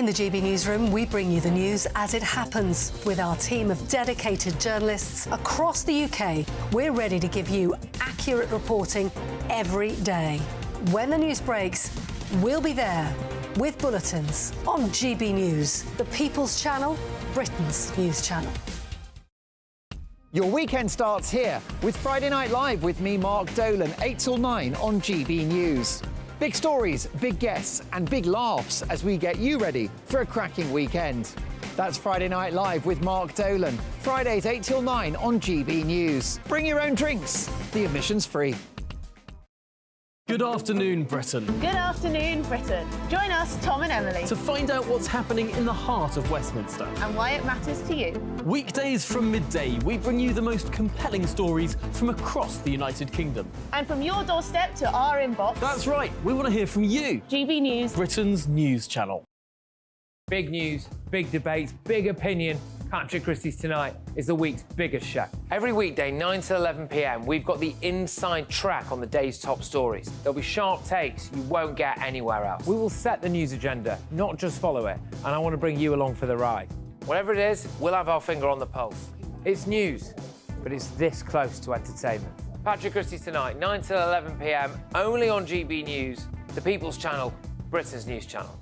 In the GB Newsroom, we bring you the news as it happens. With our team of dedicated journalists across the UK, we're ready to give you accurate reporting every day. When the news breaks, we'll be there with bulletins on GB News, the People's Channel, Britain's news channel. Your weekend starts here with Friday Night Live with me, Mark Dolan, 8 till 9 on GB News. Big stories, big guests and big laughs as we get you ready for a cracking weekend. That's Friday Night Live with Mark Dolan. Fridays 8 till 9 on GB News. Bring your own drinks. The admission's free. Good afternoon, Britain. Good afternoon, Britain. Join us, Tom and Emily, To find out what's happening in the heart of Westminster. and why it matters to you. Weekdays from midday, we bring you the most compelling stories from across the United Kingdom. And from your doorstep to our inbox, That's right, we want to hear from you, GB News. Britain's news channel. Big news, big debates, big opinion. Patrick Christie's Tonight is the week's biggest show. Every weekday, 9 to 11 p.m, we've got the inside track on the day's top stories. There'll be sharp takes you won't get anywhere else. We will set the news agenda, not just follow it, and I want to bring you along for the ride. Whatever it is, we'll have our finger on the pulse. It's news, but it's this close to entertainment. Patrick Christie's Tonight, 9 to 11 p.m, only on GB News, the People's Channel, Britain's news channel.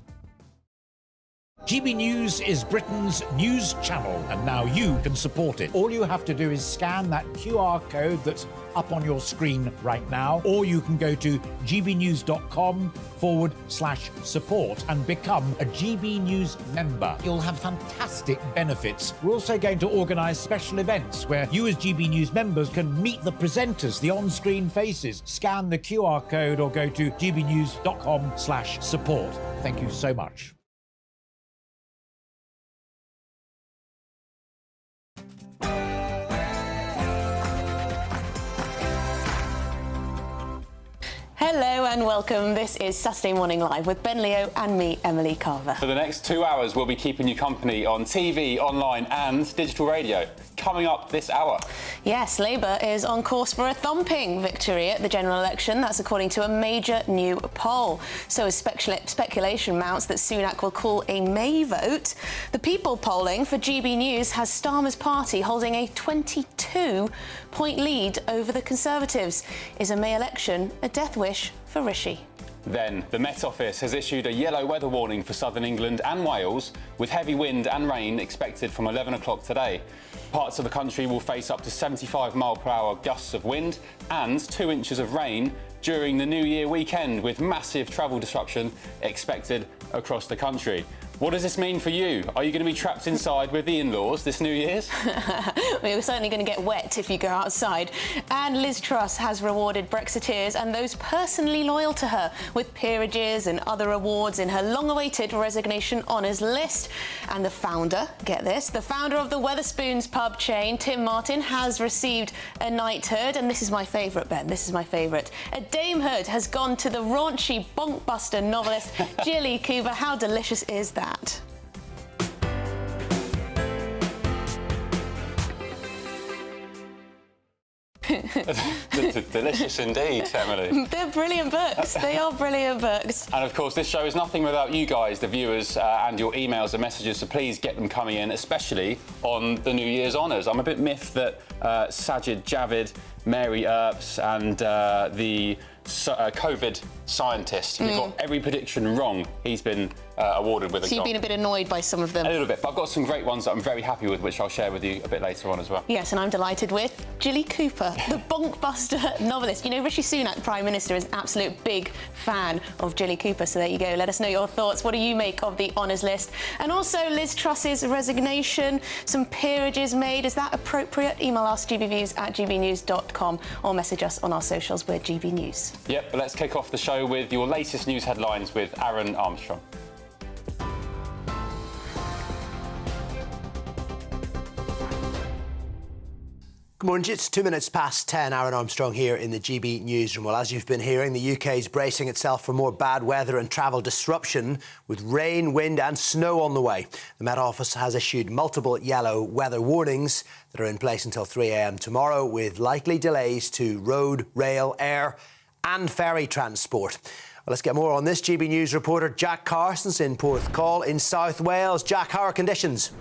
GB News is Britain's news channel, and now you can support it. All you have to do is scan that QR code that's up on your screen right now, or you can go to gbnews.com/support and become a GB News member. You'll have fantastic benefits. We're also going to organise special events where you as GB News members can meet the presenters, the on-screen faces. Scan the QR code or go to gbnews.com/support. Thank you so much. Hello and welcome. This is Saturday Morning Live with Ben Leo and me, Emily Carver. For the next 2 hours, we'll be keeping you company on TV, online and digital radio. Coming up this hour. Yes, Labour is on course for a thumping victory at the general election. That's according to a major new poll. So as speculation mounts that Sunak will call a May vote, the People polling for GB News has Starmer's party holding a 22-point lead over the Conservatives. Is a May election a death wish for Rishi? Then, the Met Office has issued a yellow weather warning for southern England and Wales, with heavy wind and rain expected from 11 o'clock today. Parts of the country will face up to 75-mile-per-hour gusts of wind and 2 inches of rain during the New Year weekend, with massive travel disruption expected across the country. What does this mean for you? Are you going to be trapped inside with the in-laws this New Year's? We're certainly going to get wet if you go outside. And Liz Truss has rewarded Brexiteers and those personally loyal to her with peerages and other awards in her long-awaited resignation honours list. And the founder, get this, the founder of the Wetherspoons pub chain, Tim Martin, has received a knighthood. And this is my favourite, Ben, this is my favourite. A damehood has gone to the raunchy bonkbuster novelist Jilly Cooper. How delicious is that? Delicious indeed, Emily. They're brilliant books. They are brilliant books. And of course, this show is nothing without you guys, the viewers, and your emails and messages, so please get them coming in, especially on the New Year's honours. I'm a bit miffed that Sajid Javid, Mary Earps and the COVID scientist who got every prediction wrong, he's been awarded with a So you've been a bit annoyed by some of them? A little bit, but I've got some great ones that I'm very happy with, which I'll share with you a bit later on as well. Yes, and I'm delighted with Jilly Cooper, the bonkbuster novelist. You know, Rishi Sunak, Prime Minister, is an absolute big fan of Jilly Cooper, so there you go. Let us know your thoughts. What do you make of the honours list? And also Liz Truss's resignation, some peerages made. Is that appropriate? Email us, gbviews@gbnews.com, or message us on our socials. We're GB News. Yep, but let's kick off the show with your latest news headlines with Aaron Armstrong. Good morning, it's 2 minutes past 10. Aaron Armstrong here in the GB Newsroom. Well, as you've been hearing, the UK is bracing itself for more bad weather and travel disruption, with rain, wind and snow on the way. The Met Office has issued multiple yellow weather warnings that are in place until 3 a.m. tomorrow, with likely delays to road, rail, air and ferry transport. Well, let's get more on this. GB News reporter Jack Carson's in Porthcawl in South Wales. Jack, how are conditions?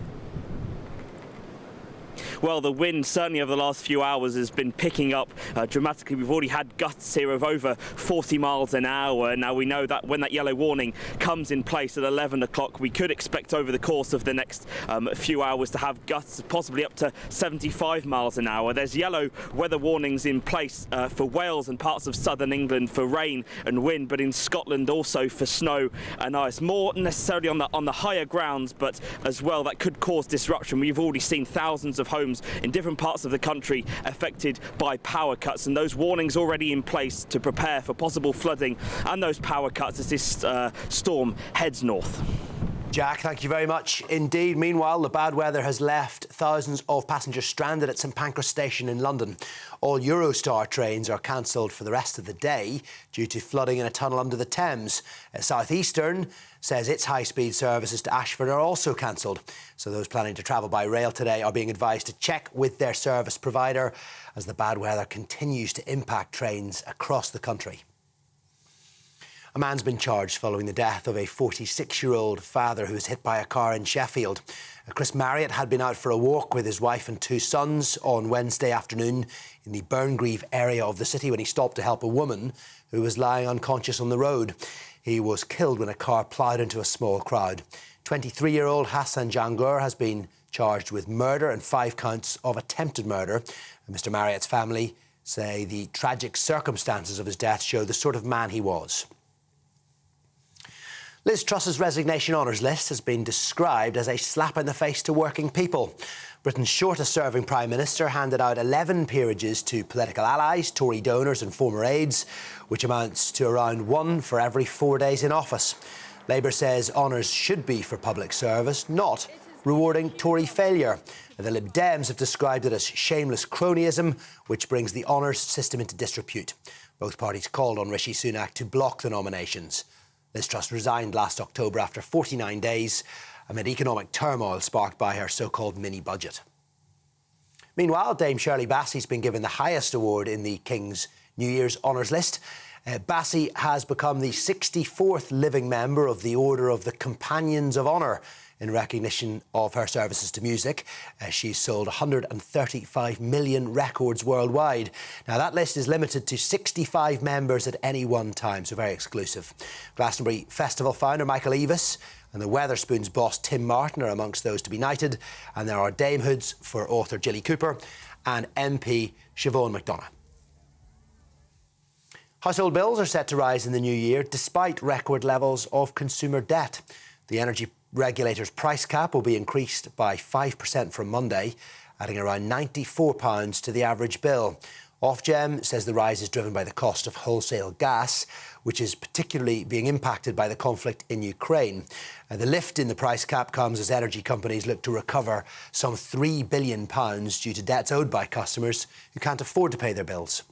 Well, the wind certainly over the last few hours has been picking up dramatically. We've already had gusts here of over 40 miles an hour. Now, we know that when that yellow warning comes in place at 11 o'clock, we could expect over the course of the next few hours to have gusts possibly up to 75 miles an hour. There's yellow weather warnings in place for Wales and parts of southern England for rain and wind, but in Scotland also for snow and ice. More necessarily on the higher grounds, but as well that could cause disruption. We've already seen thousands of homes in different parts of the country affected by power cuts, and those warnings already in place to prepare for possible flooding and those power cuts as this storm heads north. Jack, thank you very much indeed. Meanwhile, the bad weather has left thousands of passengers stranded at St Pancras Station in London. All Eurostar trains are cancelled for the rest of the day due to flooding in a tunnel under the Thames. South Eastern says its high-speed services to Ashford are also cancelled. So those planning to travel by rail today are being advised to check with their service provider as the bad weather continues to impact trains across the country. A man's been charged following the death of a 46-year-old father who was hit by a car in Sheffield. Chris Marriott had been out for a walk with his wife and two sons on Wednesday afternoon in the Burngreave area of the city when he stopped to help a woman who was lying unconscious on the road. He was killed when a car ploughed into a small crowd. 23-year-old Hassan Jangur has been charged with murder and 5 counts of attempted murder. And Mr Marriott's family say the tragic circumstances of his death show the sort of man he was. Liz Truss's resignation honours list has been described as a slap in the face to working people. Britain's shortest-serving Prime Minister handed out 11 peerages to political allies, Tory donors and former aides, which amounts to around 1 for every 4 days in office. Labour says honours should be for public service, not rewarding Tory failure. The Lib Dems have described it as shameless cronyism, which brings the honours system into disrepute. Both parties called on Rishi Sunak to block the nominations. Liz Truss resigned last October after 49 days amid economic turmoil sparked by her so-called mini-budget. Meanwhile, Dame Shirley Bassey's been given the highest award in the King's New Year's honours list. Bassey has become the 64th living member of the Order of the Companions of Honour in recognition of her services to music. She's sold 135 million records worldwide. Now, that list is limited to 65 members at any one time, so very exclusive. Glastonbury Festival founder Michael Eavis and the Wetherspoons boss Tim Martin are amongst those to be knighted, and there are damehoods for author Gilly Cooper and MP Siobhan McDonagh. Household bills are set to rise in the new year despite record levels of consumer debt. The energy regulator's price cap will be increased by 5% from Monday, adding around £94 to the average bill. Ofgem says the rise is driven by the cost of wholesale gas, which is particularly being impacted by the conflict in Ukraine. The lift in the price cap comes as energy companies look to recover some £3 billion due to debts owed by customers who can't afford to pay their bills.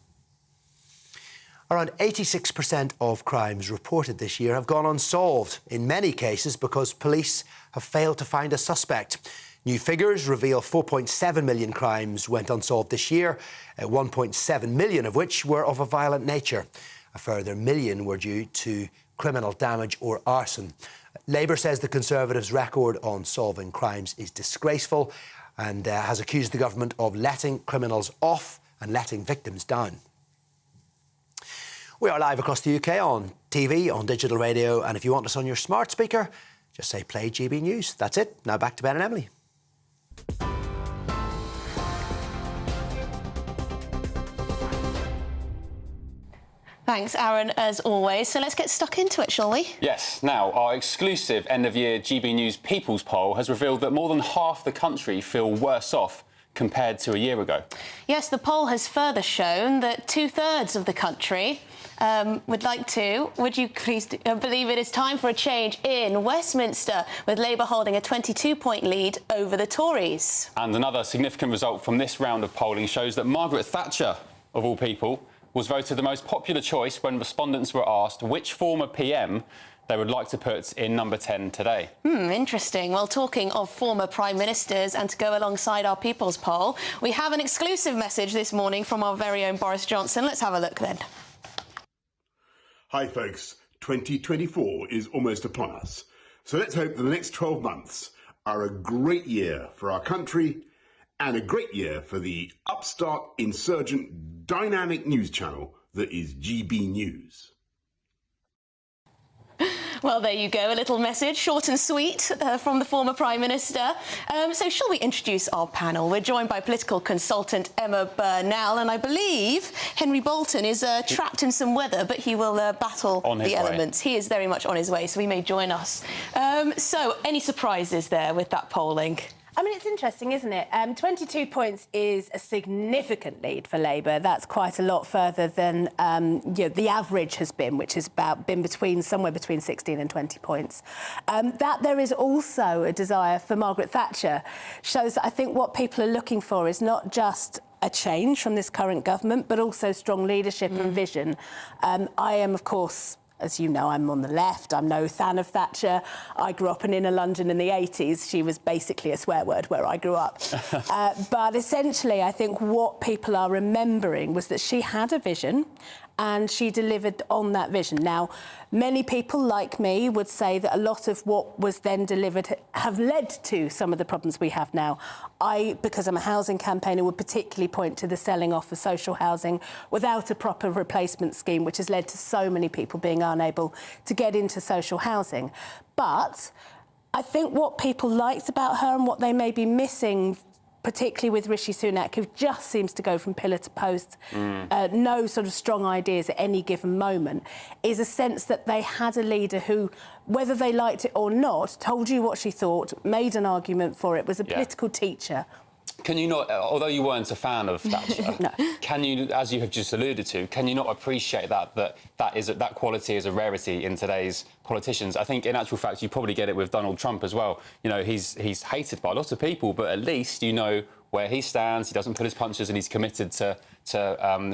Around 86% of crimes reported this year have gone unsolved, in many cases because police have failed to find a suspect. New figures reveal 4.7 million crimes went unsolved this year, 1.7 million of which were of a violent nature. A further million were due to criminal damage or arson. Labour says the Conservatives' record on solving crimes is disgraceful and has accused the government of letting criminals off and letting victims down. We are live across the UK on TV, on digital radio, and if you want us on your smart speaker, just say play GB News. That's it. Now back to Ben and Emily. Thanks, Aaron, as always. So let's get stuck into it, shall we? Yes. Now, our exclusive end-of-year GB News People's Poll has revealed that more than half the country feel worse off compared to a year ago. Yes, the poll has further shown that 2/3 of the country would you please believe it is time for a change in Westminster, with Labour holding a 22-point lead over the Tories. And another significant result from this round of polling shows that Margaret Thatcher, of all people, was voted the most popular choice when respondents were asked which former PM they would like to put in number 10 today. Interesting. Well, talking of former Prime Ministers, and to go alongside our People's Poll, we have an exclusive message this morning from our very own Boris Johnson. Let's have a look then. Hi folks, 2024 is almost upon us. So let's hope that the next 12 months are a great year for our country and a great year for the upstart, insurgent, dynamic news channel that is GB News. Well, there you go, a little message, short and sweet, from the former Prime Minister. So shall we introduce our panel? We're joined by political consultant Emma Burnell, and I believe Henry Bolton is trapped in some weather, but he will battle the elements. He is very much on his way, so he may join us. So any surprises there with that polling? I mean, it's interesting, isn't it? 22 points is a significant lead for Labour. That's quite a lot further than the average has been, which has been somewhere between 16 and 20 points. That there is also a desire for Margaret Thatcher shows that I think what people are looking for is not just a change from this current government, but also strong leadership and vision. I am, of course, as you know, I'm on the left. I'm no fan of Thatcher. I grew up in inner London in the 80s. She was basically a swear word where I grew up. But essentially, I think what people are remembering was that she had a vision and she delivered on that vision. Now, many people like me would say that a lot of what was then delivered have led to some of the problems we have now. I, because I'm a housing campaigner, would particularly point to the selling off of social housing without a proper replacement scheme, which has led to so many people being unable to get into social housing. But I think what people liked about her and what they may be missing, particularly with Rishi Sunak, who just seems to go from pillar to post, no sort of strong ideas at any given moment, is a sense that they had a leader who, whether they liked it or not, told you what she thought, made an argument for it, was a political teacher. Can you not, although you weren't a fan of Thatcher, No. can you, as you have just alluded to, can you not appreciate that quality is a rarity in today's politicians? I think, in actual fact, you probably get it with Donald Trump as well. You know, he's hated by a lot of people, but at least you know where he stands. He doesn't pull his punches, and he's committed to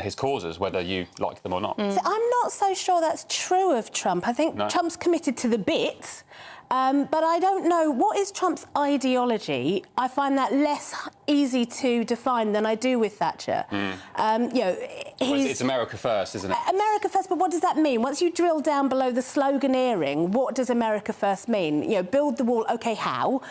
his causes, whether you like them or not. So I'm not so sure that's true of Trump. I think Trump's committed to the bit. But I don't know, what is Trump's ideology? I find that less easy to define than I do with Thatcher. It's America first, isn't it? America first, but what does that mean? Once you drill down below the sloganeering, what does America first mean? You know, build the wall, OK, how?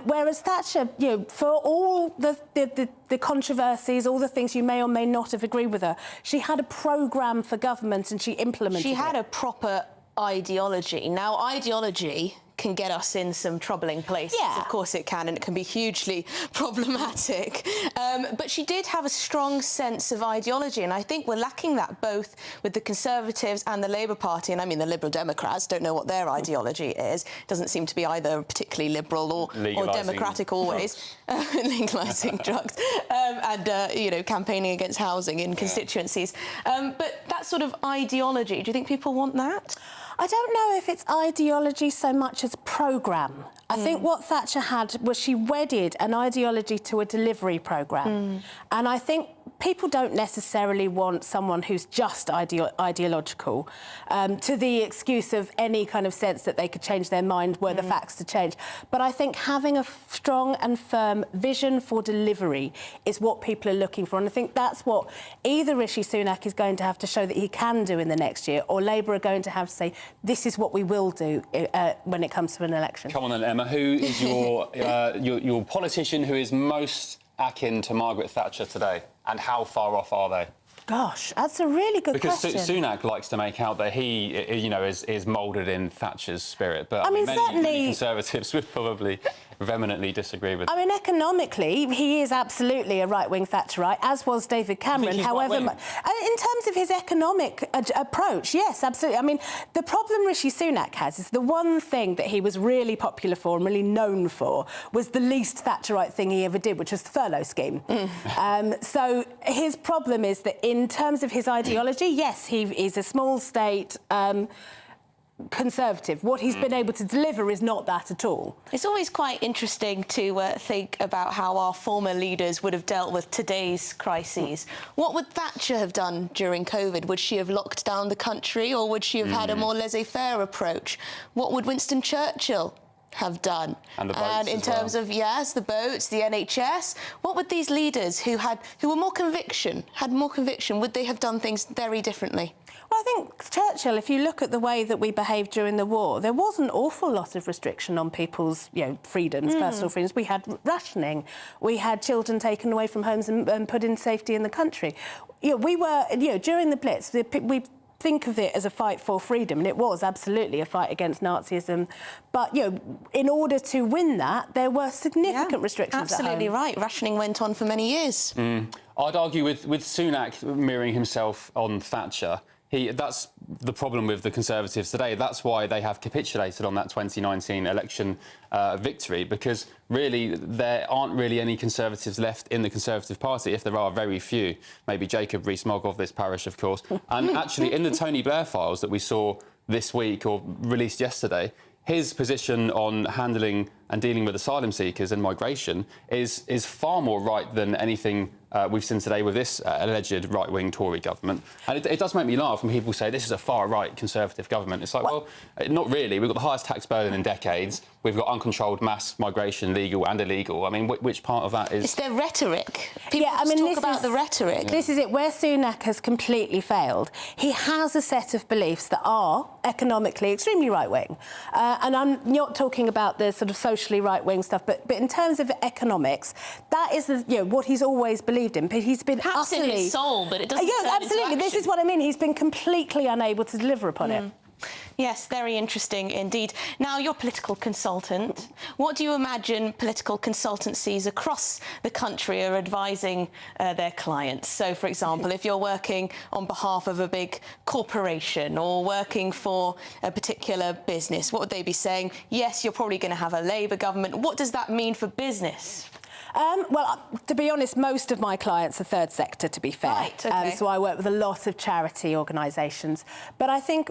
Whereas Thatcher, for all the controversies, all the things you may or may not have agreed with her, she had a programme for government and she implemented it. She had a proper ideology. Now, ideology can get us in some troubling places. Of course it can, and it can be hugely problematic. But she did have a strong sense of ideology, and I think we're lacking that both with the Conservatives and the Labour Party. And I mean, the Liberal Democrats don't know what their ideology is. It doesn't seem to be either particularly liberal or democratic always. Legalising drugs and campaigning against housing in constituencies. But that sort of ideology, do you think people want that? I don't know if it's ideology so much as programme. I think what Thatcher had was she wedded an ideology to a delivery programme. And I think people don't necessarily want someone who's just ideological to the excuse of any kind of sense that they could change their mind were the facts to change. But I think having a strong and firm vision for delivery is what people are looking for. And I think that's what either Rishi Sunak is going to have to show that he can do in the next year, or Labour are going to have to say, this is what we will do when it comes to an election. Come on then, Emma. Who is your politician who is most akin to Margaret Thatcher today, and how far off are they? Gosh, that's a really good question. Because Sunak likes to make out that he, is moulded in Thatcher's spirit, but I mean, many Conservatives would probably vehemently disagree with. I mean, economically, he is absolutely a right-wing Thatcherite, as was David Cameron. However, in terms of his economic approach, yes, absolutely. I mean, the problem Rishi Sunak has is the one thing that he was really popular for and really known for was the least Thatcherite thing he ever did, which was the furlough scheme. So his problem is that in terms of his ideology, yes, he is a small state Conservative. What he's been able to deliver is not that at all. It's always quite interesting to think about how our former leaders would have dealt with today's crises. What would Thatcher have done during COVID? Would she have locked down the country, or would she have had a more laissez-faire approach? What would Winston Churchill have done. And the boats and in as well. terms of, yes, the boats, the NHS, what would these leaders who had more conviction, would they have done things very differently? Well, I think Churchill, if you look at the way that we behaved during the war, there was an awful lot of restriction on people's, freedoms, personal freedoms. We had rationing, we had children taken away from homes and put in safety in the country. We were, during the Blitz, we think of it as a fight for freedom, and it was absolutely a fight against Nazism. But, in order to win that, there were significant restrictions Absolutely at home. right. Rationing went on for many years. I'd argue with Sunak mirroring himself on Thatcher. That's the problem with the Conservatives today. That's why they have capitulated on that 2019 election victory, because really there aren't really any Conservatives left in the Conservative Party. If there are, very few. Maybe Jacob Rees-Mogg of this parish, of course. And actually, in the Tony Blair files that we saw this week or released yesterday, his position on handling and dealing with asylum seekers and migration is far more right than anything we've seen today with this alleged right-wing Tory government. And it does make me laugh when people say this is a far-right Conservative government. It's like, well, not really. We've got the highest tax burden in decades. We've got uncontrolled mass migration, legal and illegal. I mean, which part of that is... It's their rhetoric. People talk about the rhetoric. This is it, where Sunak has completely failed. He has a set of beliefs that are economically extremely right-wing. And I'm not talking about the sort of socially right-wing stuff, but in terms of economics, that is what he's always believed in. But he's been Perhaps utterly... in his soul, but it doesn't turn absolutely. into This is what I mean. He's been completely unable to deliver upon it. Yes, very interesting indeed. Now, you're a political consultant. What do you imagine political consultancies across the country are advising their clients? So, for example, if you're working on behalf of a big corporation or working for a particular business, what would they be saying? Yes, you're probably going to have a Labour government. What does that mean for business? Well, to be honest, most of my clients are third sector, to be fair. Right, okay. So I work with a lot of charity organisations. But I think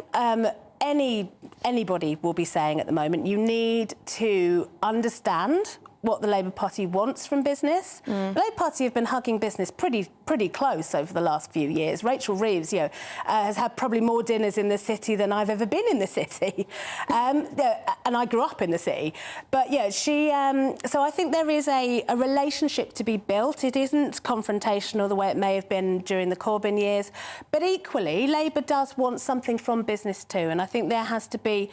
anybody will be saying at the moment, you need to understand what the Labour Party wants from business. The Labour Party have been hugging business pretty close over the last few years. Rachel Reeves, has had probably more dinners in the city than I've ever been in the city. And I grew up in the city. But, she... so I think there is a relationship to be built. It isn't confrontational the way it may have been during the Corbyn years. But equally, Labour does want something from business too. And I think there has to be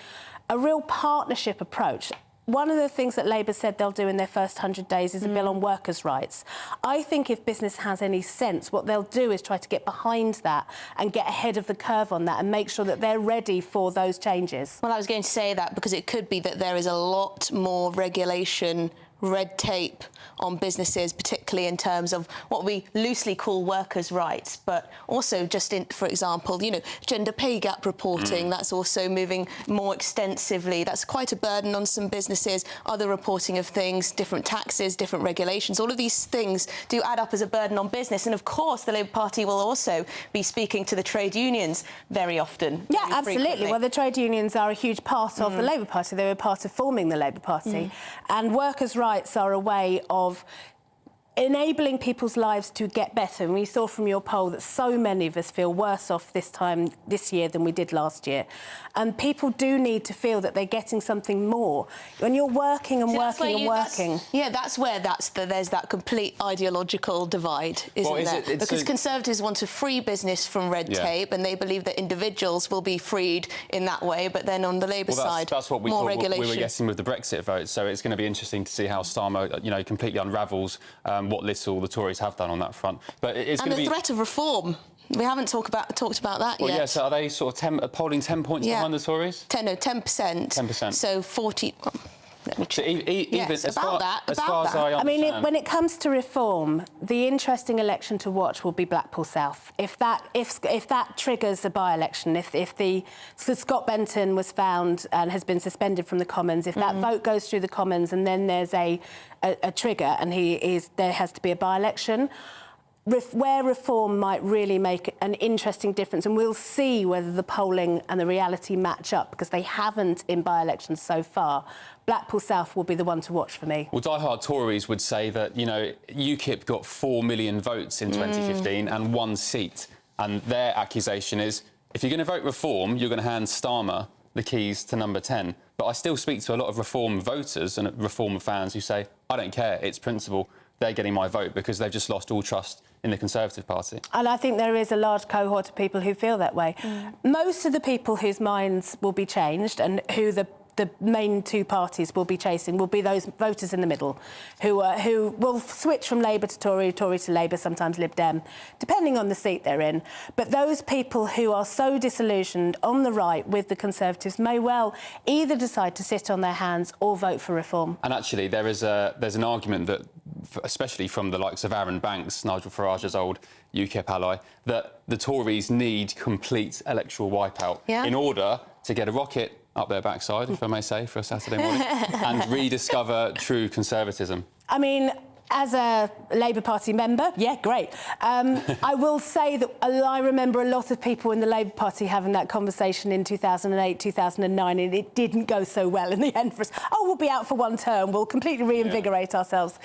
a real partnership approach. One of the things that Labour said they'll do in their first 100 days is a bill on workers' rights. I think if business has any sense, what they'll do is try to get behind that and get ahead of the curve on that and make sure that they're ready for those changes. Well, I was going to say that because it could be that there is a lot more regulation, red tape on businesses, particularly in terms of what we loosely call workers' rights, but also just in, for example, gender pay gap reporting, that's also moving more extensively. That's quite a burden on some businesses, other reporting of things, different taxes, different regulations. All of these things do add up as a burden on business. And of course, the Labour Party will also be speaking to the trade unions very often. Yeah, very absolutely. frequently. Well, the trade unions are a huge part of the Labour Party. They were part of forming the Labour Party. And workers' rights are a way of enabling people's lives to get better. And we saw from your poll that so many of us feel worse off this year than we did last year. And people do need to feel that they're getting something more. When you're working and working. That's where there's that complete ideological divide, isn't there? Because Conservatives want to free business from red tape, and they believe that individuals will be freed in that way. But then on the Labour side, that's what we more thought regulation. we were getting with the Brexit vote. So it's going to be interesting to see how Starmer, completely unravels what little the Tories have done on that front. But it's going to be... And the threat of reform. We haven't talked about that yet. Yeah, so are they sort of polling 10 points behind the Tories? 10%. 10%. So 40... Let me check. So even as far as I understand... I mean, when it comes to reform, the interesting election to watch will be Blackpool South. If that triggers a by-election, so Scott Benton was found and has been suspended from the Commons, if that vote goes through the Commons and then there's a trigger and there has to be a by-election, where reform might really make an interesting difference, and we'll see whether the polling and the reality match up, because they haven't in by-elections so far. Blackpool South will be the one to watch for me. Well, die-hard Tories would say that, UKIP got 4 million votes in 2015 and 1 seat. And their accusation is, if you're going to vote reform, you're going to hand Starmer the keys to number 10. But I still speak to a lot of Reform voters and Reform fans who say, I don't care, it's principle. They're getting my vote because they've just lost all trust in the Conservative Party. And I think there is a large cohort of people who feel that way. Most of the people whose minds will be changed and who the main two parties will be chasing will be those voters in the middle who will switch from Labour to Tory, Tory to Labour, sometimes Lib Dem, depending on the seat they're in. But those people who are so disillusioned on the right with the Conservatives may well either decide to sit on their hands or vote for reform. And actually, there's an argument that, especially from the likes of Aaron Banks, Nigel Farage's old UKIP ally, that the Tories need complete electoral wipeout in order to get a rocket up their backside, if I may say, for a Saturday morning, and rediscover true conservatism. I mean, as a Labour Party member, yeah, great. I will say that I remember a lot of people in the Labour Party having that conversation in 2008, 2009, and it didn't go so well in the end for us. Oh, we'll be out for one term, we'll completely reinvigorate ourselves.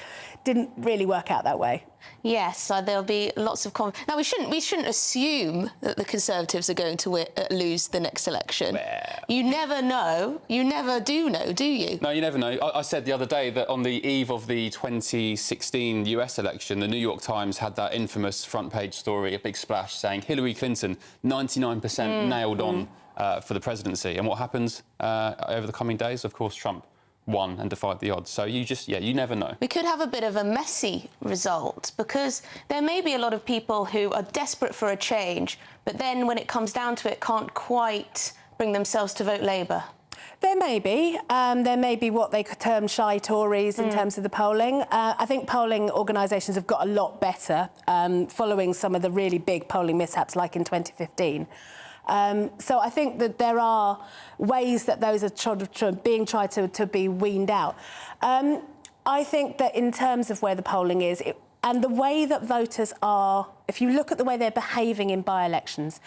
Didn't really work out that way. Yes, there'll be lots of... Now, we shouldn't assume that the Conservatives are going to lose the next election. You never know. You never do know, do you? No, you never know. I said the other day that on the eve of the 2016 US election, the New York Times had that infamous front-page story, a big splash, saying Hillary Clinton, 99% nailed on for the presidency. And what happens over the coming days? Of course, Trump won and defied the odds. So you never know. We could have a bit of a messy result because there may be a lot of people who are desperate for a change, but then when it comes down to it, can't quite bring themselves to vote Labour. There may be. There may be what they could term shy Tories in terms of the polling. I think polling organisations have got a lot better following some of the really big polling mishaps like in 2015. So I think that there are ways that those are being tried to be weaned out. I think that in terms of where the polling is, and the way that voters are, if you look at the way they're behaving in by-elections,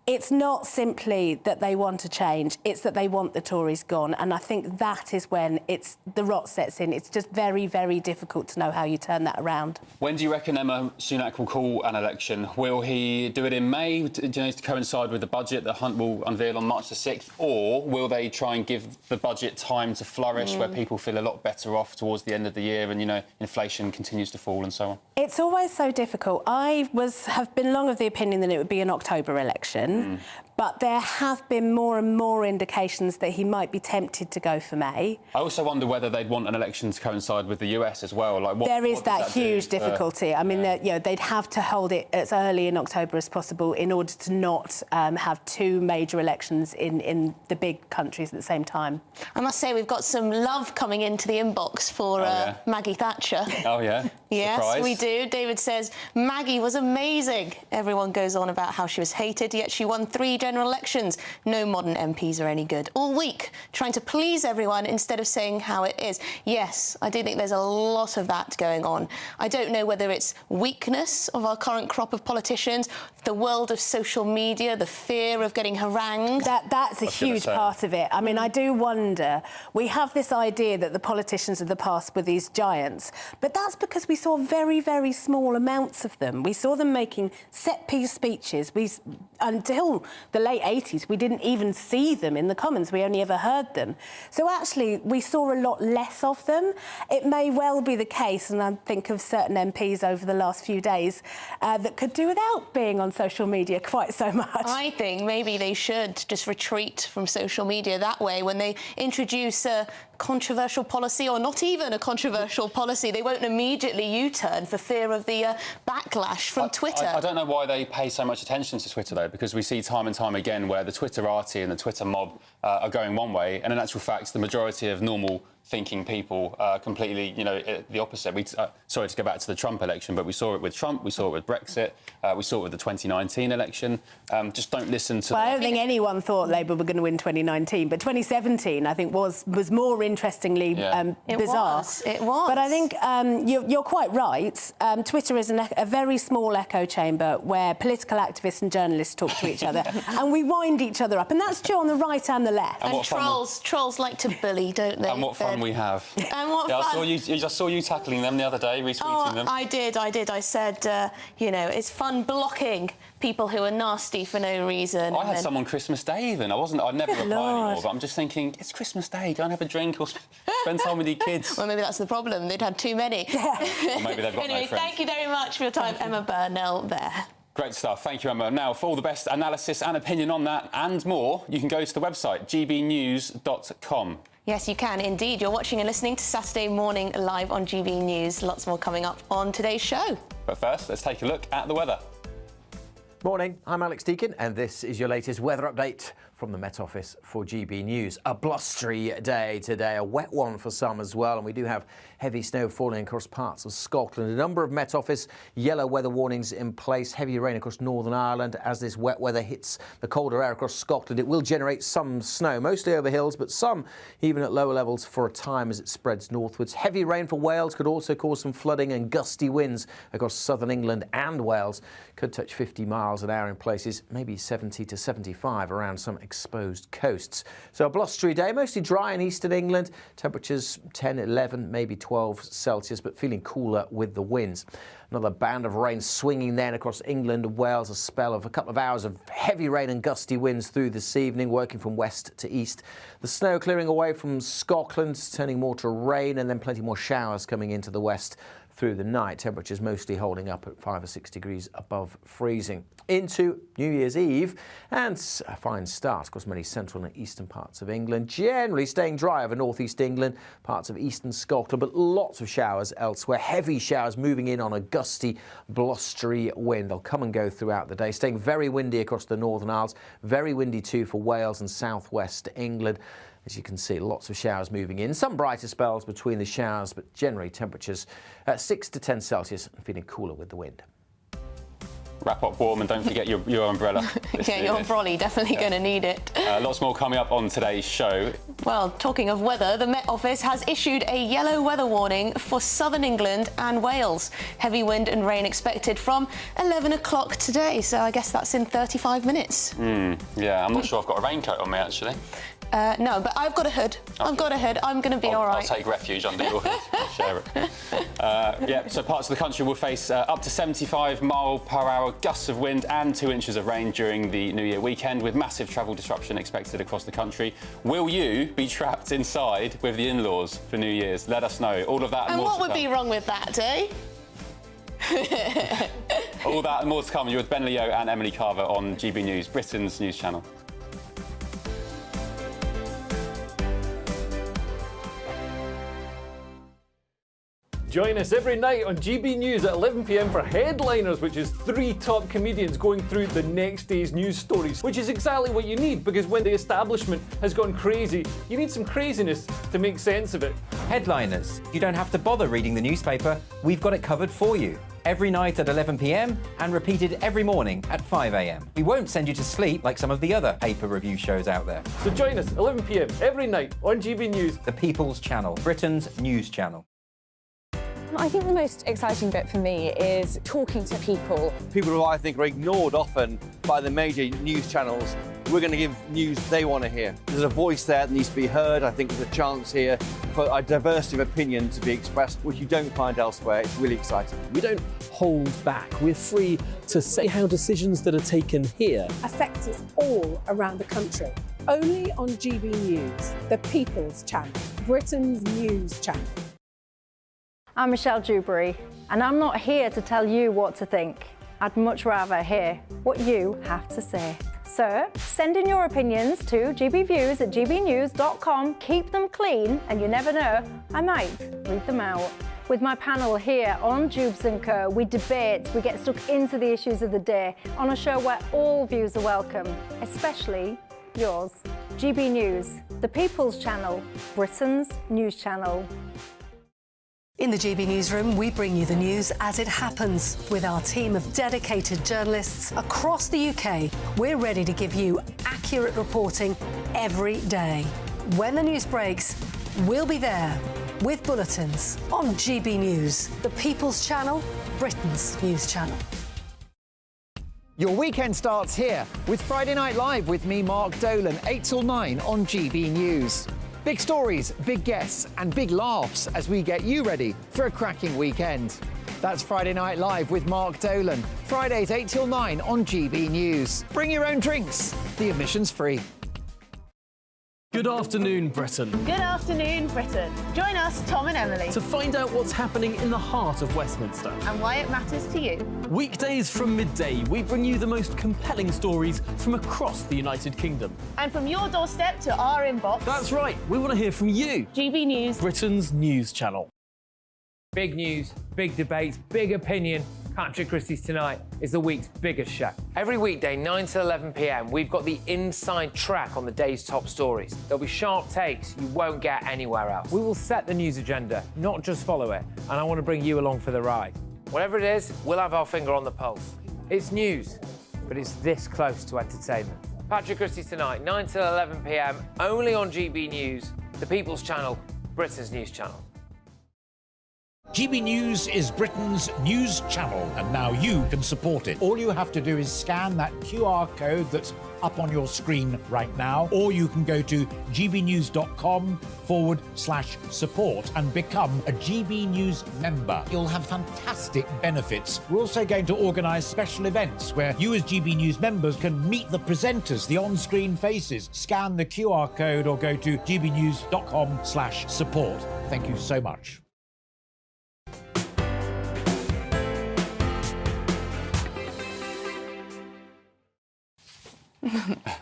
it's not simply that they want a change, it's that they want the Tories gone. And I think that is when the rot sets in. It's just very, very difficult to know how you turn that around. When do you reckon Emma Sunak will call an election? Will he do it in May, to coincide with the budget that Hunt will unveil on March the 6th? Or will they try and give the budget time to flourish where people feel a lot better off towards the end of the year and, inflation continues to fall and so on? It's always so difficult. I have been long of the opinion that it would be an October election. But there have been more and more indications that he might be tempted to go for May. I also wonder whether they'd want an election to coincide with the US as well. There is that huge difficulty. I mean, they'd have to hold it as early in October as possible in order to not have two major elections in the big countries at the same time. I must say we've got some love coming into the inbox for Maggie Thatcher. Oh, yeah? Yes, Surprise. we do. David says, Maggie was amazing. Everyone goes on about how she was hated, yet she won 3 general elections. No modern MPs are any good. All week, trying to please everyone instead of saying how it is. Yes, I do think there's a lot of that going on. I don't know whether it's weakness of our current crop of politicians, the world of social media, the fear of getting harangued. That's a huge part of it. I mean, I do wonder, we have this idea that the politicians of the past were these giants, but that's because we saw very, very small amounts of them. We saw them making set-piece speeches. Until the late 80s, we didn't even see them in the Commons. We only ever heard them. So actually, we saw a lot less of them. It may well be the case, and I think of certain MPs over the last few days that could do without being on social media quite so much. I think maybe they should just retreat from social media that way when they introduce a controversial policy, or not even a controversial policy. They won't immediately U-turn for fear of the backlash from Twitter. I don't know why they pay so much attention to Twitter, though, because we see time and time again where the Twitterati and the Twitter mob are going one way, and in actual fact, the majority of normal thinking people completely, the opposite. Sorry to go back to the Trump election, but we saw it with Trump, we saw it with Brexit, we saw it with the 2019 election. Just don't listen to... Well, I don't think anyone thought Labour were going to win 2019, but 2017, I think, was more interestingly bizarre. It was. But I think you're quite right. Twitter is a very small echo chamber where political activists and journalists talk to each other, and we wind each other up, and that's true on the right and the left. And trolls like to bully, don't they? And what fun fun we have. And what fun. I just saw you tackling them the other day, retweeting them. I did. I said, you know, it's fun blocking people who are nasty for no reason. I had some on Christmas Day even. I'd never reply anymore, but I'm just thinking, it's Christmas Day, go and have a drink or spend time with your kids. Well, maybe that's the problem. They'd had too many. Or maybe they've got anyway, no friends. thank you very much for your time, Emma Burnell there. Great stuff. Thank you, Emma. Now, for all the best analysis and opinion on that and more, you can go to the website, gbnews.com. Yes, you can indeed. You're watching and listening to Saturday Morning Live on GB News. Lots more coming up on today's show. But first, let's take a look at the weather. Morning, I'm Alex Deakin, and this is your latest weather update from the Met Office for GB News. A blustery day today, a wet one for some as well, and we do have heavy snow falling across parts of Scotland. A number of Met Office yellow weather warnings in place, heavy rain across Northern Ireland as this wet weather hits the colder air across Scotland. It will generate some snow, mostly over hills, but some even at lower levels for a time as it spreads northwards. Heavy rain for Wales could also cause some flooding, and gusty winds across southern England and Wales could touch 50 miles an hour in places, maybe 70 to 75 around some exposed coasts. So a blustery day, mostly dry in eastern England. Temperatures 10, 11, maybe 12 Celsius, but feeling cooler with the winds. Another band of rain swinging then across England and Wales, a spell of a couple of hours of heavy rain and gusty winds through this evening, working from west to east. The snow clearing away from Scotland, turning more to rain, and then plenty more showers coming into the west through the night. Temperatures mostly holding up at 5 or 6 degrees above freezing. Into New Year's Eve, and a fine start across many central and eastern parts of England. Generally staying dry over northeast England, parts of eastern Scotland, but lots of showers elsewhere. Heavy showers moving in on a gusty, blustery wind. They'll come and go throughout the day. Staying very windy across the Northern Isles. Very windy too for Wales and southwest England. As you can see, lots of showers moving in. Some brighter spells between the showers, but generally temperatures at 6 to 10 Celsius and feeling cooler with the wind. Wrap up warm and don't forget your umbrella. Yeah, your umbrella, definitely going to need it. Lots more coming up on today's show. Well, talking of weather, the Met Office has issued a yellow weather warning for southern England and Wales. Heavy wind and rain expected from 11 o'clock today, so I guess that's in 35 minutes. Yeah, I'm not sure I've got a raincoat on me, actually. No, but I've got a hood. Okay. I've got a hood. I'm going to be all right. I'll take refuge under your hood. Share it. Yeah, so parts of the country will face up to 75-mile-per-hour gusts of wind and 2 inches of rain during the New Year weekend, with massive travel disruption expected across the country. Will you be trapped inside with the in-laws for New Year's? Let us know. All of that and more what would be wrong with that, eh? All that and more to come. You're with Ben Leo and Emily Carver on GB News, Britain's news channel. Join us every night on GB News at 11 p.m. for Headliners, which is 3 top comedians going through the next day's news stories, which is exactly what you need, because when the establishment has gone crazy, you need some craziness to make sense of it. Headliners. You don't have to bother reading the newspaper. We've got it covered for you. Every night at 11 p.m. and repeated every morning at 5 a.m. We won't send you to sleep like some of the other paper review shows out there. So join us 11 p.m. every night on GB News. The People's Channel, Britain's news channel. I think the most exciting bit for me is talking to people. People who I think are ignored often by the major news channels. We're going to give news they want to hear. There's a voice there that needs to be heard. I think there's a chance here for a diversity of opinion to be expressed, which you don't find elsewhere. It's really exciting. We don't hold back. We're free to say how decisions that are taken here affect us all around the country. Only on GB News, the People's Channel, Britain's news channel. I'm Michelle Dewberry, and I'm not here to tell you what to think. I'd much rather hear what you have to say. So send in your opinions to gbviews@gbnews.com. Keep them clean, and you never know, I might read them out. With my panel here on Jubes & Co, we debate, we get stuck into the issues of the day on a show where all views are welcome, especially yours. GB News, the People's Channel, Britain's news channel. In the GB Newsroom, we bring you the news as it happens. With our team of dedicated journalists across the UK, we're ready to give you accurate reporting every day. When the news breaks, we'll be there with bulletins on GB News, the People's Channel, Britain's news channel. Your weekend starts here with Friday Night Live with me, Mark Dolan, 8 till 9 on GB News. Big stories, big guests and big laughs as we get you ready for a cracking weekend. That's Friday Night Live with Mark Dolan. Fridays 8 till 9 on GB News. Bring your own drinks. The admission's free. Good afternoon, Britain. Good afternoon, Britain. Join us, Tom and Emily, To find out what's happening in the heart of Westminster. and why it matters to you. Weekdays from midday, we bring you the most compelling stories from across the United Kingdom. And from your doorstep to our inbox. That's right, we want to hear from you. GB News, Britain's news channel. Big news, big debates, big opinion. Patrick Christie's Tonight is the week's biggest show. Every weekday, 9 to 11 p.m, we've got the inside track on the day's top stories. There'll be sharp takes you won't get anywhere else. We will set the news agenda, not just follow it, and I want to bring you along for the ride. Whatever it is, we'll have our finger on the pulse. It's news, but it's this close to entertainment. Patrick Christie's Tonight, 9 to 11 p.m, only on GB News, the People's Channel, Britain's news channel. GB News is Britain's news channel, and now you can support it. All you have to do is scan that QR code that's up on your screen right now, or you can go to gbnews.com/support and become a GB News member. You'll have fantastic benefits. We're also going to organise special events where you as GB News members can meet the presenters, the on-screen faces. Scan the QR code or go to gbnews.com/support. Thank you so much.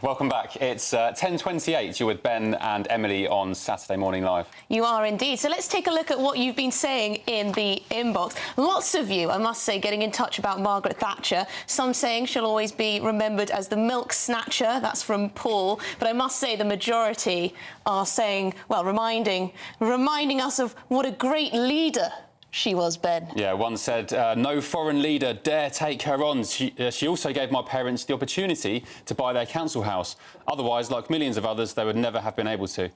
Welcome back. It's 10:28. You're with Ben and Emily on Saturday Morning Live. You are indeed. So let's take a look at what you've been saying in the inbox. Lots of you, I must say, getting in touch about Margaret Thatcher. Some saying she'll always be remembered as the milk snatcher. That's from Paul. But I must say the majority are saying, well, reminding us of what a great leader she was, Ben. Yeah, one said, no foreign leader dare take her on. She also gave my parents the opportunity to buy their council house. Otherwise, like millions of others, they would never have been able to.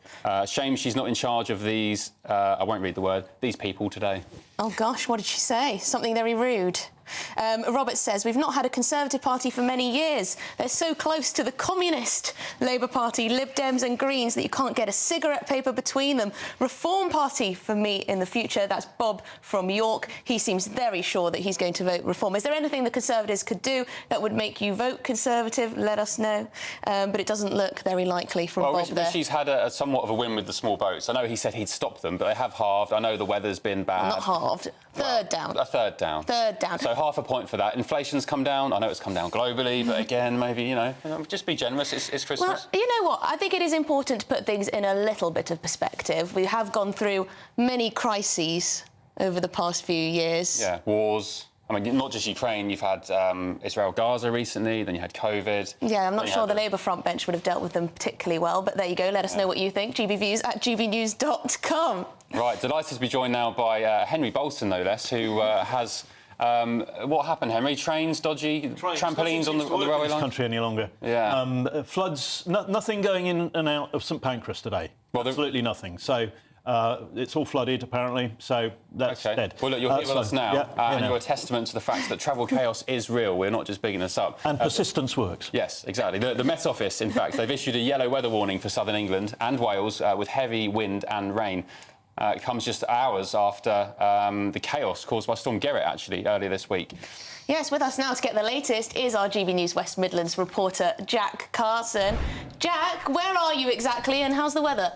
Shame she's not in charge of these, I won't read the word, these people today. Oh, gosh, what did she say? Something very rude. Robert says, we've not had a Conservative Party for many years. They're so close to the Communist Labour Party, Lib Dems and Greens that you can't get a cigarette paper between them. Reform Party for me in the future. That's Bob from York. He seems very sure that he's going to vote Reform. Is there anything the Conservatives could do that would make you vote Conservative? Let us know. But it doesn't look very likely from Bob there. She's had a somewhat of a win with the small votes. I know he said he'd stop them, but they have halved. I know the weather's been bad. Not halved. Third down. A third down. Third down. So half a point for that. Inflation's come down. I know it's come down globally, but again, maybe, you know, just be generous. It's Christmas. Well, you know what? I think it is important to put things in a little bit of perspective. We have gone through many crises over the past few years. Yeah, wars. I mean, not just Ukraine. You've had Israel-Gaza recently, then you had COVID. Yeah, I'm not sure the Labour front bench would have dealt with them particularly well, but there you go. Let us know what you think. gbviews@gbnews.com. Right, delighted to be joined now by Henry Bolton, no less, who has... what happened, Henry? Trains, dodgy, trampolines on the railway line? Country any longer. Yeah. Floods, nothing going in and out of St Pancras today. Well, absolutely nothing. So it's all flooded, apparently, so that's dead. Well, look, you're here with us now, and you're a testament to the fact that travel chaos is real. We're not just bigging this up. And persistence works. Yes, exactly. The Met Office, in fact, they've issued a yellow weather warning for southern England and Wales with heavy wind and rain. It comes just hours after the chaos caused by Storm Gerrit, actually, earlier this week. Yes, with us now to get the latest is our GB News West Midlands reporter, Jack Carson. Jack, where are you exactly and how's the weather?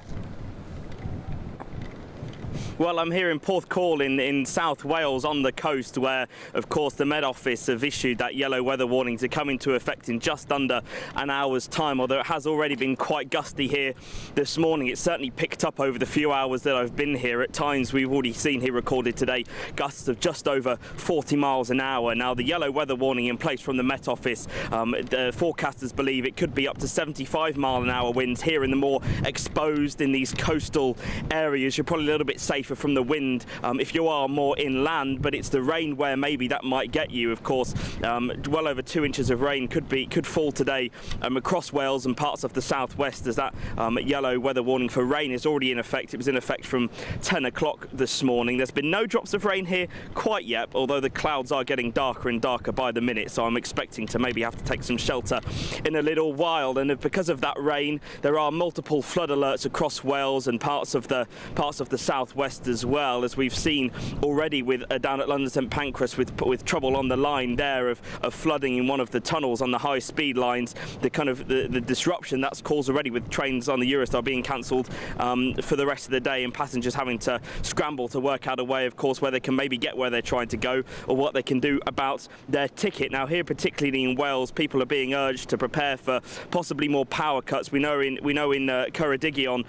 Well, I'm here in Porthcawl in South Wales on the coast where, of course, the Met Office have issued that yellow weather warning to come into effect in just under an hour's time, although it has already been quite gusty here this morning. It's certainly picked up over the few hours that I've been here. At times, we've already seen here recorded today gusts of just over 40 miles an hour. Now, the yellow weather warning in place from the Met Office, the forecasters believe it could be up to 75-mile-an-hour winds here in the more exposed in these coastal areas. You're probably a little bit safer safer from the wind if you are more inland, but it's the rain where maybe that might get you. Of course, well over 2 inches of rain could fall today across Wales and parts of the southwest, as that yellow weather warning for rain is already in effect. It was in effect from 10 o'clock this morning. There's been no drops of rain here quite yet, although the clouds are getting darker and darker by the minute, so I'm expecting to maybe have to take some shelter in a little while. And because of that rain, there are multiple flood alerts across Wales and parts of the southwest as well, as we've seen already with down at London St Pancras with trouble on the line there of flooding in one of the tunnels on the high speed lines. The disruption that's caused already, with trains on the Eurostar being cancelled for the rest of the day and passengers having to scramble to work out a way, of course, where they can maybe get where they're trying to go or what they can do about their ticket. Now here, particularly in Wales, people are being urged to prepare for possibly more power cuts. We know in Ceredigion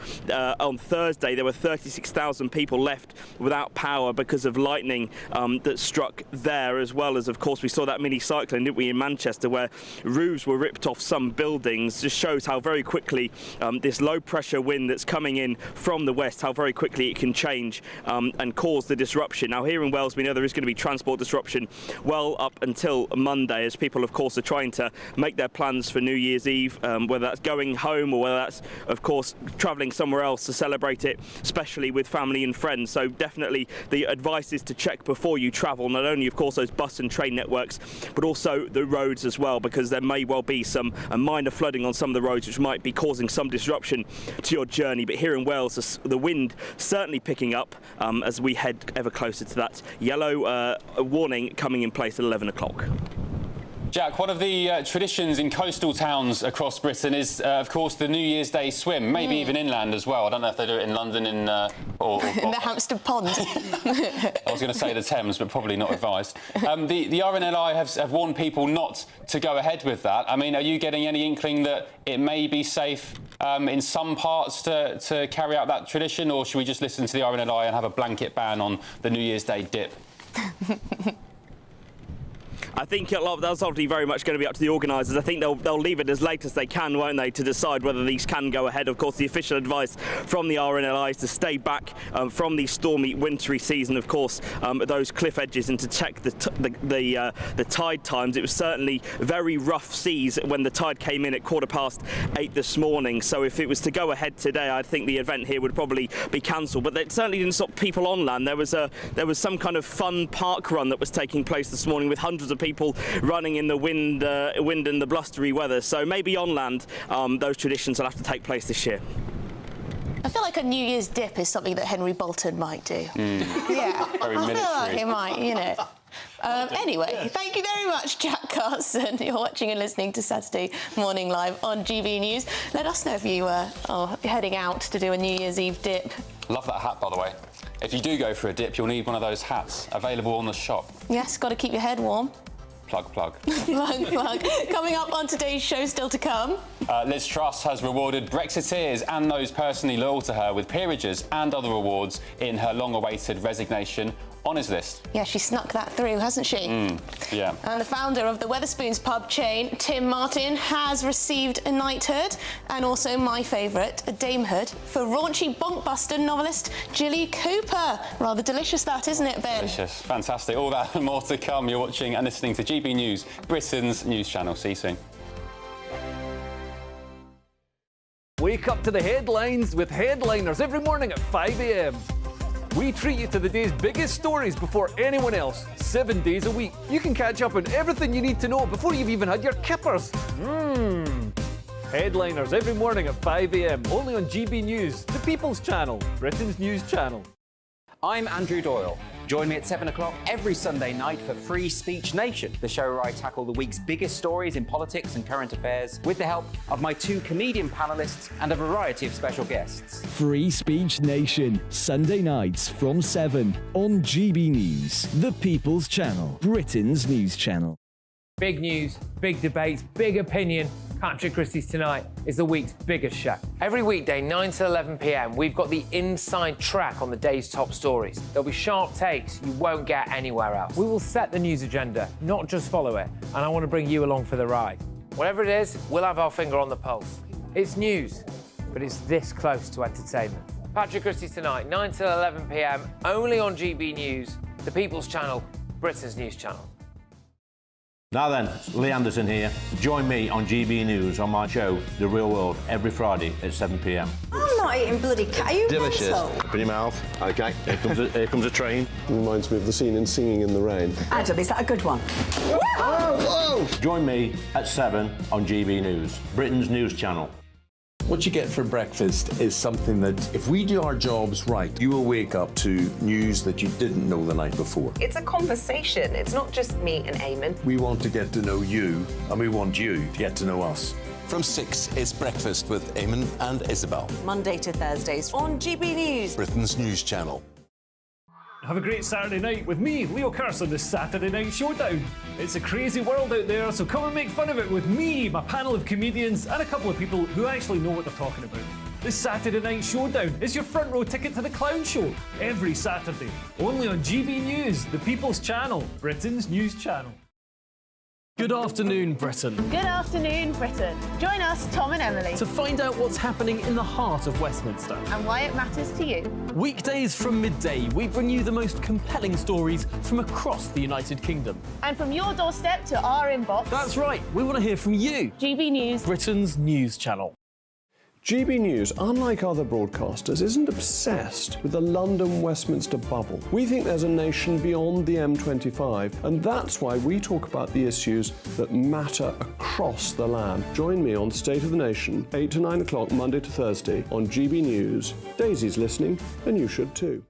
on Thursday there were 36,000 people left without power because of lightning that struck there, as well as, of course, we saw that mini cyclone, didn't we, in Manchester, where roofs were ripped off some buildings. Just shows how very quickly this low pressure wind that's coming in from the west, how very quickly it can change and cause the disruption. Now here in Wales, we know there is going to be transport disruption well up until Monday, as people, of course, are trying to make their plans for New Year's Eve, whether that's going home or whether that's, of course, travelling somewhere else to celebrate it, especially with family and friends. So definitely the advice is to check before you travel, not only, of course, those bus and train networks, but also the roads as well, because there may well be some minor flooding on some of the roads which might be causing some disruption to your journey. But here in Wales, the wind certainly picking up as we head ever closer to that yellow warning coming in place at 11 o'clock. Jack, one of the traditions in coastal towns across Britain is, of course, the New Year's Day swim, maybe even inland as well. I don't know if they do it in London or in the Hampstead Pond. I was going to say the Thames, but probably not advised. The RNLI have warned people not to go ahead with that. I mean, are you getting any inkling that it may be safe in some parts to carry out that tradition, or should we just listen to the RNLI and have a blanket ban on the New Year's Day dip? I think that's obviously very much going to be up to the organisers. I think they'll leave it as late as they can, won't they, to decide whether these can go ahead. Of course, the official advice from the RNLI is to stay back from the stormy, wintry season, of course, at those cliff edges, and to check the tide times. It was certainly very rough seas when the tide came in at 8:15 this morning. So if it was to go ahead today, I think the event here would probably be cancelled. But it certainly didn't stop people on land. There was some kind of fun park run that was taking place this morning with hundreds of people running in the wind and the blustery weather. So maybe on land, those traditions will have to take place this year. I feel like a New Year's dip is something that Henry Bolton might do. Yeah, Very I feel military. like he might, you know. Anyway, thank you very much, Jack Carson. You're watching and listening to Saturday Morning Live on GB News. Let us know if you are heading out to do a New Year's Eve dip. Love that hat, by the way. If you do go for a dip, you'll need one of those hats available on the shop. Yes, got to keep your head warm. Plug. plug. Coming up on today's show, still to come. Liz Truss has rewarded Brexiteers and those personally loyal to her with peerages and other awards in her long-awaited resignation honours list. Yeah, she snuck that through, hasn't she? Yeah. And the founder of the Wetherspoons pub chain, Tim Martin, has received a knighthood, and also my favourite, a damehood, for raunchy bonkbuster novelist Jilly Cooper. Rather delicious that, isn't it, Ben? Delicious. Fantastic. All that and more to come. You're watching and listening to GB News, Britain's news channel. See you soon. Wake up to the headlines with Headliners every morning at 5 a.m. We treat you to the day's biggest stories before anyone else, 7 days a week. You can catch up on everything you need to know before you've even had your kippers. Headliners every morning at 5 a.m. only on GB News, the People's Channel, Britain's news channel. I'm Andrew Doyle. Join me at 7 o'clock every Sunday night for Free Speech Nation, the show where I tackle the week's biggest stories in politics and current affairs with the help of my 2 comedian panellists and a variety of special guests. Free Speech Nation, Sunday nights from 7 on GB News, the People's Channel, Britain's news channel. Big news, big debates, big opinion. Patrick Christie's Tonight is the week's biggest show. Every weekday, 9 to 11 p.m, we've got the inside track on the day's top stories. There'll be sharp takes you won't get anywhere else. We will set the news agenda, not just follow it, and I want to bring you along for the ride. Whatever it is, we'll have our finger on the pulse. It's news, but it's this close to entertainment. Patrick Christie's Tonight, 9 till 11 p.m, only on GB News, the People's Channel, Britain's news channel. Now then, Lee Anderson here. Join me on GB News on my show, The Real World, every Friday at 7 p.m. I'm not eating bloody cat. Are you Delicious. mental? Open your mouth. OK, here comes a train. Reminds me of the scene in Singing in the Rain. Adam, is that a good one? Whoa! Join me at 7 on GB News, Britain's news channel. What you get for breakfast is something that, if we do our jobs right, you will wake up to news that you didn't know the night before. It's a conversation. It's not just me and Eamon. We want to get to know you, and we want you to get to know us. From 6, it's Breakfast with Eamon and Isabel. Monday to Thursdays on GB News, Britain's news channel. Have a great Saturday night with me, Leo Curse, on the Saturday Night Showdown. It's a crazy world out there, so come and make fun of it with me, my panel of comedians, and a couple of people who actually know what they're talking about. The Saturday Night Showdown is your front row ticket to the clown show every Saturday, only on GB News, the People's Channel, Britain's news channel. Good afternoon, Britain. Good afternoon, Britain. Join us, Tom and Emily, To find out what's happening in the heart of Westminster. and why it matters to you. Weekdays from midday, we bring you the most compelling stories from across the United Kingdom. And from your doorstep to our inbox. That's right, we want to hear from you. GB News, Britain's news channel. GB News, unlike other broadcasters, isn't obsessed with the London-Westminster bubble. We think there's a nation beyond the M25, and that's why we talk about the issues that matter across the land. Join me on State of the Nation, 8 to 9 o'clock, Monday to Thursday, on GB News. Daisy's listening, and you should too.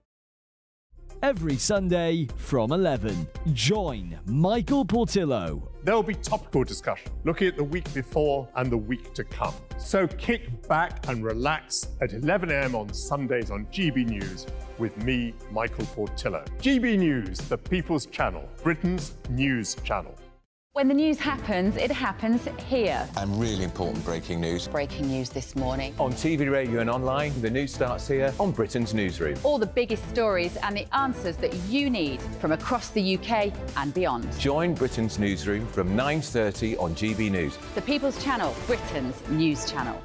Every Sunday from 11, join Michael Portillo. There will be topical discussion, looking at the week before and the week to come. So kick back and relax at 11 a.m. on Sundays on GB News with me, Michael Portillo. GB News, the People's Channel, Britain's news channel. When the news happens, it happens here. And really important breaking news. Breaking news this morning. On TV, radio and online, the news starts here on Britain's Newsroom. All the biggest stories and the answers that you need from across the UK and beyond. Join Britain's Newsroom from 9:30 on GB News. The People's Channel, Britain's news channel.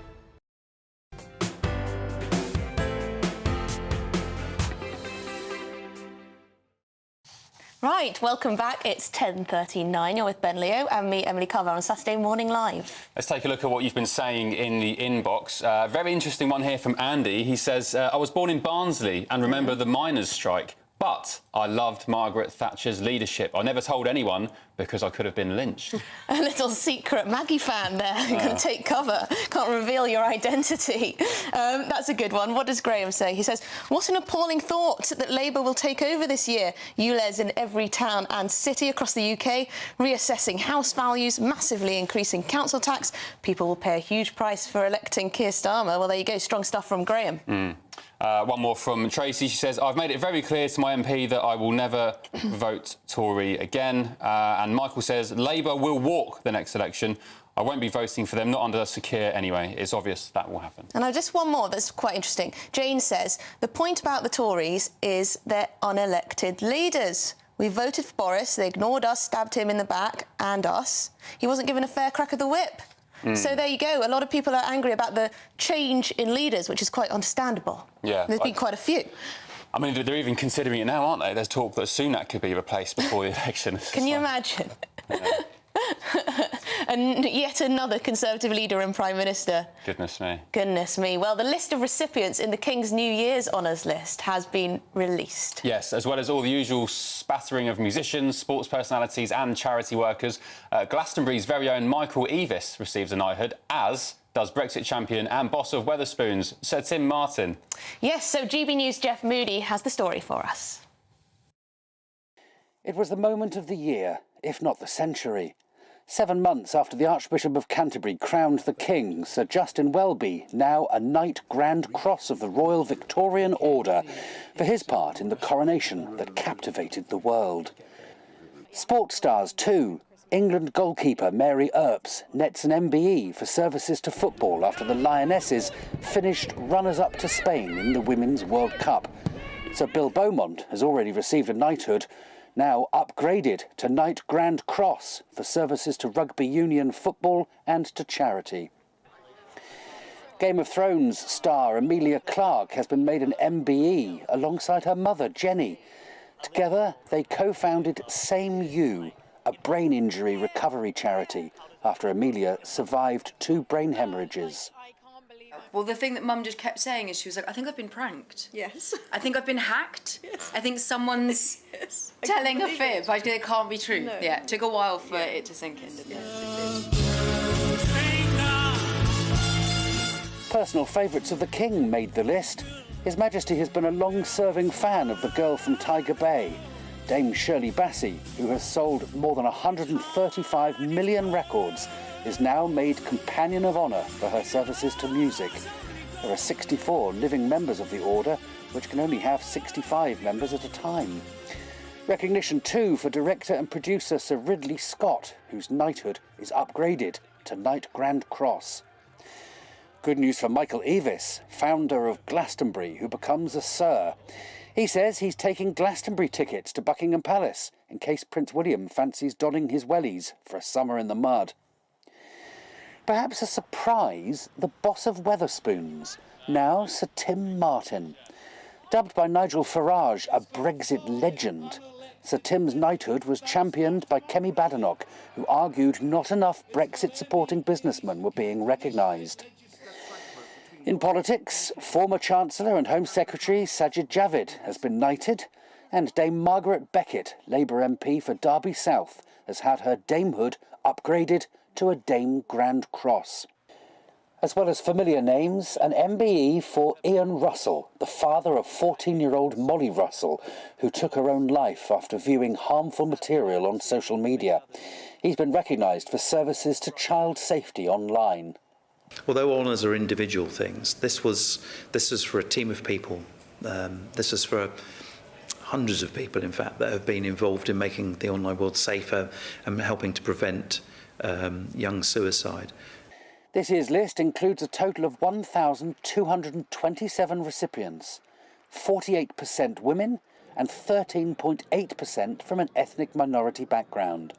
Right, welcome back. It's 10:39. You're with Ben Leo and me, Emily Carver, on Saturday Morning Live. Let's take a look at what you've been saying in the inbox. Very interesting one here from Andy. He says, I was born in Barnsley and remember the miners' strike, but I loved Margaret Thatcher's leadership. I never told anyone because I could have been lynched. A little secret Maggie fan there. You're going to take cover. Can't reveal your identity. That's a good one. What does Graham say? He says, what an appalling thought that Labour will take over this year. ULEZ in every town and city across the UK, reassessing house values, massively increasing council tax. People will pay a huge price for electing Keir Starmer. Well, there you go. Strong stuff from Graham. One more from Tracy. She says, I've made it very clear to my MP that I will never vote Tory again. And Michael says, Labour will walk the next election. I won't be voting for them, not under secure anyway. It's obvious that will happen. And I've just one more that's quite interesting. Jane says, the point about the Tories is they're unelected leaders. We voted for Boris, they ignored us, stabbed him in the back, and us. He wasn't given a fair crack of the whip. So there you go. A lot of people are angry about the change in leaders, which is quite understandable. Yeah. There's been quite a few. I mean, they're even considering it now, aren't they? There's talk that Sunak could be replaced before the election. Can you imagine? And yet another Conservative leader and Prime Minister. Goodness me. Goodness me. Well, the list of recipients in the King's New Year's Honours list has been released. Yes, as well as all the usual spattering of musicians, sports personalities and charity workers. Glastonbury's very own Michael Eavis receives a knighthood, as does Brexit champion and boss of Wetherspoons, Sir Tim Martin. Yes, so GB News' Jeff Moody has the story for us. It was the moment of the year, if not the century. 7 months after the Archbishop of Canterbury crowned the King, Sir Justin Welby, now a Knight Grand Cross of the Royal Victorian Order, for his part in the coronation that captivated the world. Sports stars too. England goalkeeper Mary Earps nets an MBE for services to football after the Lionesses finished runners-up to Spain in the Women's World Cup. Sir Bill Beaumont has already received a knighthood, now upgraded to Knight Grand Cross for services to rugby union football and to charity. Game of Thrones star Emilia Clarke has been made an MBE alongside her mother, Jenny. Together, they co-founded Same You, a brain injury recovery charity, after Emilia survived 2 brain hemorrhages. Well, the thing that Mum just kept saying is she was like, I think I've been pranked. Yes. I think I've been hacked. Yes. I think someone's telling a fib. I think it can't be true. No. Yeah, it took a while for it to sink in, didn't it? Personal favourites of the King made the list. His Majesty has been a long-serving fan of the girl from Tiger Bay, Dame Shirley Bassey, who has sold more than 135 million records, is now made Companion of Honour for her services to music. There are 64 living members of the order, which can only have 65 members at a time. Recognition too for director and producer Sir Ridley Scott, whose knighthood is upgraded to Knight Grand Cross. Good news for Michael Eavis, founder of Glastonbury, who becomes a Sir. He says he's taking Glastonbury tickets to Buckingham Palace in case Prince William fancies donning his wellies for a summer in the mud. Perhaps a surprise, the boss of Wetherspoons, now Sir Tim Martin. Dubbed by Nigel Farage a Brexit legend, Sir Tim's knighthood was championed by Kemi Badenoch, who argued not enough Brexit-supporting businessmen were being recognised. In politics, former Chancellor and Home Secretary Sajid Javid has been knighted, and Dame Margaret Beckett, Labour MP for Derby South, has had her damehood upgraded to a Dame Grand Cross. As well as familiar names, an MBE for Ian Russell, the father of 14-year-old Molly Russell, who took her own life after viewing harmful material on social media. He's been recognised for services to child safety online. Although honours are individual things, this was for a team of people. This is for hundreds of people, in fact, that have been involved in making the online world safer and helping to prevent young suicide. This year's list includes a total of 1,227 recipients, 48% women and 13.8% from an ethnic minority background.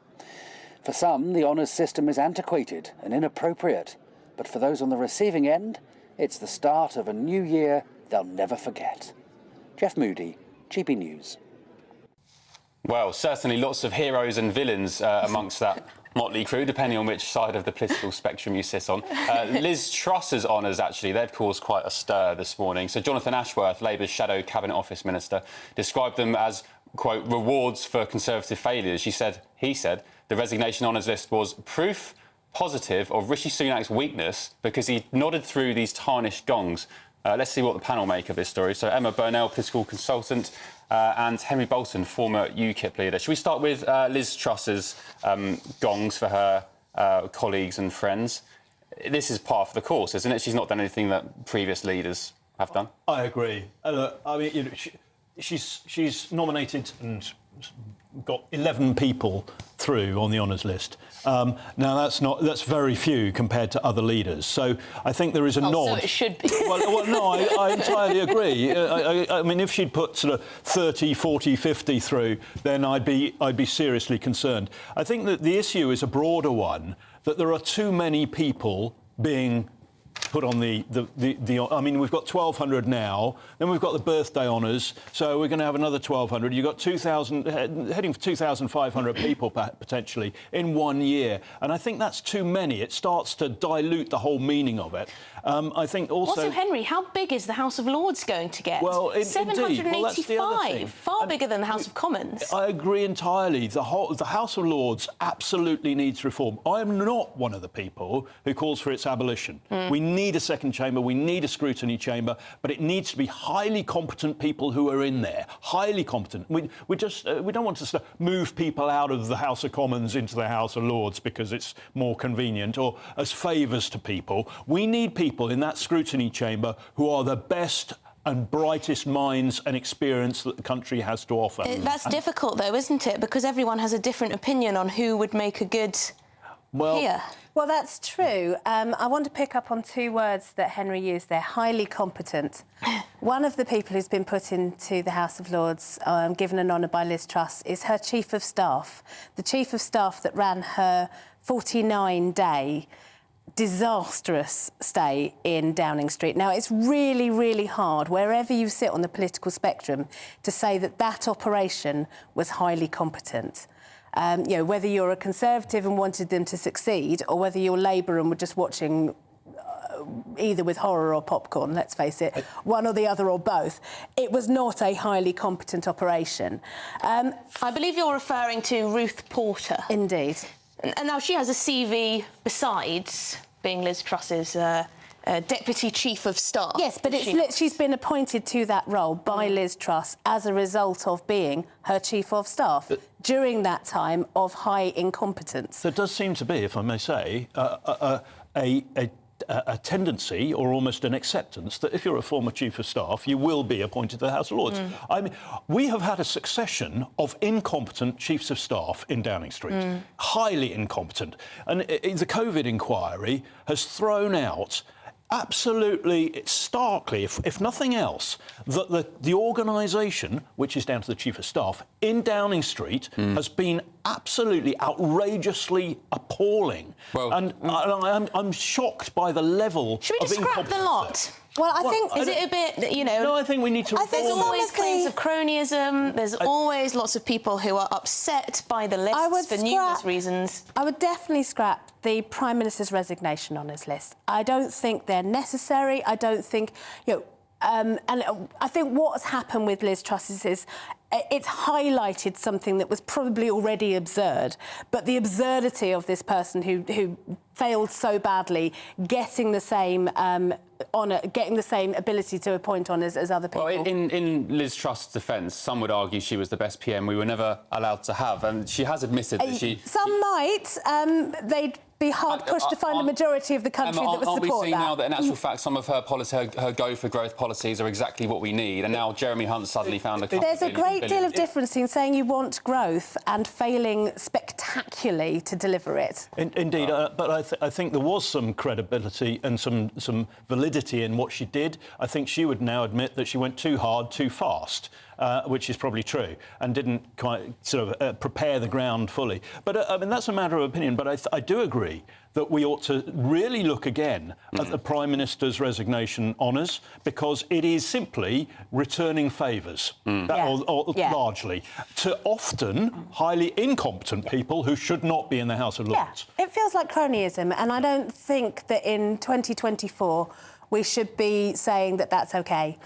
For some, the honours system is antiquated and inappropriate, but for those on the receiving end, it's the start of a new year they'll never forget. Jeff Moody, GB News. Well, certainly lots of heroes and villains amongst that motley crew, depending on which side of the political spectrum you sit on. Liz Truss's honours, actually, they've caused quite a stir this morning. So Jonathan Ashworth, Labour's Shadow Cabinet Office Minister, described them as, quote, rewards for Conservative failures. He said the resignation honours list was proof positive of Rishi Sunak's weakness because he nodded through these tarnished gongs. Let's see what the panel make of this story. So Emma Burnell, political consultant, and Henry Bolton, former UKIP leader. Should we start with Liz Truss's gongs for her colleagues and friends? This is part of the course, isn't it? She's not done anything that previous leaders have done. I agree. Look, I mean, you know, she's nominated and got 11 people through on the honours list. Now that's very few compared to other leaders. So I think there is a nod. So it should be. well, no, I entirely agree. I mean, if she'd put sort of 30, 40, 50 through, then I'd be seriously concerned. I think that the issue is a broader one, that there are too many people being put on the I mean, we've got 1,200 now, then we've got the birthday honours, so we're going to have another 1,200. You've got 2,000, heading for 2,500 people potentially in 1 year. And I think that's too many. It starts to dilute the whole meaning of it. I think also... Henry, how big is the House of Lords going to get? Well, 785, well, that's the other thing. Far bigger than the House of Commons. I agree entirely. The House of Lords absolutely needs reform. I am not one of the people who calls for its abolition. We need a second chamber, we need a scrutiny chamber, but it needs to be highly competent people who are in there. Highly competent. We don't want to move people out of the House of Commons into the House of Lords because it's more convenient or as favours to people. We need people in that scrutiny chamber who are the best and brightest minds and experience that the country has to offer. That's difficult, though, isn't it? Because everyone has a different opinion on who would make a good peer. Well, that's true. I want to pick up on two words that Henry used there, highly competent. One of the people who's been put into the House of Lords, given an honour by Liz Truss, is her Chief of Staff. The Chief of Staff that ran her 49-day disastrous stay in Downing Street. Now, it's really, really hard, wherever you sit on the political spectrum, to say that that operation was highly competent. You know, whether you're a Conservative and wanted them to succeed, or whether you're Labour and were just watching either with horror or popcorn, let's face it, one or the other or both. It was not a highly competent operation. I believe you're referring to Ruth Porter. Indeed. And now she has a CV besides being Liz Truss's Deputy Chief of Staff. Yes, but she's been appointed to that role by Liz Truss as a result of being her Chief of Staff during that time of high incompetence. There does seem to be, if I may say, a tendency or almost an acceptance that if you're a former Chief of Staff, you will be appointed to the House of Lords. I mean, we have had a succession of incompetent Chiefs of Staff in Downing Street, highly incompetent. And the COVID inquiry has thrown out absolutely starkly, if nothing else, that the organisation, which is down to the Chief of Staff, in Downing Street has been absolutely outrageously appalling. Well, and I'm shocked by the level of incompetence. Should we just scrap the lot? Well, I think... Is it a bit, you know... No, I think we need to... There's always claims of cronyism. There's always lots of people who are upset by the lists for numerous reasons. I would definitely scrap the Prime Minister's resignation on his list. I don't think they're necessary. I don't think... You know, and I think what's happened with Liz Truss is it's highlighted something that was probably already absurd, but the absurdity of this person who failed so badly, getting the same honour, getting the same ability to appoint honours as other people. Well, in Liz Truss's defence, some would argue she was the best PM we were never allowed to have, and she has admitted that she... Some might. They'd be hard-pushed to find a majority of the country that would support that. Aren't we seeing now that, in actual fact, some of her go-for-growth policies are exactly what we need, and now Jeremy Hunt suddenly found a couple There's a great deal of difference in saying you want growth and failing spectacularly to deliver it. Indeed, but I think there was some credibility and some validity in what she did. I think she would now admit that she went too hard, too fast. Which is probably true, and didn't quite sort of prepare the ground fully. But I mean, that's a matter of opinion. But I do agree that we ought to really look again at the Prime Minister's resignation honours, because it is simply returning favours, largely, to often highly incompetent people who should not be in the House of Lords. Yeah, it feels like cronyism, and I don't think that in 2024 we should be saying that that's OK.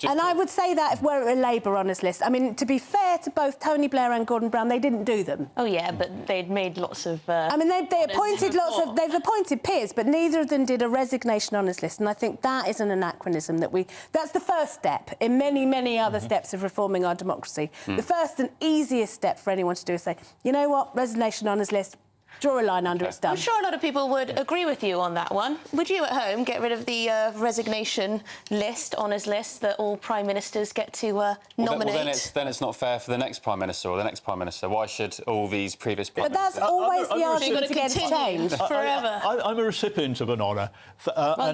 And I would say that if we're a Labour honours list. I mean, to be fair to both Tony Blair and Gordon Brown, they didn't do them. Oh, yeah, but they'd made lots of... I mean, they appointed lots of... They've appointed peers, but neither of them did a resignation honours list, and I think that is an anachronism that that's the first step in many, many other steps of reforming our democracy. The first and easiest step for anyone to do is say, you know what, resignation honours list, draw a line under it's done. I'm sure a lot of people would agree with you on that one. Would you at home get rid of the resignation list, honours list, that all Prime Ministers get to nominate? Well, then it's not fair for the next Prime Minister or the next Prime Minister. Why should all these previous Prime Ministers... But that's always the argument against change. Forever. I'm a recipient of an honour.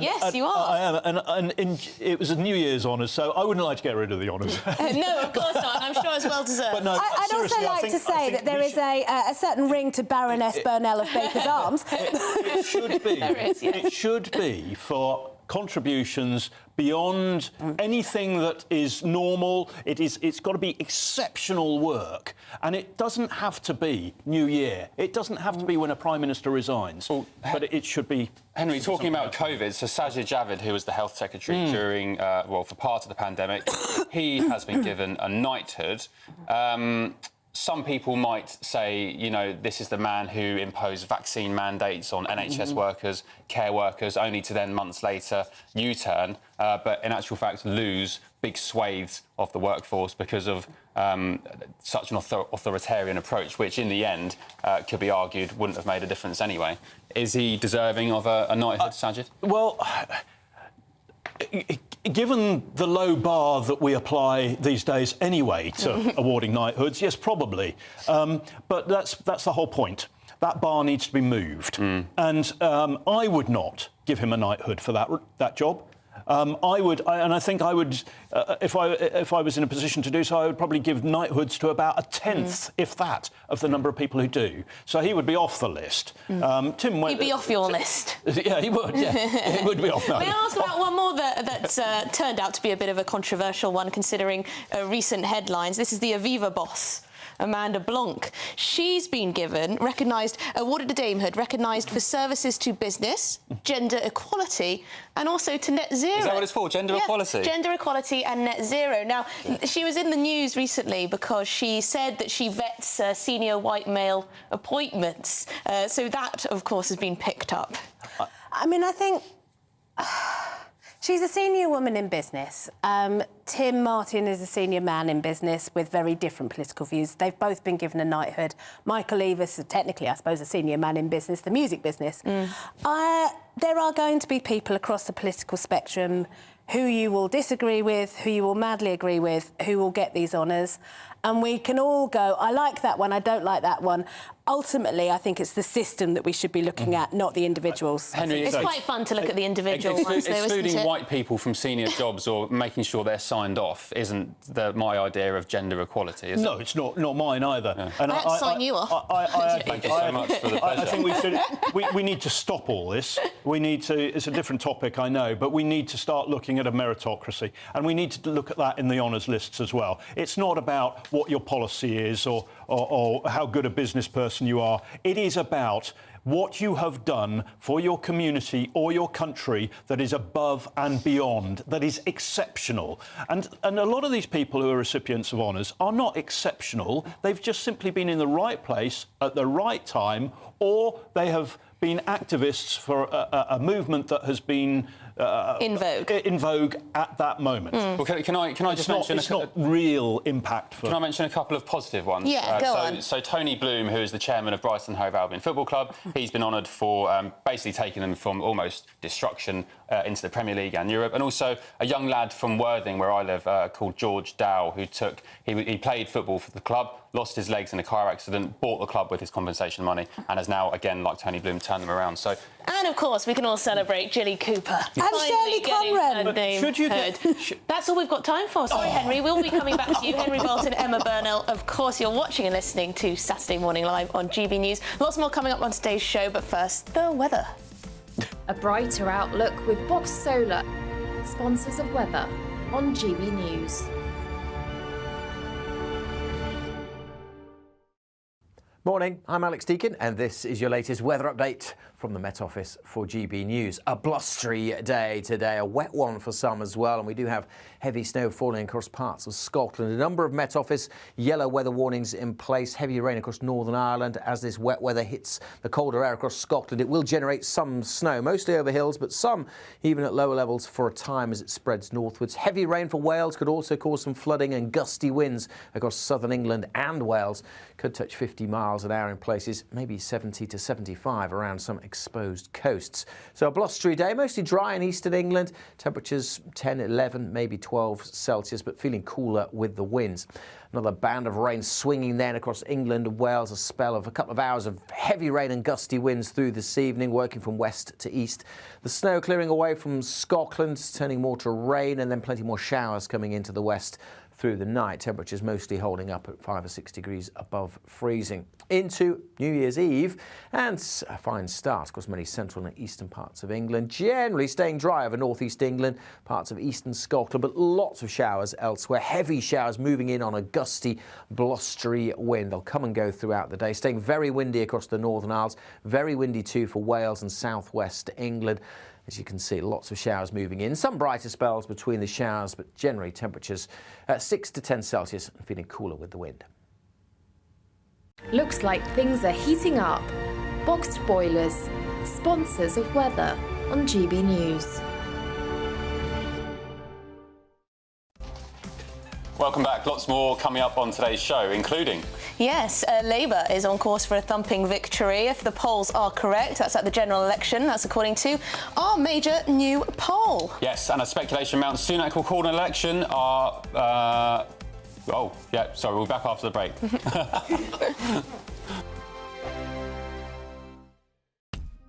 Yes, you are. I am, and it was a New Year's honour, so I wouldn't like to get rid of the honours. No, of course not. I'm sure it's well deserved. But no, I'd also like to say that there is a certain ring to Baroness Burnell of Baker's Arms. It should be. There is, yes. It should be for contributions beyond anything that is normal. It's got to be exceptional work, and it doesn't have to be New Year. It doesn't have to be when a Prime Minister resigns, but it should be... Henry, talking about COVID, so Sajid Javid, who was the Health Secretary during, for part of the pandemic, he has been given a knighthood. Some people might say, you know, this is the man who imposed vaccine mandates on NHS workers, care workers, only to then months later U-turn, but in actual fact lose big swathes of the workforce because of such an authoritarian approach, which in the end could be argued wouldn't have made a difference anyway. Is he deserving of a knighthood, Sajid? Well... Given the low bar that we apply these days anyway to awarding knighthoods, yes, probably. But that's the whole point. That bar needs to be moved. And I would not give him a knighthood for that job. I think I would, if I was in a position to do so, I would probably give knighthoods to about a tenth, if that, of the number of people who do. So he would be off the list. Tim, he'd be off your list. Yeah, he would. Yeah, he would be off. May I ask about one more that's turned out to be a bit of a controversial one, considering recent headlines? This is the Aviva boss, Amanda Blanc. She's been awarded a damehood, recognised for services to business, gender equality, and also to net zero. Is that what it's for? Gender equality? Gender equality and net zero. Now, she was in the news recently because she said that she vets senior white male appointments. So that, of course, has been picked up. I mean, I think she's a senior woman in business. Tim Martin is a senior man in business with very different political views. They've both been given a knighthood. Michael Eavis, technically, I suppose, a senior man in business, the music business. There are going to be people across the political spectrum who you will disagree with, who you will madly agree with, who will get these honours. And we can all go, I like that one, I don't like that one. Ultimately, I think it's the system that we should be looking at, not the idea Henry, it's quite fun to look at the individual ones, though, excluding isn't it? white people from senior jobs or making sure they're signed off isn't my idea of gender equality, is it? No, it's not mine either. Yeah. And I had to sign you off. Thank you so much for the pleasure. I think we need to stop all this. We need to. It's a different topic, I know, but we need to start looking at a meritocracy, and we need to look at that in the honours lists as well. It's not about what your policy is or how good a business person you are. It is about what you have done for your community or your country that is above and beyond, that is exceptional. And a lot of these people who are recipients of honours are not exceptional. They've just simply been in the right place at the right time, or they have been activists for a movement that has been in vogue at that moment. Well, can I just mention it's not real impact for. Can I mention a couple of positive ones? Yeah, go on. So Tony Bloom, who is the chairman of Brighton Hove Albion Football Club, he's been honoured for basically taking them from almost destruction into the Premier League and Europe, and also a young lad from Worthing, where I live, called George Dow, who he played football for the club, lost his legs in a car accident, bought the club with his compensation money, and has now, again, like Tony Bloom, turned them around. So. And, of course, we can all celebrate Jilly Cooper. And Shirley Conran. That's all we've got time for. Sorry, Henry. We'll be coming back to you. Henry Bolton, Emma Burnell. Of course, you're watching and listening to Saturday Morning Live on GB News. Lots more coming up on today's show, but first, the weather. A brighter outlook with Box Solar, sponsors of weather on GB News. Morning, I'm Alex Deakin, and this is your latest weather update from the Met Office for GB News. A blustery day today, a wet one for some as well, and we do have heavy snow falling across parts of Scotland. A number of Met Office yellow weather warnings in place, heavy rain across Northern Ireland as this wet weather hits the colder air across Scotland. It will generate some snow, mostly over hills, but some even at lower levels for a time as it spreads northwards. Heavy rain for Wales could also cause some flooding, and gusty winds across southern England and Wales could touch 50 miles an hour in places, maybe 70 to 75 around some exposed coasts. So a blustery day, mostly dry in eastern England. Temperatures 10, 11, maybe 12 Celsius, but feeling cooler with the winds. Another band of rain swinging then across England and Wales, a spell of a couple of hours of heavy rain and gusty winds through this evening, working from west to east. The snow clearing away from Scotland, turning more to rain, and then plenty more showers coming into the west through the night. Temperatures mostly holding up at 5 or 6 degrees above freezing. Into New Year's Eve, and a fine start across many central and eastern parts of England. Generally staying dry over northeast England, parts of eastern Scotland, but lots of showers elsewhere. Heavy showers moving in on a gusty, blustery wind. They'll come and go throughout the day. Staying very windy across the Northern Isles. Very windy too for Wales and southwest England. As you can see, lots of showers moving in. Some brighter spells between the showers, but generally temperatures at 6 to 10 Celsius and feeling cooler with the wind. Looks like things are heating up. Boxed Boilers, sponsors of weather on GB News. Welcome back. Lots more coming up on today's show, including... Yes, Labour is on course for a thumping victory if the polls are correct. That's at the general election. That's according to our major new poll. Yes, and as speculation mounts, Sunak will call an election. We'll be back after the break.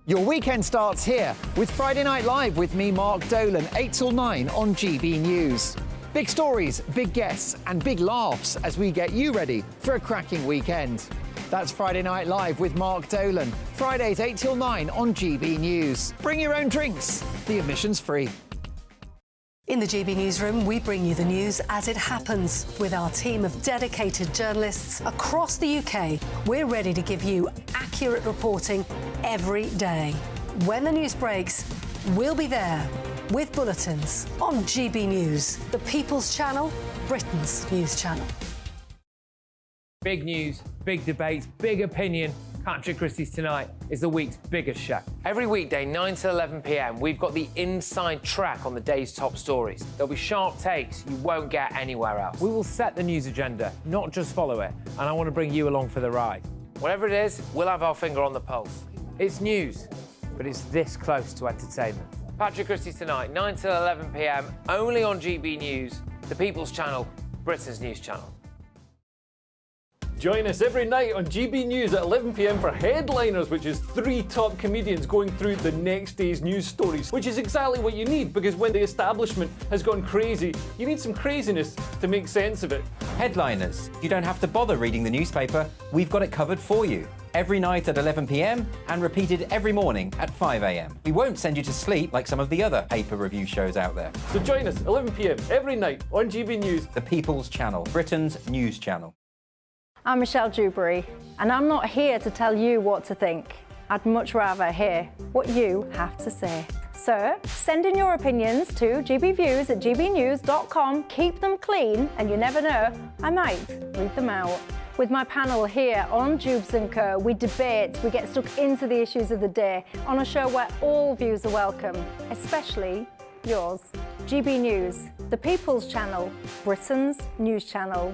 Your weekend starts here with Friday Night Live with me, Mark Dolan, 8 till 9 on GB News. Big stories, big guests and big laughs as we get you ready for a cracking weekend. That's Friday Night Live with Mark Dolan, Fridays 8 till 9 on GB News. Bring your own drinks, the admission's free. In the GB Newsroom, we bring you the news as it happens. With our team of dedicated journalists across the UK, we're ready to give you accurate reporting every day. When the news breaks, we'll be there with bulletins on GB News, the People's Channel, Britain's news channel. Big news, big debates, big opinion. Patrick Christie's Tonight is the week's biggest show. Every weekday, 9 to 11 p.m, we've got the inside track on the day's top stories. There'll be sharp takes you won't get anywhere else. We will set the news agenda, not just follow it, and I want to bring you along for the ride. Whatever it is, we'll have our finger on the pulse. It's news, but it's this close to entertainment. Patrick Christie's Tonight, 9 to 11 p.m, only on GB News, the People's Channel, Britain's news channel. Join us every night on GB News at 11 p.m. for Headliners, which is 3 top comedians going through the next day's news stories, which is exactly what you need, because when the establishment has gone crazy, you need some craziness to make sense of it. Headliners. You don't have to bother reading the newspaper. We've got it covered for you. Every night at 11 p.m. and repeated every morning at 5 a.m. We won't send you to sleep like some of the other paper review shows out there. So join us 11 p.m. every night on GB News, the People's Channel, Britain's news channel. I'm Michelle Dewberry, and I'm not here to tell you what to think. I'd much rather hear what you have to say. So, send in your opinions to gbviews@gbnews.com. Keep them clean, and you never know, I might read them out. With my panel here on Jubes & Co, we debate, we get stuck into the issues of the day on a show where all views are welcome, especially yours. GB News, the People's Channel, Britain's news channel.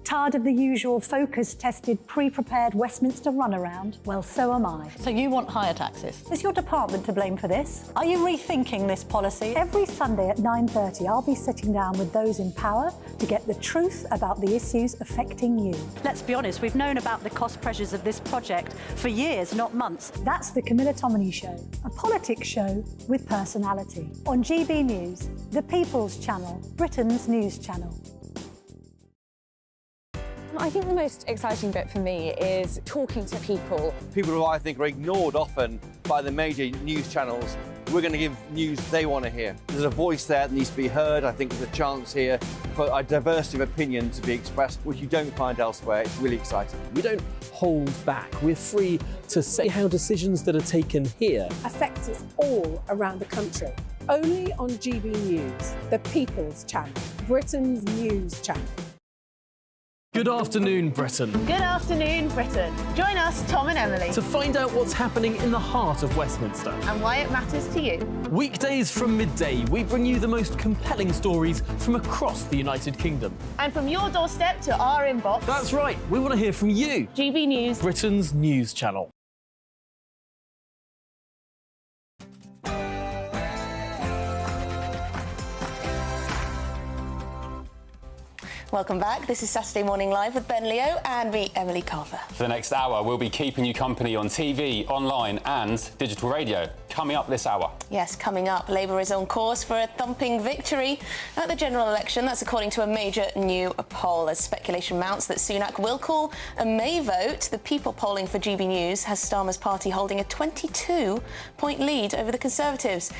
Tired of the usual focus-tested, pre-prepared Westminster runaround? Well, so am I. So you want higher taxes? Is your department to blame for this? Are you rethinking this policy? Every Sunday at 9:30, I'll be sitting down with those in power to get the truth about the issues affecting you. Let's be honest, we've known about the cost pressures of this project for years, not months. That's the Camilla Tominey Show, a politics show with personality. On GB News, the People's Channel, Britain's news channel. I think the most exciting bit for me is talking to people. People who I think are ignored often by the major news channels. We're going to give news they want to hear. There's a voice there that needs to be heard. I think there's a chance here for a diversity of opinion to be expressed, which you don't find elsewhere. It's really exciting. We don't hold back. We're free to say how decisions that are taken here affect us all around the country. Only on GB News, the People's Channel, Britain's news channel. Good afternoon, Britain. Good afternoon, Britain. Join us, Tom and Emily, to find out what's happening in the heart of Westminster and why it matters to you. Weekdays from midday, we bring you the most compelling stories from across the United Kingdom. And from your doorstep to our inbox. That's right, we want to hear from you. GB News, Britain's news channel. Welcome back. This is Saturday Morning Live with Ben Leo and me, Emily Carver. For the next hour, we'll be keeping you company on TV, online and digital radio. Coming up this hour. Yes, coming up, Labour is on course for a thumping victory at the general election. That's according to a major new poll. As speculation mounts that Sunak will call a May vote, the People polling for GB News has Starmer's party holding a 22-point lead over the Conservatives.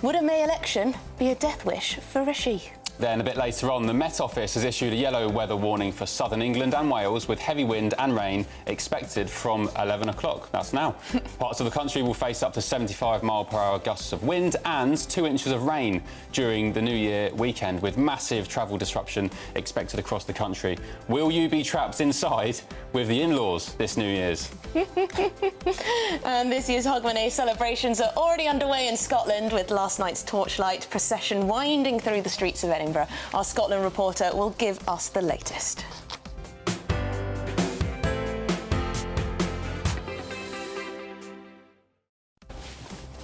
Would a May election be a death wish for Rishi? Then a bit later on, the Met Office has issued a yellow weather warning for southern England and Wales, with heavy wind and rain expected from 11 o'clock. That's now. Parts of the country will face up to 75-mile-per-hour gusts of wind and 2 inches of rain during the New Year weekend, with massive travel disruption expected across the country. Will you be trapped inside with the in-laws this New Year's? And this year's hogmany celebrations are already underway in Scotland, with last night's torchlight procession winding through the streets of Edinburgh. Our Scotland reporter will give us the latest.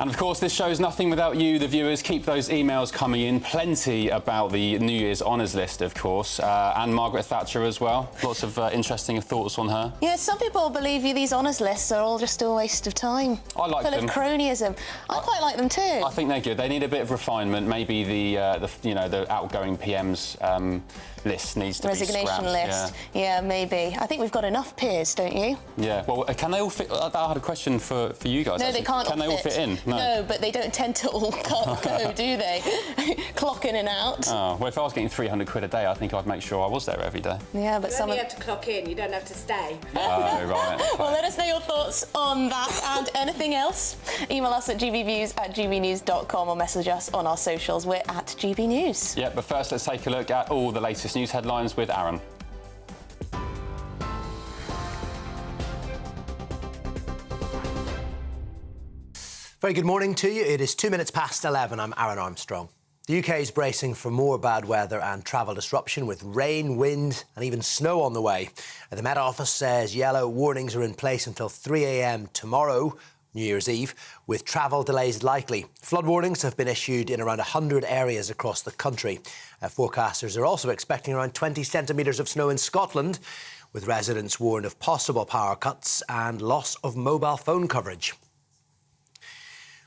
And of course, this show's nothing without you, the viewers. Keep those emails coming in. Plenty about the New Year's honours list, of course, and Margaret Thatcher as well. Lots of interesting thoughts on her. Yeah, some people believe these honours lists are all just a waste of time. I like them. Full of cronyism. I quite like them too. I think they're good. They need a bit of refinement. Maybe the outgoing PM's list needs to be scrapped. Resignation list. Yeah, maybe. I think we've got enough peers, don't you? Yeah. Well, can they all fit? I had a question for you guys. No, actually. they can't. Can they all fit in? No, but they don't tend to all go, do they? Clock in and out. Oh, well, if I was getting 300 quid a day, I think I'd make sure I was there every day. Yeah, but you only have to clock in. You don't have to stay. Oh, right. Well, let us know your thoughts on that and anything else. Email us at gbviews@gbnews.com or message us on our socials. We're at GB News. Yeah, but first let's take a look at all the latest news headlines with Aaron. Very good morning to you. It is 2 minutes past 11. I'm Aaron Armstrong. The UK is bracing for more bad weather and travel disruption with rain, wind and even snow on the way. The Met Office says yellow warnings are in place until 3 a.m. tomorrow, New Year's Eve, with travel delays likely. Flood warnings have been issued in around 100 areas across the country. Forecasters are also expecting around 20 centimetres of snow in Scotland, with residents warned of possible power cuts and loss of mobile phone coverage.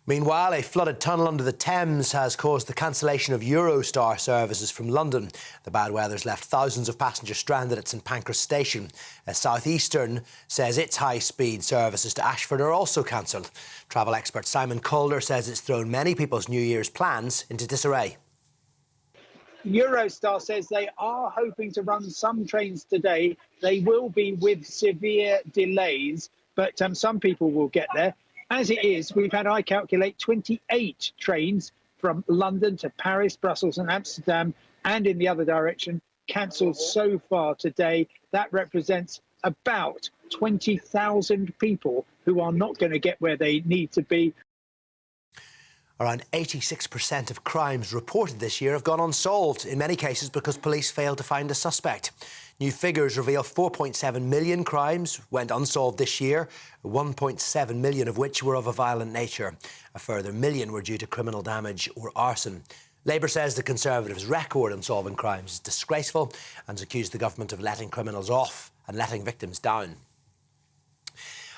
Meanwhile, a flooded tunnel under the Thames has caused the cancellation of Eurostar services from London. The bad weather's left thousands of passengers stranded at St Pancras Station. South Eastern says its high-speed services to Ashford are also cancelled. Travel expert Simon Calder says it's thrown many people's New Year's plans into disarray. Eurostar says they are hoping to run some trains today. They will be with severe delays, but some people will get there. As it is, we've had, I calculate, 28 trains from London to Paris, Brussels and Amsterdam, and in the other direction, cancelled so far today. That represents about 20,000 people who are not going to get where they need to be. Around 86% of crimes reported this year have gone unsolved, in many cases because police failed to find a suspect. New figures reveal 4.7 million crimes went unsolved this year, 1.7 million of which were of a violent nature. A further million were due to criminal damage or arson. Labour says the Conservatives' record on solving crimes is disgraceful and has accused the government of letting criminals off and letting victims down.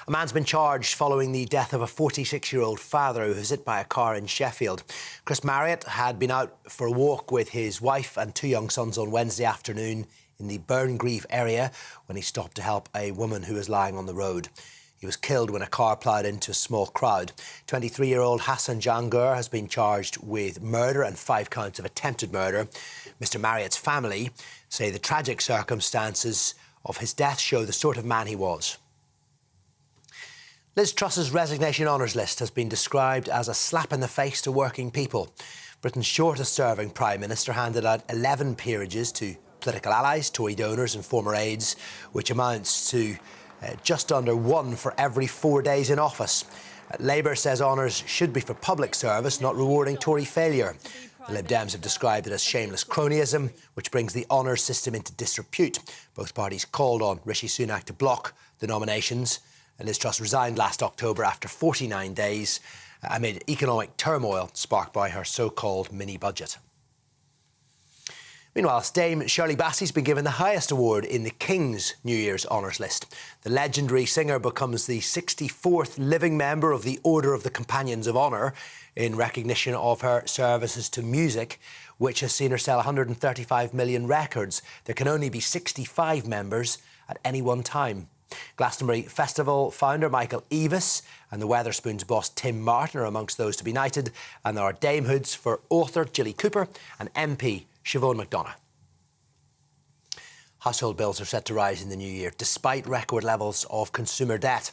A man's been charged following the death of a 46-year-old father who was hit by a car in Sheffield. Chris Marriott had been out for a walk with his wife and 2 young sons on Wednesday afternoon in the Burngreave area when he stopped to help a woman who was lying on the road. He was killed when a car ploughed into a small crowd. 23-year-old Hassan Jangur has been charged with murder and 5 counts of attempted murder. Mr. Marriott's family say the tragic circumstances of his death show the sort of man he was. Liz Truss's resignation honours list has been described as a slap in the face to working people. Britain's shortest-serving Prime Minister handed out 11 peerages to political allies, Tory donors and former aides, which amounts to just under 1 for every 4 days in office. Labour says honours should be for public service, not rewarding Tory failure. The Lib Dems have described it as shameless cronyism, which brings the honours system into disrepute. Both parties called on Rishi Sunak to block the nominations. Liz Truss resigned last October after 49 days amid economic turmoil sparked by her so-called mini-budget. Meanwhile, Dame Shirley Bassey's been given the highest award in the King's New Year's honours list. The legendary singer becomes the 64th living member of the Order of the Companions of Honour in recognition of her services to music, which has seen her sell 135 million records. There can only be 65 members at any one time. Glastonbury Festival founder Michael Eavis and the Wetherspoons boss Tim Martin are amongst those to be knighted, and there are damehoods for author Gilly Cooper and MP Siobhan McDonagh. Household bills are set to rise in the new year, despite record levels of consumer debt.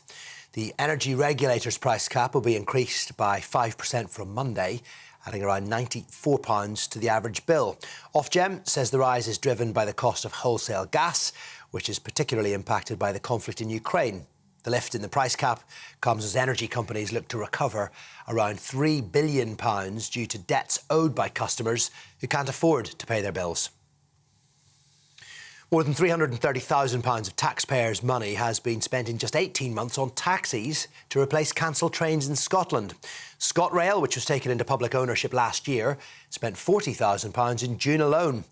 The energy regulator's price cap will be increased by 5% from Monday, adding around £94 to the average bill. Ofgem says the rise is driven by the cost of wholesale gas, which is particularly impacted by the conflict in Ukraine. The lift in the price cap comes as energy companies look to recover around £3 billion due to debts owed by customers who can't afford to pay their bills. More than £330,000 of taxpayers' money has been spent in just 18 months on taxis to replace cancelled trains in Scotland. ScotRail, which was taken into public ownership last year, spent £40,000 in June alone.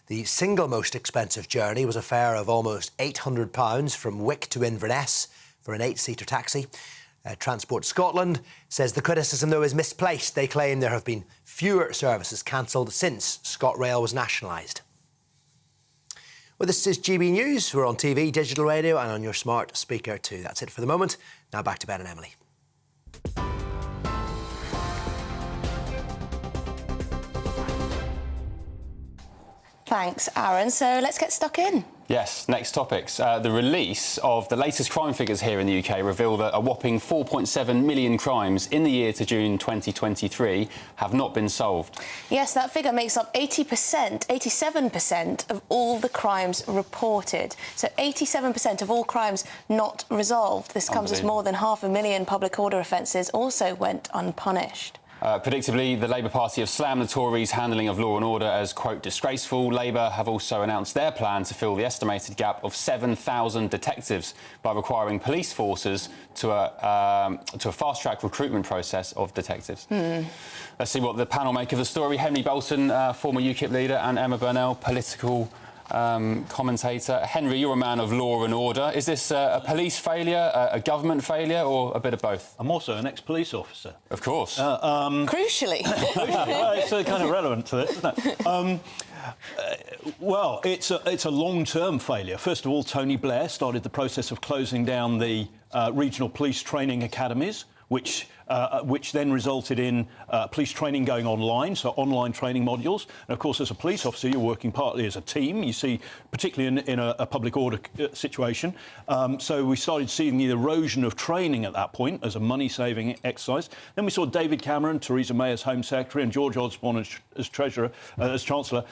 The single most expensive journey was a fare of almost £800 from Wick to Inverness for an 8-seater taxi. Transport Scotland says the criticism, though, is misplaced. They claim there have been fewer services cancelled since ScotRail was nationalised. Well, this is GB News. We're on TV, digital radio and on your smart speaker too. That's it for the moment. Now back to Ben and Emily. Thanks, Aaron. So let's get stuck in. Yes, next topics. The release of the latest crime figures here in the UK reveal that a whopping 4.7 million crimes in the year to June 2023 have not been solved. Yes, that figure makes up 87% of all the crimes reported. So 87% of all crimes not resolved. This comes as more than 500,000 public order offences also went unpunished. Predictably, the Labour Party have slammed the Tories' handling of law and order as, quote, disgraceful. Labour have also announced their plan to fill the estimated gap of 7,000 detectives by requiring police forces to a fast-track recruitment process of detectives. Let's see what the panel make of the story. Henry Bolton, former UKIP leader, and Emma Burnell, political commentator. Henry, you're a man of law and order. Is this a police failure, a government failure, or a bit of both? I'm also an ex-police officer. Of course. Crucially. It's kind of relevant to this, isn't it? Well, it's a long-term failure. First of all, Tony Blair started the process of closing down the regional police training academies, which then resulted in police training going online, so online training modules. And of course, as a police officer, you're working partly as a team. You see, particularly in a public order situation. So we started seeing the erosion of training at that point as a money-saving exercise. Then we saw David Cameron, Theresa May as Home Secretary, and George Osborne as Treasurer, as Chancellor,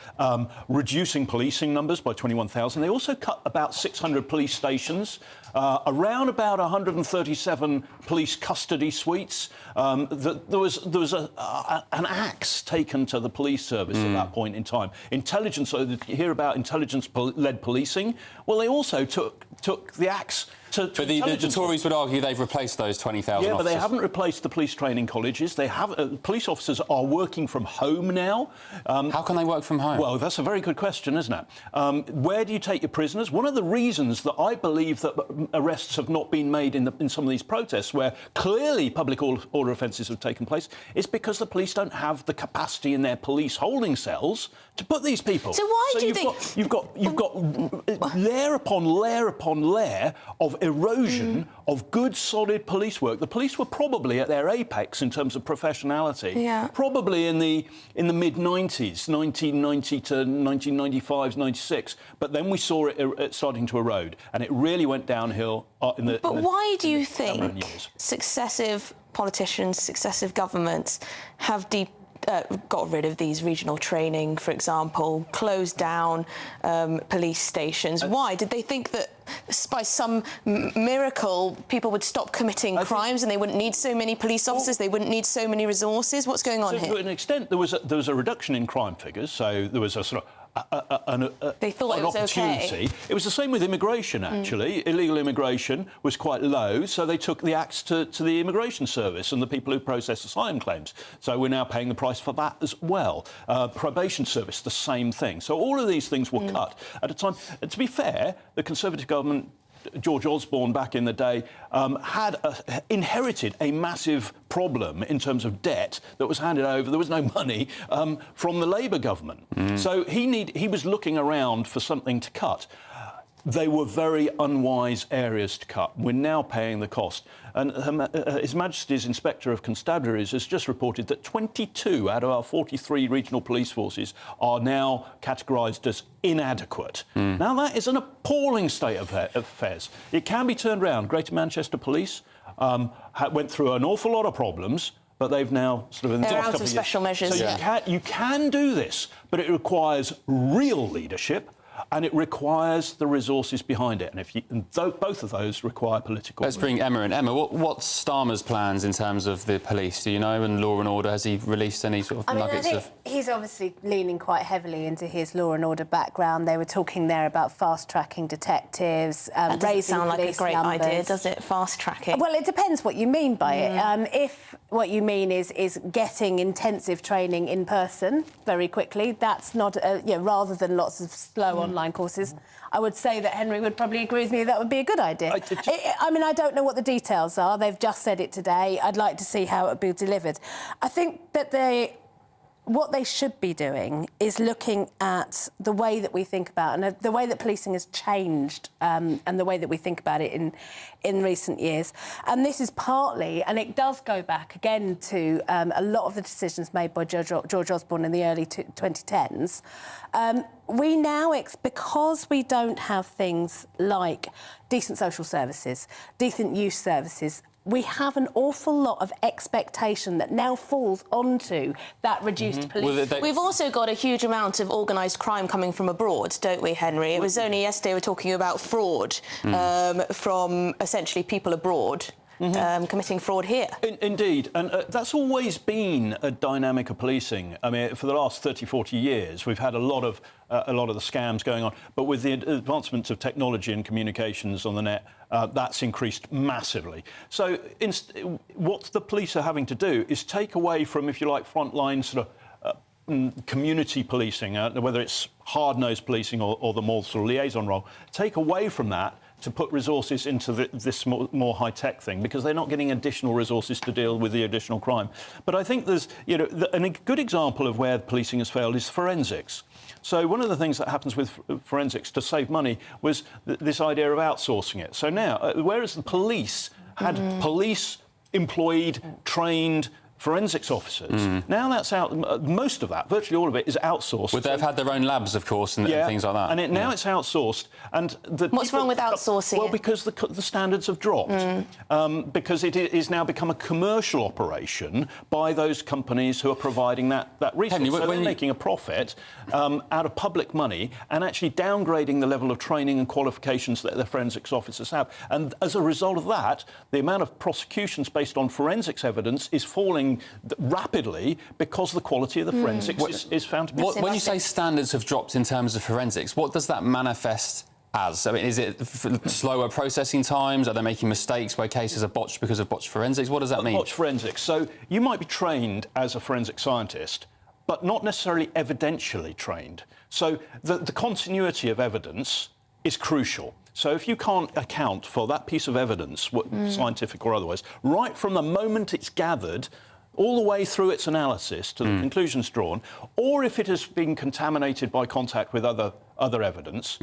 reducing policing numbers by 21,000. They also cut about 600 police stations, around about 137 police custody suites. There was an axe taken to the police service at that point in time. Intelligence, so you hear about intelligence-led policing. Well, they also took the axe to But the Tories would argue they've replaced those 20,000 Yeah, but officers. they haven't replaced the police training colleges. They have police officers are working from home now. How can they work from home? Well, that's a very good question, isn't it? Where do you take your prisoners? One of the reasons that I believe that arrests have not been made in some of these protests, where clearly public order offences have taken place, is because the police don't have the capacity in their police holding cells to put these people. So why do you think you've got layer upon layer upon layer of erosion of good, solid police work? The police were probably at their apex in terms of professionality, probably in the mid-90s, 1990 to 1995, 96. But then we saw it starting to erode, and it really went downhill in the. But why do you think years. Successive politicians, successive governments have got rid of these regional training, for example, closed down police stations? Why? Did they think that by some miracle people would stop committing crimes and they wouldn't need so many police officers, they wouldn't need so many resources? What's going on here? To an extent, there was a reduction in crime figures, so there was a sort of they thought it was opportunity. okay. It was the same with immigration, actually. Illegal immigration was quite low, so they took the axe to the immigration service and the people who process asylum claims. So we're now paying the price for that as well. Probation service, the same thing. So all of these things were cut at a time. To be fair, the Conservative government, George Osborne back in the day, had inherited a massive problem in terms of debt that was handed over. There was no money from the Labour government. So he was looking around for something to cut. They were very unwise areas to cut. We're now paying the cost. And His Majesty's Inspector of Constabularies has just reported that 22 out of our 43 regional police forces are now categorised as inadequate. Now, that is an appalling state of affairs. It can be turned around. Greater Manchester Police went through an awful lot of problems, but they've now sort of in the last couple of years. Special measures. So you can do this, but it requires real leadership. and it requires the resources behind it. And both of those require political. Let's bring Emma in. Emma, what's Starmer's plans in terms of the police? Do you know? And law and order, has he released any sort of nuggets of? He's obviously leaning quite heavily into his law and order background. They were talking there about fast-tracking detectives, that doesn't raising sound like a great numbers. idea, does it? Fast-tracking. Well, it depends what you mean by it. If what you mean is getting intensive training in person very quickly, that's not, rather than lots of slow online courses, I would say that Henry would probably agree with me that would be a good idea. I don't know what the details are. They've just said it today. I'd like to see how it would be delivered. I think that what they should be doing is looking at the way that we think about, and the way that policing has changed, and the way that we think about it in recent years. And this is partly, and it does go back again to a lot of the decisions made by George Osborne in the early 2010s. We now, because we don't have things like decent social services, decent youth services, we have an awful lot of expectation that now falls onto that reduced police. We've also got a huge amount of organised crime coming from abroad, don't we, Henry? It was only yesterday we're talking about fraud from essentially people abroad. Committing fraud here. Indeed, and that's always been a dynamic of policing. I mean, for the last 30, 40 years, we've had a lot of the scams going on. But with the advancement of technology and communications on the net, that's increased massively. So what the police are having to do is take away from, if you like, frontline sort of community policing, whether it's hard-nosed policing or the more sort of liaison role, take away from that to put resources into this more high-tech thing, because they're not getting additional resources to deal with the additional crime. But I think there's, a good example of where policing has failed is forensics. So one of the things that happens with forensics to save money was this idea of outsourcing it. So now, whereas the police had police-employed, trained forensics officers. Now that's out. Most of that, virtually all of it, is outsourced. Would they have had their own labs, of course, and things like that? And now it's outsourced. And what's wrong with outsourcing? Well, because the standards have dropped. Because it is now become a commercial operation by those companies who are providing that resource. Henry, so they're making a profit out of public money and actually downgrading the level of training and qualifications that the forensics officers have. And as a result of that, the amount of prosecutions based on forensics evidence is falling rapidly because the quality of the forensics is found to be... When you say standards have dropped in terms of forensics, what does that manifest as? I mean, is it slower processing times? Are they making mistakes where cases are botched because of botched forensics? What does that mean? Botched forensics. So you might be trained as a forensic scientist, but not necessarily evidentially trained. So the continuity of evidence is crucial. So if you can't account for that piece of evidence, scientific or otherwise, right from the moment it's gathered all the way through its analysis to the conclusions drawn, or if it has been contaminated by contact with other evidence.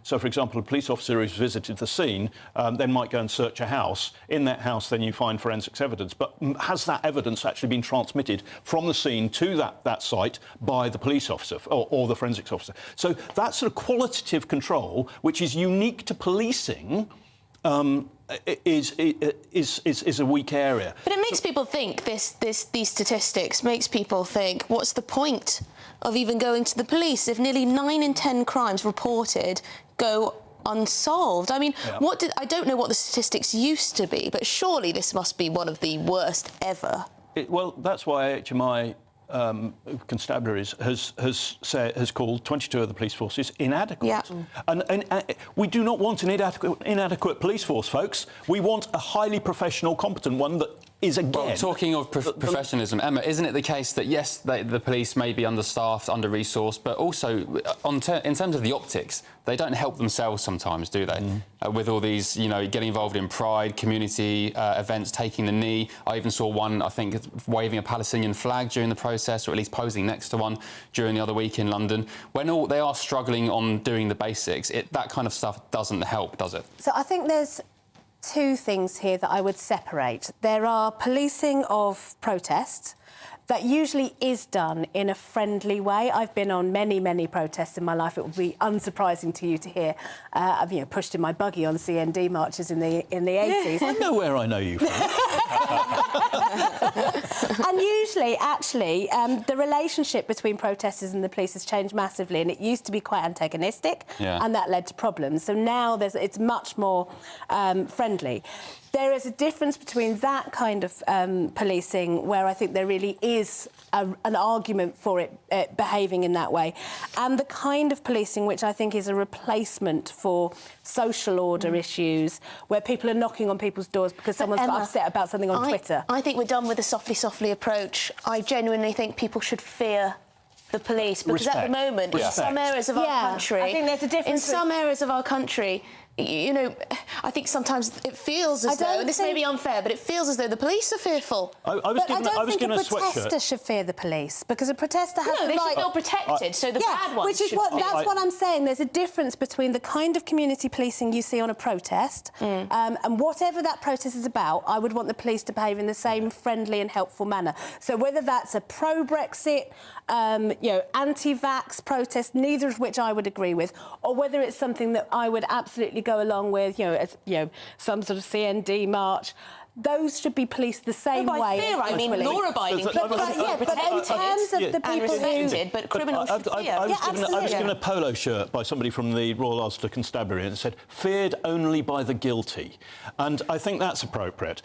So, for example, a police officer who's visited the scene then might go and search a house. In that house, then you find forensics evidence. But has that evidence actually been transmitted from the scene to that site by the police officer or the forensics officer? So that sort of qualitative control, which is unique to policing, is a weak area. But it makes people think, these statistics makes people think, what's the point of even going to the police if nearly 9 in 10 crimes reported go unsolved? I mean, I don't know what the statistics used to be, but surely this must be one of the worst ever. Well, that's why HMI constabularies has called 22 of the police forces inadequate. And we do not want an inadequate police force, folks. We want a highly professional, competent one that is, again... Well, talking of professionalism, Emma, isn't it the case that, yes, the police may be understaffed, under-resourced, but also, in terms of the optics, they don't help themselves sometimes, do they? With all these, getting involved in pride, community events, taking the knee. I even saw one, I think, waving a Palestinian flag during the process, or at least posing next to one during the other week in London. When they are struggling on doing the basics, that kind of stuff doesn't help, does it? So I think there's two things here that I would separate. There are policing of protest that usually is done in a friendly way. I've been on many, many protests in my life. It would be unsurprising to you to hear. I've pushed in my buggy on CND marches in the 80s. I know where I know you from. And usually, actually, the relationship between protesters and the police has changed massively, and it used to be quite antagonistic, and that led to problems. So now it's much more friendly. There is a difference between that kind of policing, where I think there really is an argument for it behaving in that way, and the kind of policing which I think is a replacement for social order issues, where people are knocking on people's doors because someone's got upset about something on Twitter. I think we're done with the softly approach. I genuinely think people should fear the police, because at the moment, in some areas of our country, I think there's a difference. In some areas of our country, I think sometimes it feels as though, and this may be unfair, but it feels as though the police are fearful. I don't think a protester should fear the police, because a protester has they should feel protected, so the bad ones should that's what I'm saying. There's a difference between the kind of community policing you see on a protest, and whatever that protest is about, I would want the police to behave in the same friendly and helpful manner. So whether that's a pro-Brexit, anti-vax protest, neither of which I would agree with, or whether it's something that I would absolutely go along with, some sort of CND march. Those should be policed the same way. Fear, I mean law-abiding people but in terms of the people who... But criminals should fear. I was given a polo shirt by somebody from the Royal Ulster Constabulary, and it said, "Feared only by the guilty." And I think that's appropriate.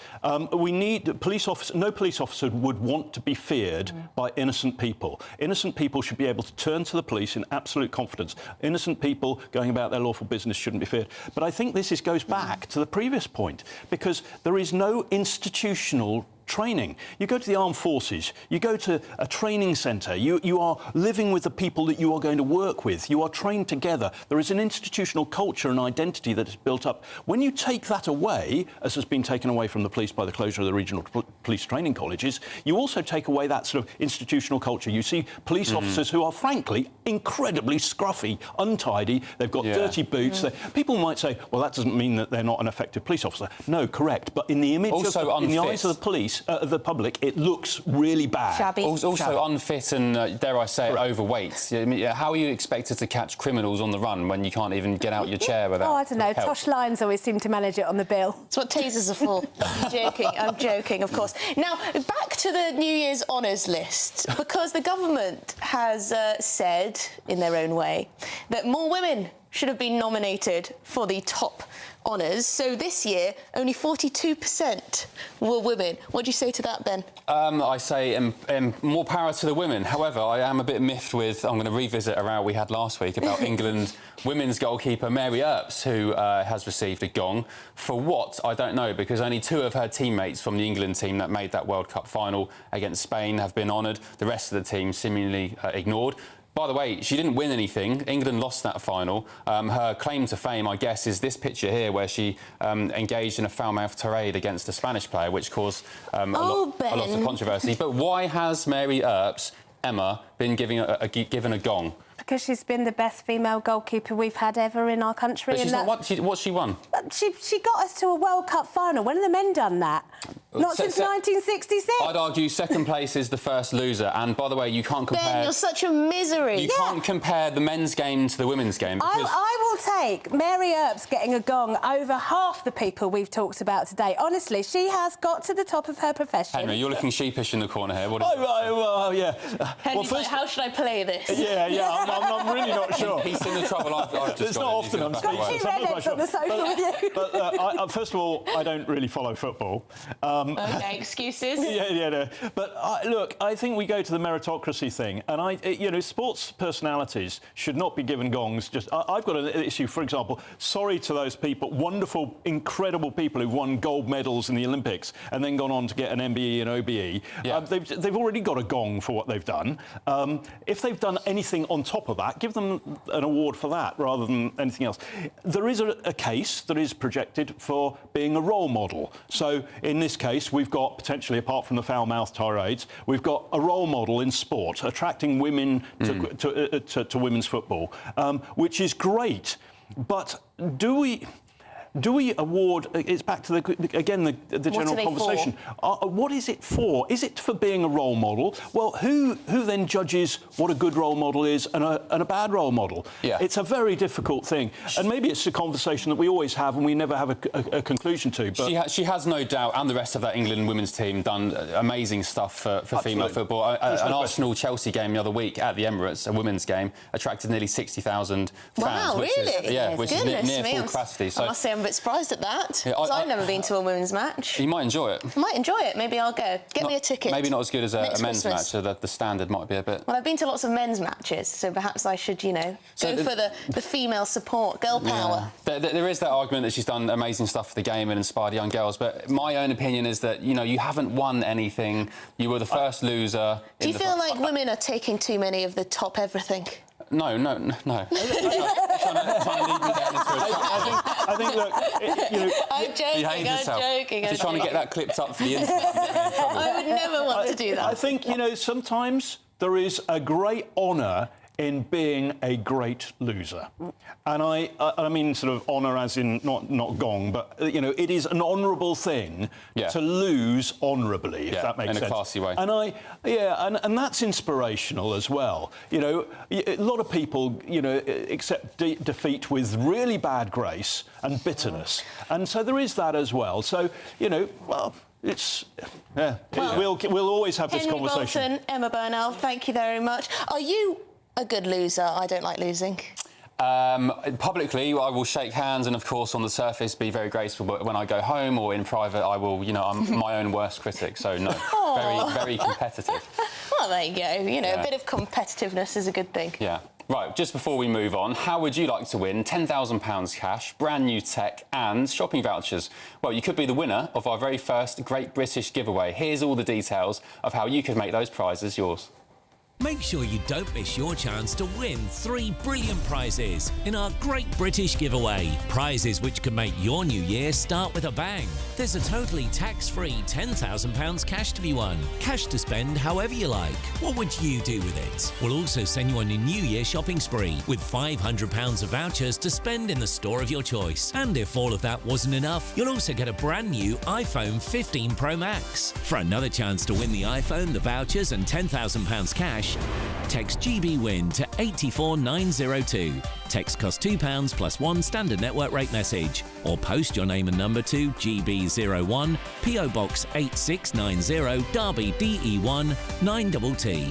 We need police officers. No police officer would want to be feared by innocent people. Innocent people should be able to turn to the police in absolute confidence. Innocent people going about their lawful business shouldn't be feared. But I think this goes back to the previous point, because there is no institutional training. You go to the armed forces, you go to a training centre, you are living with the people that you are going to work with, you are trained together. There is an institutional culture and identity that is built up. When you take that away, as has been taken away from the police by the closure of the regional police training colleges, you also take away that sort of institutional culture. You see police officers who are, frankly, incredibly scruffy, untidy, they've got dirty boots. People might say, well, that doesn't mean that they're not an effective police officer. No, correct. But in the image in the eyes of the police, of the public, it looks really bad. Shabby. Also unfit and, dare I say it, overweight. I mean, how are you expected to catch criminals on the run when you can't even get out your chair without I don't know. help? Tosh Lyons always seem to manage it on the bill. That's what tasers are for. I'm joking, of course. Now, back to the New Year's honours list, because the government has said, in their own way, that more women should have been nominated for the top honours. So this year, only 42% were women. What do you say to that, Ben? I say more power to the women. However, I am a bit miffed with... I'm going to revisit a row we had last week about England women's goalkeeper Mary Earps, who has received a gong. For what? I don't know, because only 2 of her teammates from the England team that made that World Cup final against Spain have been honoured. The rest of the team seemingly ignored. By the way, she didn't win anything. England lost that final. Her claim to fame, I guess, is this picture here, where she engaged in a foul-mouthed tirade against a Spanish player, which caused a lot of controversy. But why has Mary Earps, Emma, been given a gong? Because she's been the best female goalkeeper we've had ever in our country. But she's not, what's she won? She got us to a World Cup final. When have the men done that? Not since 1966. I'd argue second place is the first loser. And by the way, you can't compare... Ben, you're such a misery. You can't compare the men's game to the women's game. Because... I will take Mary Earps getting a gong over half the people we've talked about today. Honestly, she has got to the top of her profession. Henry, you're looking sheepish in the corner here. What is well, yeah. Henry's like, how should I play this? Yeah, I'm really not sure. He's in the trouble I've just It's not often I'm got 2 redheads on the sofa with you. But first of all, I don't really follow football. OK, excuses. No. But look, I think we go to the meritocracy thing, and sports personalities should not be given gongs. I've got an issue, for example. Sorry to those people, wonderful, incredible people who've won gold medals in the Olympics and then gone on to get an MBE and OBE. Yeah. They've already got a gong for what they've done. If they've done anything on top of that, give them an award for that rather than anything else. There is a case that is projected for being a role model. So in this case, we've got potentially, apart from the foul-mouthed tirades, we've got a role model in sport, attracting women to women's football, which is great. But do do we award? It's back to the general conversation. What is it for? Is it for being a role model? Well, who then judges what a good role model is and a bad role model? Yeah. It's a very difficult thing, and maybe it's a conversation that we always have and we never have a conclusion to. But she has no doubt, and the rest of that England women's team done amazing stuff for female football. An Arsenal-Chelsea game the other week at the Emirates, a women's game, attracted nearly 60,000 fans. Wow, which really? Is, which is near full capacity. So I must say I'm a bit surprised at that. Yeah, I've never been to a women's match. You might enjoy it. I might enjoy it. Maybe I'll go. Get me a ticket. Maybe not as good as a men's Christmas. match, so the standard might be a bit... Well, I've been to lots of men's matches, so perhaps I should, go for the female support, girl power. Yeah. There is that argument that she's done amazing stuff for the game and inspired young girls, but my own opinion is that, you haven't won anything. You were the first loser. Do you feel like women are taking too many of the top everything? No. I think, look, I'm joking. She's trying to get that clipped up for the internet. I would never want to do that. I think, sometimes there is a great honour in being a great loser. And I mean sort of honour as in not gong, but, it is an honourable thing to lose honourably, if that makes sense. In a classy way. And and that's inspirational as well. A lot of people, accept defeat with really bad grace and bitterness. And so there is that as well. So, it's... we'll always have this conversation. Henry Bolton, Emma Burnell, thank you very much. Are you a good loser? I don't like losing. Publicly, I will shake hands and, of course, on the surface, be very graceful. But when I go home or in private, I will, I'm my own worst critic. So, no, very, very competitive. Well, there you go. A bit of competitiveness is a good thing. Yeah. Right, just before we move on, how would you like to win £10,000 cash, brand new tech and shopping vouchers? Well, you could be the winner of our very first Great British giveaway. Here's all the details of how you could make those prizes yours. Make sure you don't miss your chance to win 3 brilliant prizes in our Great British giveaway. Prizes which can make your new year start with a bang. There's a totally tax-free £10,000 cash to be won. Cash to spend however you like. What would you do with it? We'll also send you on a New Year shopping spree with £500 of vouchers to spend in the store of your choice. And if all of that wasn't enough, you'll also get a brand new iPhone 15 Pro Max. For another chance to win the iPhone, the vouchers and £10,000 cash, text GBWIN to 84902. Text costs £2 plus 1 standard network rate message. Or post your name and number to GB01, PO Box 8690, Derby DE1 9TT.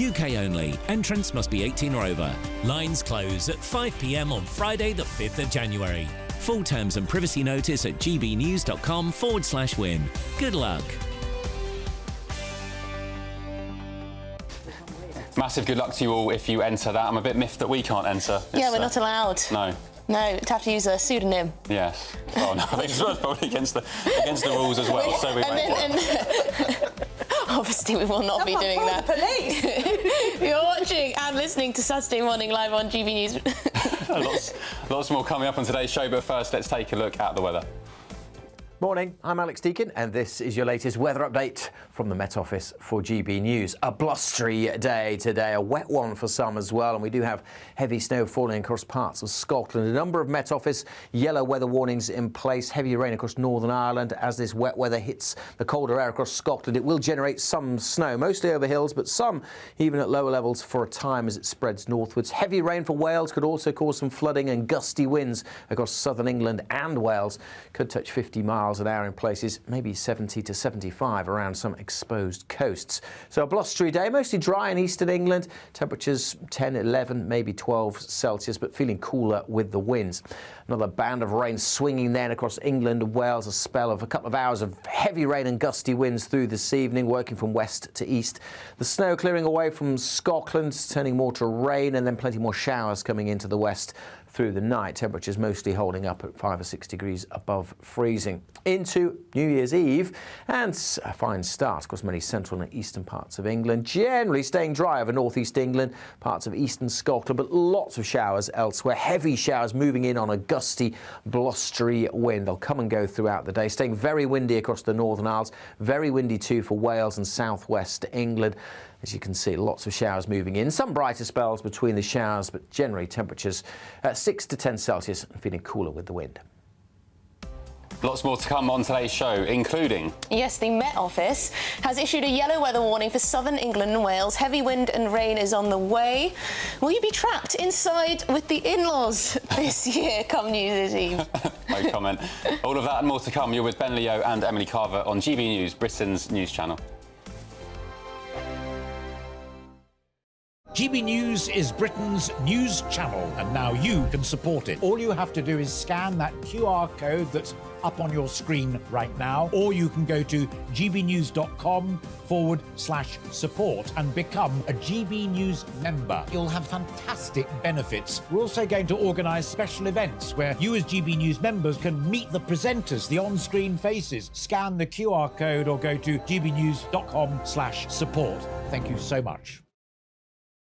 UK only. Entrance must be 18 or over. Lines close at 5 p.m. on Friday the 5th of January. Full terms and privacy notice at gbnews.com/win. Good luck. Massive good luck to you all if you enter that. I'm a bit miffed that we can't enter. Yeah, we're not allowed. No. No, you'd have to use a pseudonym. Yes. Oh, no, I think it's probably against the rules as well, so we won't. Obviously, we will not be doing that. Police. You're watching and listening to Saturday Morning Live on GB News. Lots more coming up on today's show, but first, let's take a look at the weather. Morning, I'm Alex Deakin, and this is your latest weather update from the Met Office for GB News. A blustery day today, a wet one for some as well, and we do have heavy snow falling across parts of Scotland. A number of Met Office yellow weather warnings in place, heavy rain across Northern Ireland as this wet weather hits the colder air across Scotland. It will generate some snow, mostly over hills, but some even at lower levels for a time as it spreads northwards. Heavy rain for Wales could also cause some flooding, and gusty winds across southern England and Wales could touch 50 miles an hour in places, maybe 70 to 75 around some exposed coasts. So a blustery day, mostly dry in eastern England. Temperatures 10, 11, maybe 12 Celsius, but feeling cooler with the winds. Another band of rain swinging then across England and Wales, a spell of a couple of hours of heavy rain and gusty winds through this evening, working from west to east. The snow clearing away from Scotland, turning more to rain, and then plenty more showers coming into the west through the night. Temperatures mostly holding up at 5 or 6 degrees above freezing. Into New Year's Eve, and a fine start across many central and eastern parts of England. Generally staying dry over northeast England, parts of eastern Scotland, but lots of showers elsewhere. Heavy showers moving in on a gusty, blustery wind. They'll come and go throughout the day. Staying very windy across the Northern Isles. Very windy too for Wales and southwest England. As you can see, lots of showers moving in. Some brighter spells between the showers, but generally temperatures at 6 to 10 Celsius and feeling cooler with the wind. Lots more to come on today's show, including... Yes, the Met Office has issued a yellow weather warning for southern England and Wales. Heavy wind and rain is on the way. Will you be trapped inside with the in-laws this year come New Year's Eve? No comment. All of that and more to come. You're with Ben Leo and Emily Carver on GB News, Britain's news channel. GB News is Britain's news channel, and now you can support it. All you have to do is scan that QR code that's up on your screen right now, or you can go to gbnews.com/support and become a GB News member. You'll have fantastic benefits. We're also going to organise special events where you as GB News members can meet the presenters, the on-screen faces. Scan the QR code or go to gbnews.com/support. Thank you so much.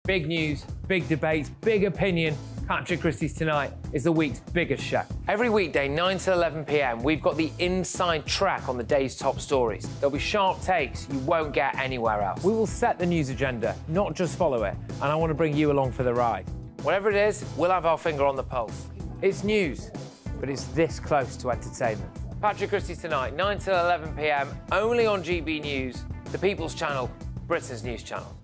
Big news, big debates, big opinion. Patrick Christie's Tonight is the week's biggest show. Every weekday, 9 to 11 p.m, we've got the inside track on the day's top stories. There'll be sharp takes you won't get anywhere else. We will set the news agenda, not just follow it, and I want to bring you along for the ride. Whatever it is, we'll have our finger on the pulse. It's news, but it's this close to entertainment. Patrick Christie's Tonight, 9 to 11 p.m, only on GB News, the People's Channel, Britain's news channel.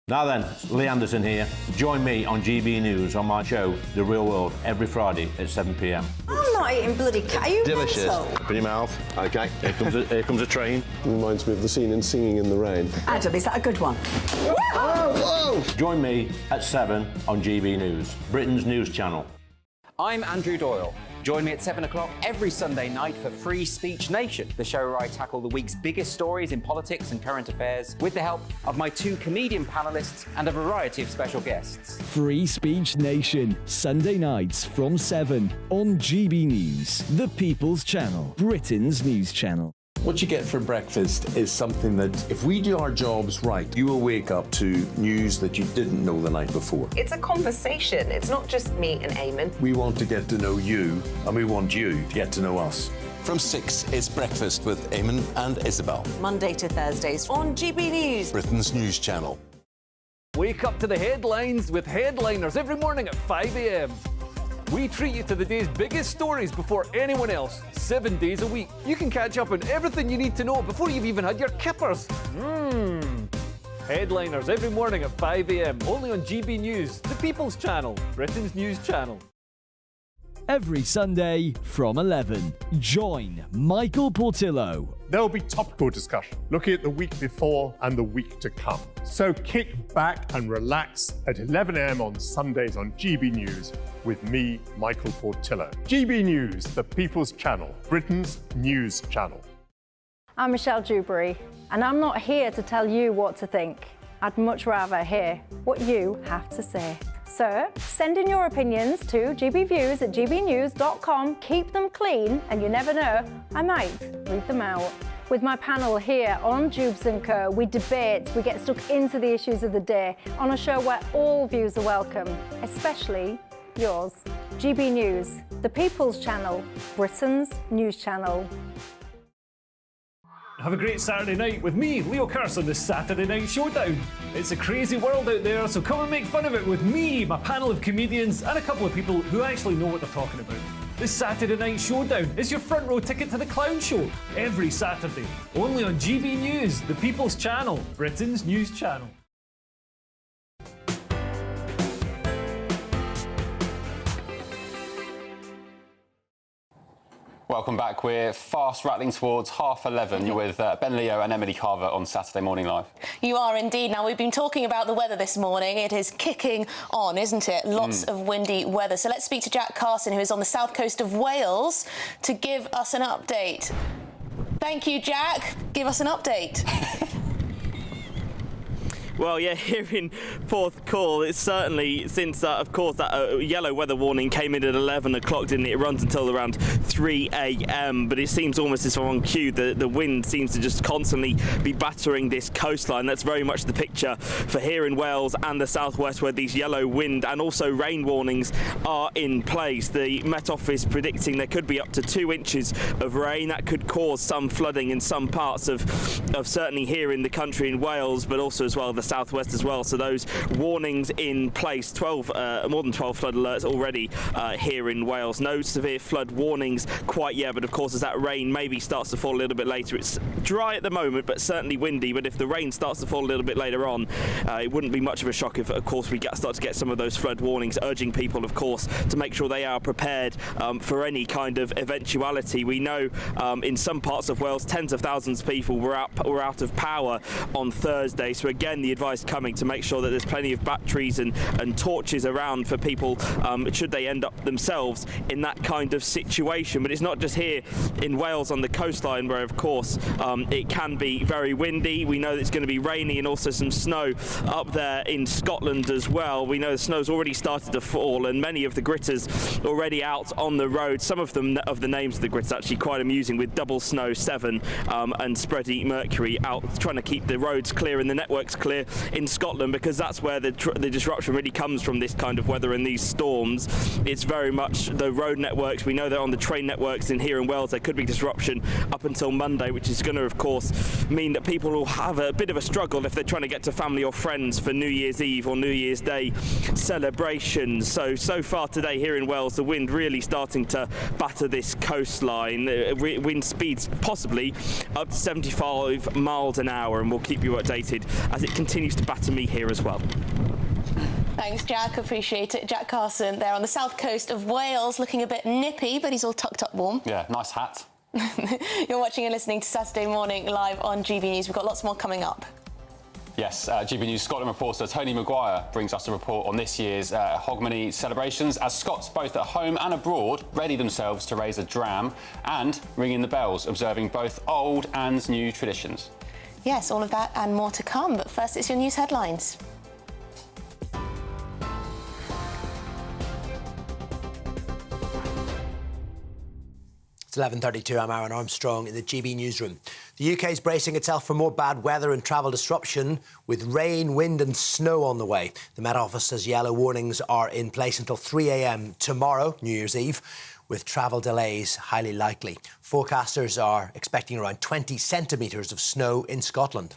Now then, Lee Anderson here. Join me on GB News on my show, The Real World, every Friday at 7 p.m. I'm not eating bloody cat. Are you delicious. mental? Put your mouth. OK. Here comes a train. Reminds me of the scene in Singing in the Rain. Adam, is that a good one? Whoa! Join me at 7 on GB News, Britain's news channel. I'm Andrew Doyle. Join me at 7 o'clock every Sunday night for Free Speech Nation, the show where I tackle the week's biggest stories in politics and current affairs with the help of my 2 comedian panellists and a variety of special guests. Free Speech Nation, Sunday nights from 7 on GB News, the People's Channel, Britain's news channel. What you get for breakfast is something that, if we do our jobs right, you will wake up to news that you didn't know the night before. It's a conversation. It's not just me and Eamon. We want to get to know you, and we want you to get to know us. From 6, it's Breakfast with Eamon and Isabel. Monday to Thursdays on GB News, Britain's news channel. Wake up to the headlines with Headliners every morning at 5 a.m. We treat you to the day's biggest stories before anyone else, 7 days a week. You can catch up on everything you need to know before you've even had your kippers. Headliners every morning at 5 a.m, only on GB News, the People's Channel, Britain's news channel. Every Sunday from 11, join Michael Portillo. There'll be topical discussion, looking at the week before and the week to come. So kick back and relax at 11 a.m. on Sundays on GB News with me, Michael Portillo. GB News, the People's Channel, Britain's news channel. I'm Michelle Dewberry, and I'm not here to tell you what to think. I'd much rather hear what you have to say. So send in your opinions to gbviews@gbnews.com. Keep them clean, and you never know, I might read them out. With my panel here on Jubes & Co, we debate, we get stuck into the issues of the day on a show where all views are welcome, especially yours. GB News, the People's Channel, Britain's news channel. Have a great Saturday night with me, Leo Curse, on the Saturday Night Showdown. It's a crazy world out there, so come and make fun of it with me, my panel of comedians, and a couple of people who actually know what they're talking about. The Saturday Night Showdown is your front row ticket to the clown show, every Saturday, only on GB News, the People's Channel, Britain's news channel. Welcome back. We're fast rattling towards 11:30. You're with Ben Leo and Emily Carver on Saturday Morning Live. You are indeed. Now, we've been talking about the weather this morning. It is kicking on, isn't it? Lots of windy weather. So let's speak to Jack Carson, who is on the south coast of Wales, to give us an update. Thank you, Jack. Give us an update. Well, yeah, here in Porth Call, it's certainly since, of course, that yellow weather warning came in at 11 o'clock, didn't it? It runs until around 3 a.m, but it seems almost as if on cue, the wind seems to just constantly be battering this coastline. That's very much the picture for here in Wales and the southwest, where these yellow wind and also rain warnings are in place. The Met Office predicting there could be up to 2 inches of rain. That could cause some flooding in some parts of certainly here in the country in Wales, but also as well the southwest as well. So those warnings in place, more than 12 flood alerts already here in Wales. No severe flood warnings quite yet, but of course as that rain maybe starts to fall a little bit later, it's dry at the moment but certainly windy, but if the rain starts to fall a little bit later on, it wouldn't be much of a shock if of course we start to get some of those flood warnings, urging people of course to make sure they are prepared for any kind of eventuality. We know in some parts of Wales tens of thousands of people were out of power on Thursday, so again the advice coming to make sure that there's plenty of batteries and torches around for people should they end up themselves in that kind of situation. But it's not just here in Wales on the coastline where of course it can be very windy. We know that it's going to be rainy and also some snow up there in Scotland as well. We know the snow's already started to fall and many of the gritters already out on the road. Some of them of the names of the gritters actually quite amusing, with Double Snow 7 and Spready Mercury out trying to keep the roads clear and the networks clear in Scotland, because that's where the disruption really comes from, this kind of weather and these storms. It's very much the road networks. We know that on the train networks in here in Wales there could be disruption up until Monday, which is going to of course mean that people will have a bit of a struggle if they're trying to get to family or friends for New Year's Eve or New Year's Day celebrations. So far today here in Wales, the wind really starting to batter this coastline. Wind speeds possibly up to 75 miles an hour, and we'll keep you updated as it continues to batter me here as well. Thanks, Jack. Appreciate it. Jack Carson there on the south coast of Wales, looking a bit nippy, but he's all tucked up warm. Yeah, nice hat. You're watching and listening to Saturday Morning live on GB News. We've got lots more coming up. Yes, GB News Scotland reporter Tony Maguire brings us a report on this year's hogmany celebrations as Scots both at home and abroad ready themselves to raise a dram and ring in the bells, observing both old and new traditions. Yes, all of that and more to come. But first, it's your news headlines. It's 11:32. I'm Aaron Armstrong in the GB newsroom. The UK is bracing itself for more bad weather and travel disruption, with rain, wind and snow on the way. The Met Office says yellow warnings are in place until 3 a.m. tomorrow, New Year's Eve, with travel delays highly likely. Forecasters are expecting around 20 centimetres of snow in Scotland.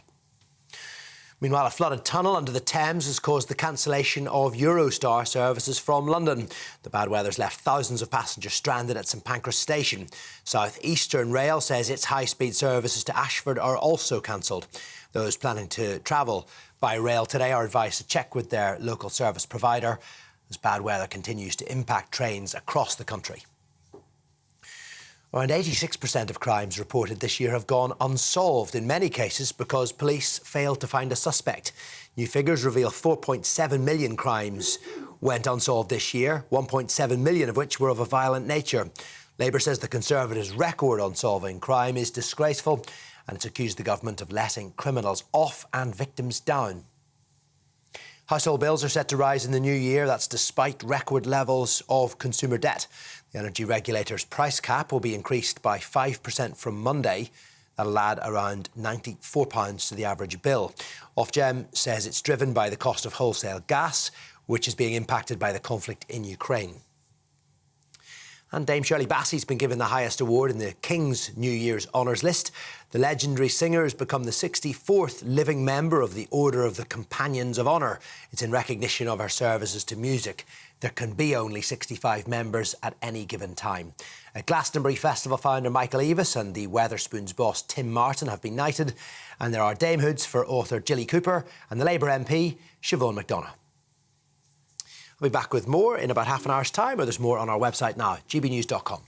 Meanwhile, a flooded tunnel under the Thames has caused the cancellation of Eurostar services from London. The bad weather's left thousands of passengers stranded at St Pancras Station. South Eastern Rail says its high-speed services to Ashford are also cancelled. Those planning to travel by rail today are advised to check with their local service provider, as bad weather continues to impact trains across the country. Around 86% of crimes reported this year have gone unsolved, in many cases because police failed to find a suspect. New figures reveal 4.7 million crimes went unsolved this year, 1.7 million of which were of a violent nature. Labour says the Conservatives' record on solving crime is disgraceful, and it's accused the government of letting criminals off and victims down. Household bills are set to rise in the new year. That's despite record levels of consumer debt. The energy regulator's price cap will be increased by 5% from Monday. That'll add around £94 to the average bill. Ofgem says it's driven by the cost of wholesale gas, which is being impacted by the conflict in Ukraine. And Dame Shirley Bassey's been given the highest award in the King's New Year's Honours list. The legendary singer has become the 64th living member of the Order of the Companions of Honour. It's in recognition of her services to music. There can be only 65 members at any given time. Glastonbury Festival founder Michael Eavis and the Wetherspoons boss Tim Martin have been knighted. And there are damehoods for author Gilly Cooper and the Labour MP Siobhan McDonagh. I'll be back with more in about half an hour's time, or there's more on our website now, gbnews.com.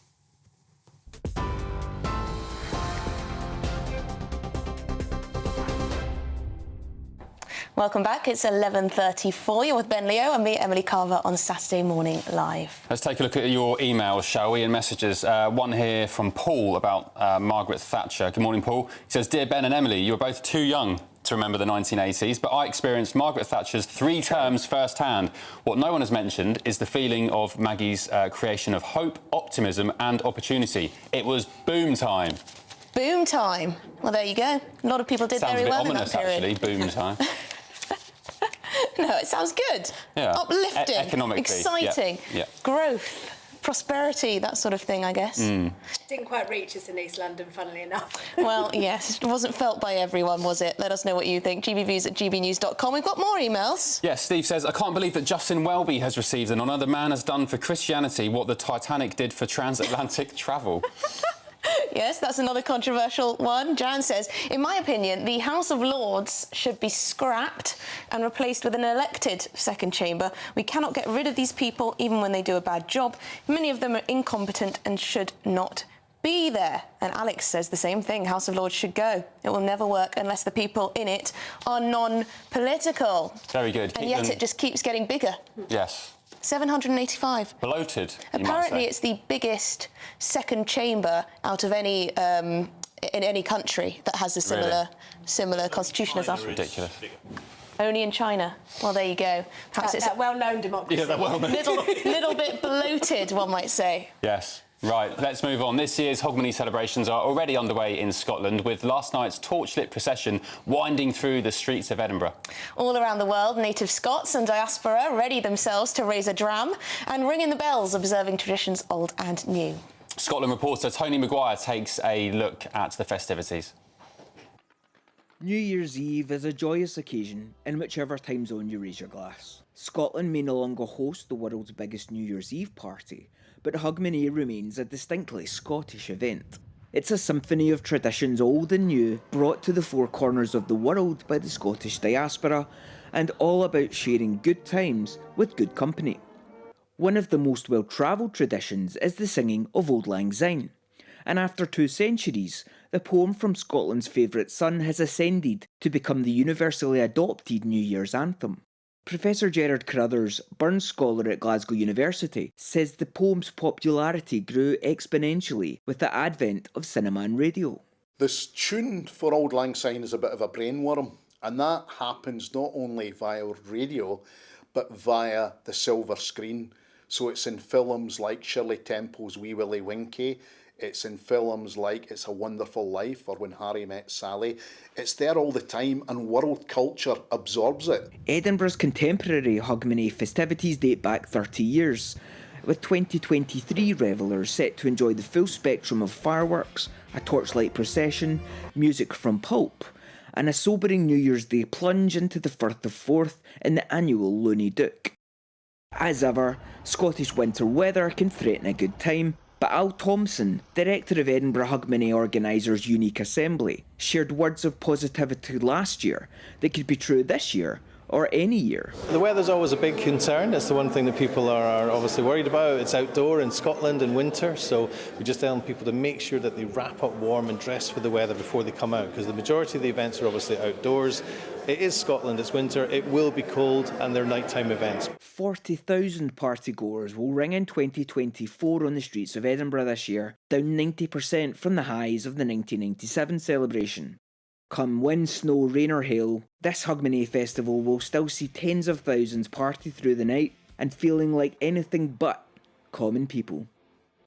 Welcome back. It's 11:34. You're with Ben Leo and me, Emily Carver, on Saturday Morning Live. Let's take a look at your emails, shall we, and messages. One here from Paul about Margaret Thatcher. Good morning, Paul. He says, "Dear Ben and Emily, you are both too young to remember the 1980s, but I experienced Margaret Thatcher's 3 terms firsthand. What no one has mentioned is the feeling of Maggie's creation of hope, optimism and opportunity. It was boom time." Boom time. Well, there you go. A lot of people did very well in that period. Sounds a bit ominous, actually, boom time. No, it sounds good. Yeah. Uplifting. Economically. Exciting. Yeah. Growth. prosperity, that sort of thing, I guess. Didn't quite reach us in East London, funnily enough. Well, yes, it wasn't felt by everyone, was it? Let us know what you think. gbviews@gbnews.com. We've got more emails. Yes, Steve says, I can't believe that Justin Welby has received an honour. The man has done for Christianity what the Titanic did for transatlantic travel. Yes, that's another controversial one. Jan says, in my opinion, the House of Lords should be scrapped and replaced with an elected second chamber. We cannot get rid of these people even when they do a bad job. Many of them are incompetent and should not be there. And Alex says the same thing. House of Lords should go. It will never work unless the people in it are non-political. Very good. And yet it just keeps getting bigger. Yes. 785. Bloated, Apparently it's the biggest second chamber out of any in any country that has a similar constitution as us. Ridiculous. Only in China. Well, there you go. Perhaps it's that well-known democracy. Yeah, that well-known. little bit bloated, one might say. Yes. Right, let's move on. This year's Hogmany celebrations are already underway in Scotland, with last night's torchlit procession winding through the streets of Edinburgh. All around the world, native Scots and diaspora ready themselves to raise a dram and ring in the bells, observing traditions old and new. Scotland reporter Tony Maguire takes a look at the festivities. New Year's Eve is a joyous occasion in whichever time zone you raise your glass. Scotland may no longer host the world's biggest New Year's Eve party, but Hogmany remains a distinctly Scottish event. It's a symphony of traditions old and new, brought to the four corners of the world by the Scottish diaspora, and all about sharing good times with good company. One of the most well-travelled traditions is the singing of Auld Lang Syne, and after 2 centuries, the poem from Scotland's favourite son has ascended to become the universally adopted New Year's anthem. Professor Gerard Carruthers, Burns Scholar at Glasgow University, says the poem's popularity grew exponentially with the advent of cinema and radio. This tune for Auld Lang Syne is a bit of a brainworm, and that happens not only via radio, but via the silver screen. So it's in films like Shirley Temple's Wee Willie Winkie, it's in films like It's a Wonderful Life or When Harry Met Sally. It's there all the time and world culture absorbs it. Edinburgh's contemporary Hogmanay festivities date back 30 years, with 2023 revellers set to enjoy the full spectrum of fireworks, a torchlight procession, music from pulp, and a sobering New Year's Day plunge into the Firth of Forth in the annual Looney Dook. As ever, Scottish winter weather can threaten a good time, but Al Thompson, director of Edinburgh Hogmanay organisers' Unique Assembly, shared words of positivity last year that could be true this year or any year. The weather's always a big concern. It's the one thing that people are obviously worried about. It's outdoor in Scotland in winter, so we just tell people to make sure that they wrap up warm and dress for the weather before they come out, because the majority of the events are obviously outdoors. It is Scotland, it's winter, it will be cold, and they're nighttime events. 40,000 partygoers will ring in 2024 on the streets of Edinburgh this year, down 90% from the highs of the 1997 celebration. Come wind, snow, rain or hail, this Hogmanay festival will still see tens of thousands party through the night and feeling like anything but common people.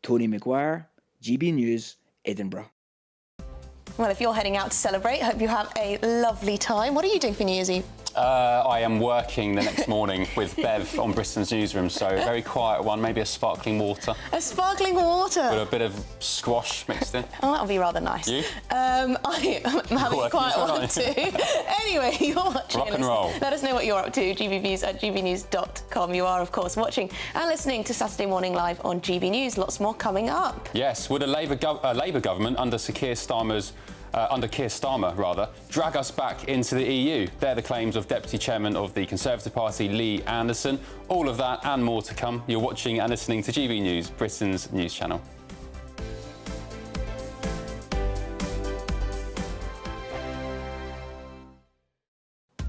Tony Maguire, GB News, Edinburgh. Well, if you're heading out to celebrate, hope you have a lovely time. What are you doing for New Year's Eve? I am working the next morning with Bev on Britain's Newsroom, so a very quiet one, maybe a sparkling water. A sparkling water? With a bit of squash mixed in. Oh, that would be rather nice. You? I'm having a quiet one too. Anyway, you're watching Rock and roll. Let us know what you're up to, gbviews@gbnews.com. You are, of course, watching and listening to Saturday Morning Live on GB News. Lots more coming up. Yes, would a Labour government under Keir Starmer, drag us back into the EU? They're the claims of Deputy Chairman of the Conservative Party, Lee Anderson. All of that and more to come. You're watching and listening to GB News, Britain's news channel.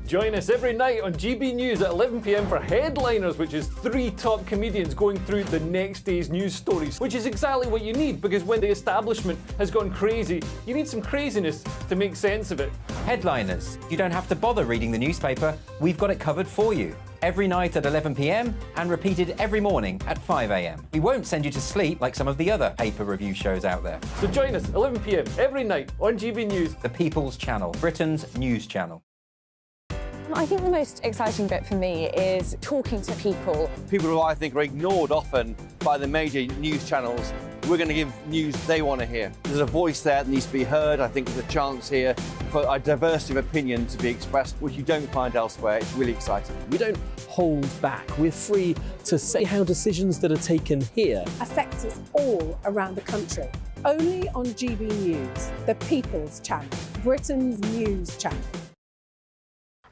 Join us every night on GB News at 11 p.m. for Headliners, which is 3 top comedians going through the next day's news stories, which is exactly what you need, because when the establishment has gone crazy, you need some craziness to make sense of it. Headliners. You don't have to bother reading the newspaper. We've got it covered for you. Every night at 11 p.m. and repeated every morning at 5 a.m. We won't send you to sleep like some of the other paper review shows out there. So join us 11 p.m. every night on GB News. The People's Channel, Britain's news channel. I think the most exciting bit for me is talking to people. People who I think are ignored often by the major news channels. We're going to give news they want to hear. There's a voice there that needs to be heard. I think there's a chance here for a diversity of opinion to be expressed, which you don't find elsewhere. It's really exciting. We don't hold back. We're free to say how decisions that are taken here affect us all around the country. Only on GB News, the People's Channel, Britain's news channel.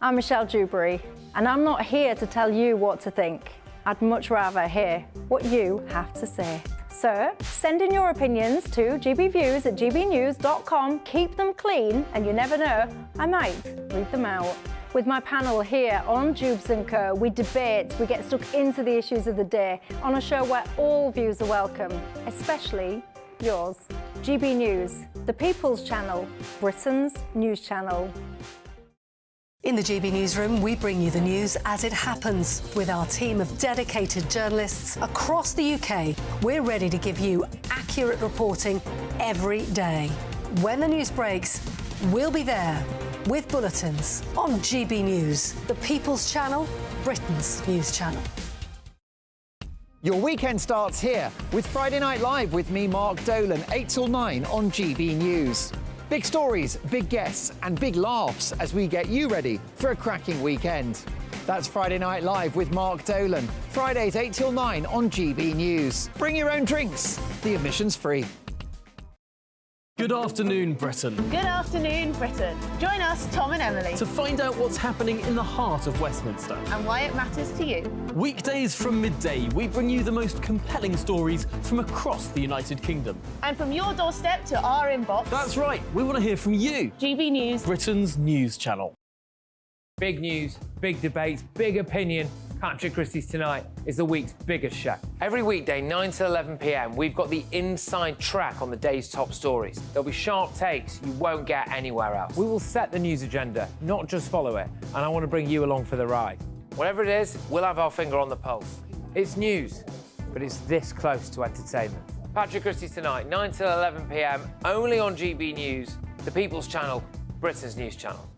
I'm Michelle Dewberry, and I'm not here to tell you what to think. I'd much rather hear what you have to say. So, send in your opinions to gbviews@gbnews.com. Keep them clean, and you never know, I might read them out. With my panel here on Jubes & Co, we debate, we get stuck into the issues of the day on a show where all views are welcome, especially yours. GB News, the People's Channel, Britain's news channel. In the GB Newsroom, we bring you the news as it happens. With our team of dedicated journalists across the UK, we're ready to give you accurate reporting every day. When the news breaks, we'll be there with bulletins on GB News, the People's Channel, Britain's news channel. Your weekend starts here with Friday Night Live with me, Mark Dolan, 8 till 9 on GB News. Big stories, big guests and big laughs as we get you ready for a cracking weekend. That's Friday Night Live with Mark Dolan. Fridays 8 till 9 on GB News. Bring your own drinks. The admission's free. Good afternoon, Britain. Good afternoon, Britain. Join us, Tom and Emily, To find out what's happening in the heart of Westminster. and why it matters to you. Weekdays from midday, we bring you the most compelling stories from across the United Kingdom. And from your doorstep to our inbox. That's right, we want to hear from you. GB News, Britain's news channel. Big news, big debates, big opinion. Patrick Christie's Tonight is the week's biggest show. Every weekday, 9 to 11 p.m, we've got the inside track on the day's top stories. There'll be sharp takes you won't get anywhere else. We will set the news agenda, not just follow it, and I want to bring you along for the ride. Whatever it is, we'll have our finger on the pulse. It's news, but it's this close to entertainment. Patrick Christie's Tonight, 9 to 11 p.m, only on GB News, the People's Channel, Britain's news channel.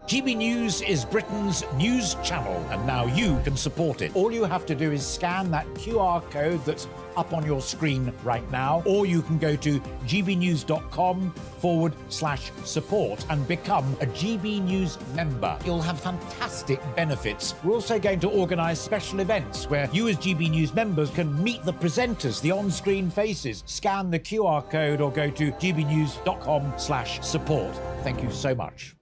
GB News is Britain's news channel, and now you can support it. All you have to do is scan that QR code that's up on your screen right now, or you can go to gbnews.com/support and become a GB News member. You'll have fantastic benefits. We're also going to organise special events where you as GB News members can meet the presenters, the on-screen faces. Scan the QR code or go to gbnews.com/support. Thank you so much.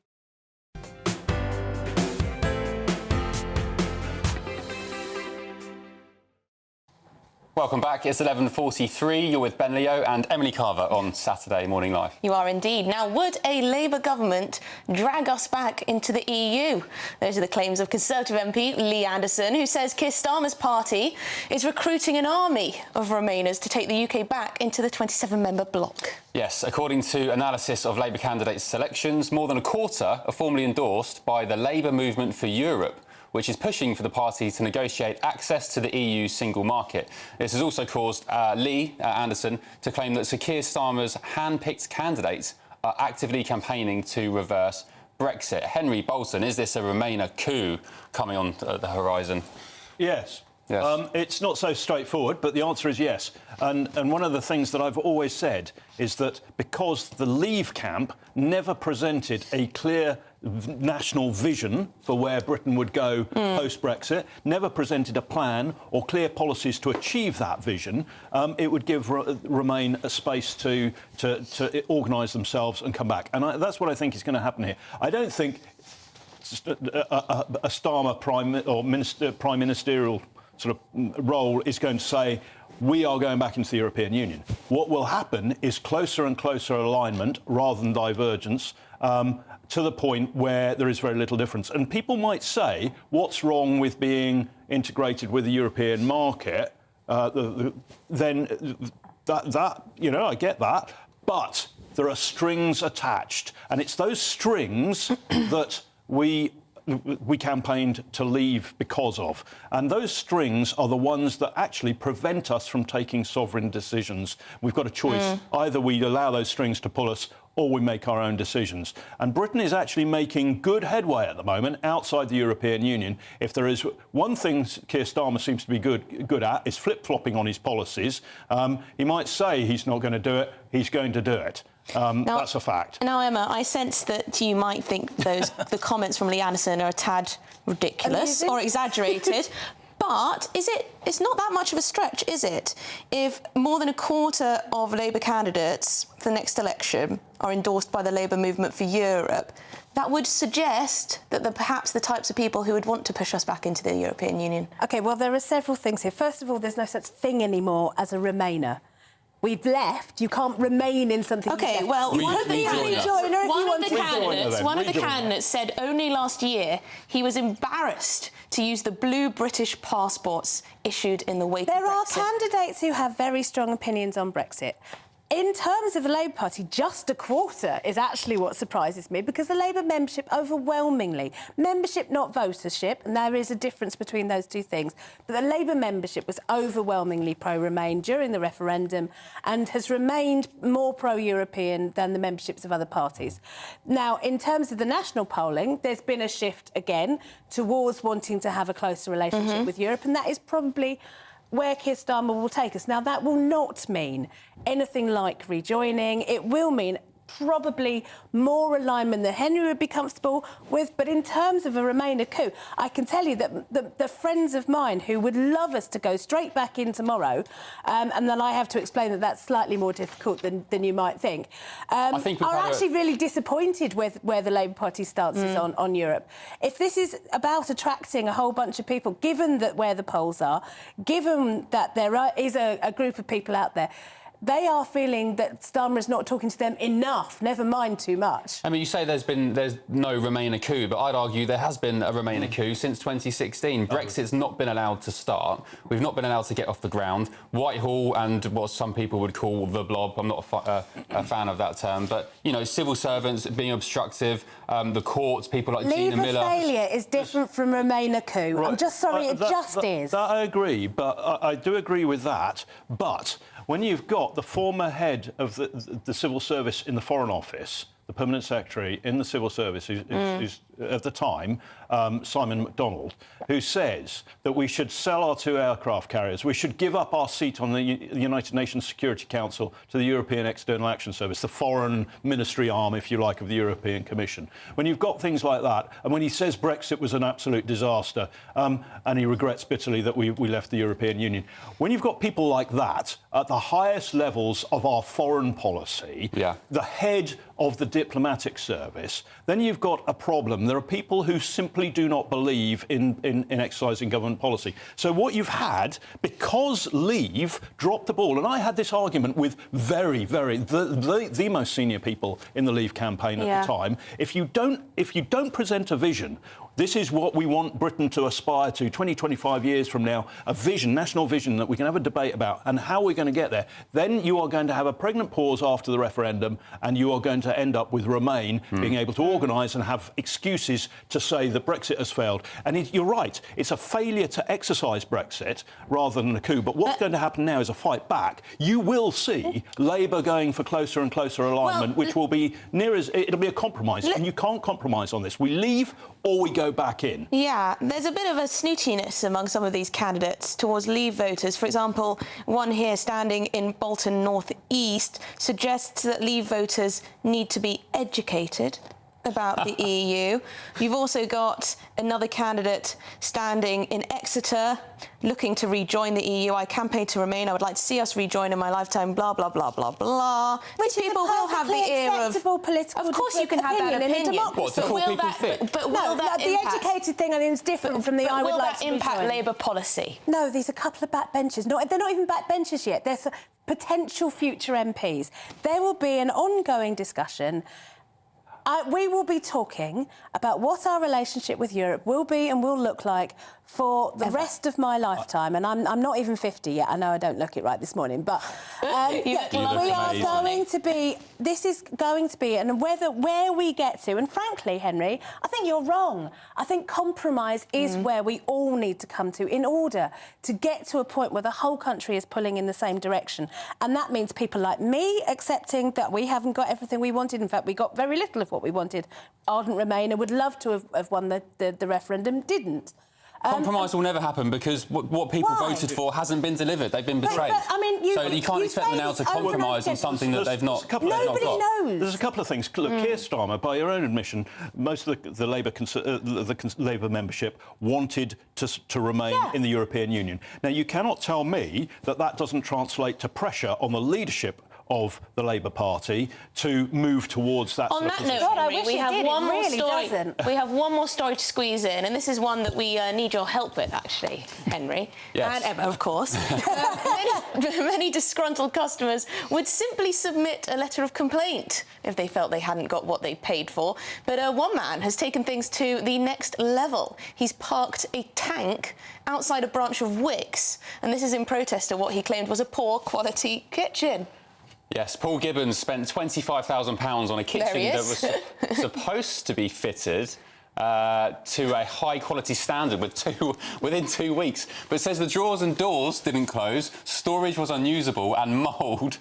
Welcome back. It's 11:43. You're with Ben Leo and Emily Carver on Saturday Morning Live. You are indeed. Now, would a Labour government drag us back into the EU? Those are the claims of Conservative MP Lee Anderson, who says Keir Starmer's party is recruiting an army of Remainers to take the UK back into the 27-member bloc. Yes, according to analysis of Labour candidates' selections, more than a quarter are formally endorsed by the Labour Movement for Europe, which is pushing for the party to negotiate access to the EU single market. This has also caused Lee Anderson to claim that Sir Keir Starmer's hand-picked candidates are actively campaigning to reverse Brexit. Henry Bolton, is this a Remainer coup coming on the horizon? Yes. Yes. It's not so straightforward, but the answer is yes. And one of the things that I've always said is that because the Leave camp never presented a clear national vision for where Britain would go post-Brexit, never presented a plan or clear policies to achieve that vision, it would give Remain a space to organise themselves and come back. And that's what I think is going to happen here. I don't think a Starmer prime ministerial sort of role is going to say, we are going back into the European Union. What will happen is closer and closer alignment rather than divergence, to the point where there is very little difference. And people might say, what's wrong with being integrated with the European market? Then that, you know, I get that. But there are strings attached. And it's those strings that we campaigned to leave because of. And those strings are the ones that actually prevent us from taking sovereign decisions. We've got a choice. Either we allow those strings to pull us or we make our own decisions. And Britain is actually making good headway at the moment outside the European Union. If there is one thing Keir Starmer seems to be good at, is flip-flopping on his policies. He might say he's not going to do it, he's going to do it. That's a fact. Now, Emma, I sense that you might think the comments from Lee Anderson are a tad ridiculous or exaggerated. But it's not that much of a stretch, is it? If more than a quarter of Labour candidates for the next election are endorsed by the Labour Movement for Europe, that would suggest that they're perhaps the types of people who would want to push us back into the European Union. OK, well, there are several things here. First of all, there's no such thing anymore as a Remainer. We've left. You can't remain in something. OK, well, one of the candidates said only last year he was embarrassed to use the blue British passports issued in the wake of Brexit. There are candidates who have very strong opinions on Brexit. In terms of the Labour Party, just a quarter is actually what surprises me, because the Labour membership overwhelmingly, membership not votership, and there is a difference between those two things, but the Labour membership was overwhelmingly pro-Remain during the referendum and has remained more pro-European than the memberships of other parties. Now, in terms of the national polling, there's been a shift again towards wanting to have a closer relationship with Europe, and that is probably where Keir Starmer will take us. Now, that will not mean anything like rejoining. It will mean probably more alignment than Henry would be comfortable with. But in terms of a Remainer coup, I can tell you that the friends of mine who would love us to go straight back in tomorrow, and then I have to explain that that's slightly more difficult than you might think, are actually really disappointed with where the Labour Party stance is on Europe. If this is about attracting a whole bunch of people, given that where the polls are, given that there is a group of people out there, they are feeling that Starmer is not talking to them enough, never mind too much. I mean, you say there's no Remainer coup, but I'd argue there has been a Remainer coup since 2016. Brexit's not been allowed to start. We've not been allowed to get off the ground. Whitehall and what some people would call the blob, I'm not a fan of that term, but, you know, civil servants being obstructive, the courts, people like Gina Miller. Leave failure is different from Remainer coup. Right. I'm just sorry, it just is. That I agree, but I do agree with that, but when you've got the former head of the civil service in the Foreign Office, the permanent secretary in the civil service is at the time, Simon MacDonald, who says that we should sell our 2 aircraft carriers, we should give up our seat on the United Nations Security Council to the European External Action Service, the foreign ministry arm, if you like, of the European Commission. When you've got things like that, and when he says Brexit was an absolute disaster, and he regrets bitterly that we left the European Union, when you've got people like that at the highest levels of our foreign policy, the head of the diplomatic service, then you've got a problem. There are people who simply do not believe in exercising government policy. So what you've had, because Leave dropped the ball, and I had this argument with the most senior people in the Leave campaign at the time, if you don't present a vision, this is what we want Britain to aspire to 20, 25 years from now, a vision, national vision that we can have a debate about and how we're going to get there. Then you are going to have a pregnant pause after the referendum, and you are going to end up with Remain being able to organise and have excuses to say that Brexit has failed. And you're right, it's a failure to exercise Brexit rather than a coup. But what's going to happen now is a fight back. You will see Labour going for closer and closer alignment, which will be it'll be a compromise. And you can't compromise on this. We leave or we go back in. Yeah, there's a bit of a snootiness among some of these candidates towards Leave voters. For example, one here standing in Bolton North East suggests that Leave voters need to be educated about the EU. You've also got another candidate standing in Exeter looking to rejoin the EU. I campaign to remain. I would like to see us rejoin in my lifetime, blah, blah, blah, blah, blah. These people will have the ear of... Of course you can have that opinion. What, to call people fit? But will that the educated thing, I think, is different from the I would like to will that impact Labour policy? No, there's a couple of backbenchers. They're not even backbenchers yet. They're potential future MPs. There will be an ongoing discussion we will be talking about what our relationship with Europe will be and will look like for the rest of my lifetime. And I'm not even 50 yet. I know I don't look it right this morning, but we are going to be... This is going to be... And where we get to... And frankly, Henry, I think you're wrong. I think compromise is where we all need to come to in order to get to a point where the whole country is pulling in the same direction. And that means people like me accepting that we haven't got everything we wanted. In fact, we got very little of what we wanted. Ardent Remainer would love to have won the referendum, didn't. Compromise will never happen because what people voted for hasn't been delivered. They've been betrayed. But, I mean, so you can't expect them now to compromise on something that they've not got. Nobody knows. There's a couple of things. Look, Keir Starmer, by your own admission, most of the Labour membership wanted to remain in the European Union. Now, you cannot tell me that doesn't translate to pressure on the leadership of the Labour Party to move towards that On sort of that position. note, Henry, we it have did. one It more really story. doesn't. We have one more story to squeeze in, and this is one that we need your help with, actually, Henry. Yes. And Emma, of course. Many disgruntled customers would simply submit a letter of complaint if they felt they hadn't got what they paid for. But one man has taken things to the next level. He's parked a tank outside a branch of Wix, and this is in protest of what he claimed was a poor quality kitchen. Yes, Paul Gibbons spent £25,000 on a kitchen that was supposed to be fitted to a high-quality standard within 2 weeks. But it says the drawers and doors didn't close, storage was unusable, and mould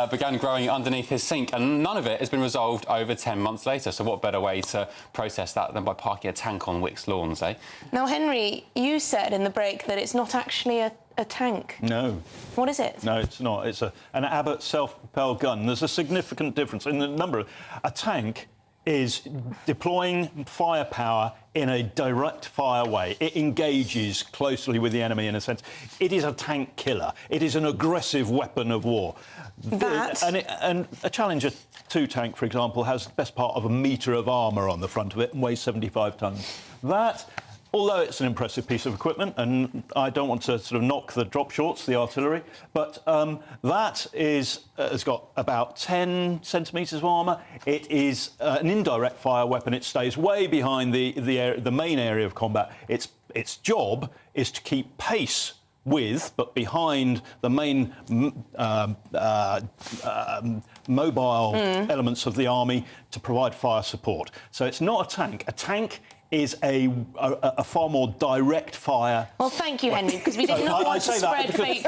began growing underneath his sink. And none of it has been resolved over 10 months later. So what better way to protest that than by parking a tank on Wix lawns, eh? Now, Henry, you said in the break that it's not actually a tank. No. What is it? No, it's not. It's an Abbott self-propelled gun. There's a significant difference in the number. A tank is deploying firepower in a direct fire way. It engages closely with the enemy in a sense. It is a tank killer. It is an aggressive weapon of war. And a Challenger 2 tank, for example, has the best part of a metre of armour on the front of it and weighs 75 tonnes. That, although it's an impressive piece of equipment, and I don't want to sort of knock the drop shorts, the artillery, but that has got about 10 centimetres of armour. It is an indirect fire weapon. It stays way behind the main area of combat. Its job is to keep pace with, but behind the main mobile elements of the army to provide fire support. So it's not a tank. A tank is a far more direct fire. Well, thank you, Henry, because we did not want to spread fake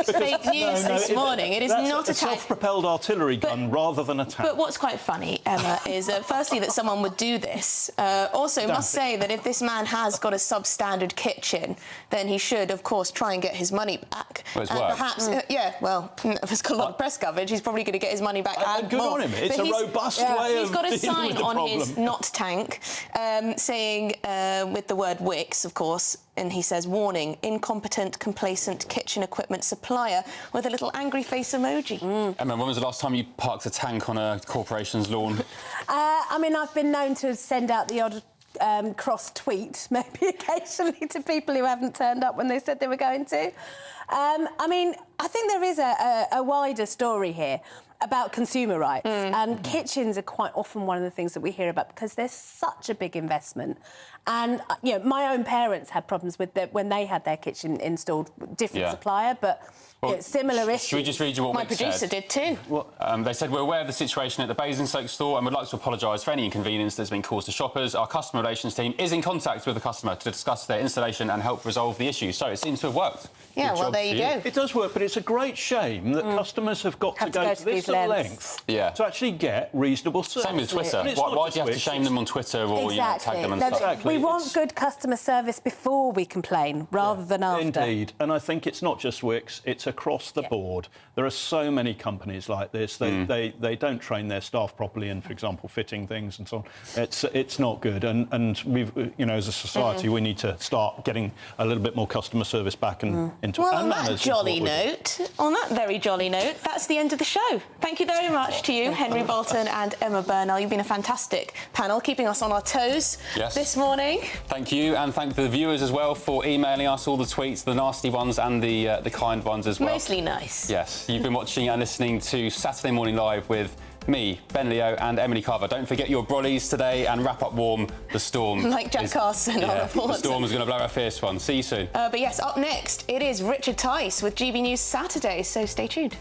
news this morning. It is not a tank. Self-propelled artillery gun rather than a tank. But what's quite funny, Emma, is firstly that someone would do this. Also, must say that if this man has got a substandard kitchen, then he should, of course, try and get his money back. Well, it's and worked. perhaps, there's got a lot of press coverage. He's probably going to get his money back and good more. on him. It's a robust way of He's got a dealing with sign the on his problem. not tank saying, with the word Wix, of course, and he says, warning, incompetent, complacent kitchen equipment supplier, with a little angry face emoji. Emma, when was the last time you parked a tank on a corporation's lawn? I mean, I've been known to send out the odd cross tweet, maybe occasionally, to people who haven't turned up when they said they were going to. I mean, I think there is a wider story here about consumer rights, and kitchens are quite often one of the things that we hear about because there's such a big investment. And you know, my own parents had problems with when they had their kitchen installed, different supplier, but similar issues. Should we just read you what My Wix producer said? did too. They said, we're aware of the situation at the Basingstoke store and would like to apologise for any inconvenience that's been caused to shoppers. Our customer relations team is in contact with the customer to discuss their installation and help resolve the issue. So it seems to have worked. Yeah, Good well, job there you to go. It does work, but it's a great shame that customers have got to go to this length to actually get reasonable service. Same with Twitter. Why do you have to shame them on Twitter or tag them and stuff? Exactly. We want good customer service before we complain, rather than after. Indeed, and I think it's not just Wix, it's across the board. There are so many companies like this. They don't train their staff properly in, for example, fitting things and so on. It's not good, and we've, you know, as a society, we need to start getting a little bit more customer service back and into Well, and on that manners. jolly note, on that very jolly note, that's the end of the show. Thank you very much to you, Henry Bolton and Emma Burnell. You've been a fantastic panel, keeping us on our toes this morning. Thank you, and thank the viewers as well for emailing us all the tweets, the nasty ones and the kind ones as well. Mostly nice. Yes, you've been watching and listening to Saturday Morning Live with me, Ben Leo and Emily Carver. Don't forget your brollies today and wrap up warm. The storm. Like Jack Carson, I'll report. The storm is going to blow a fierce one. See you soon. But yes, up next, it is Richard Tice with GB News Saturday, so stay tuned.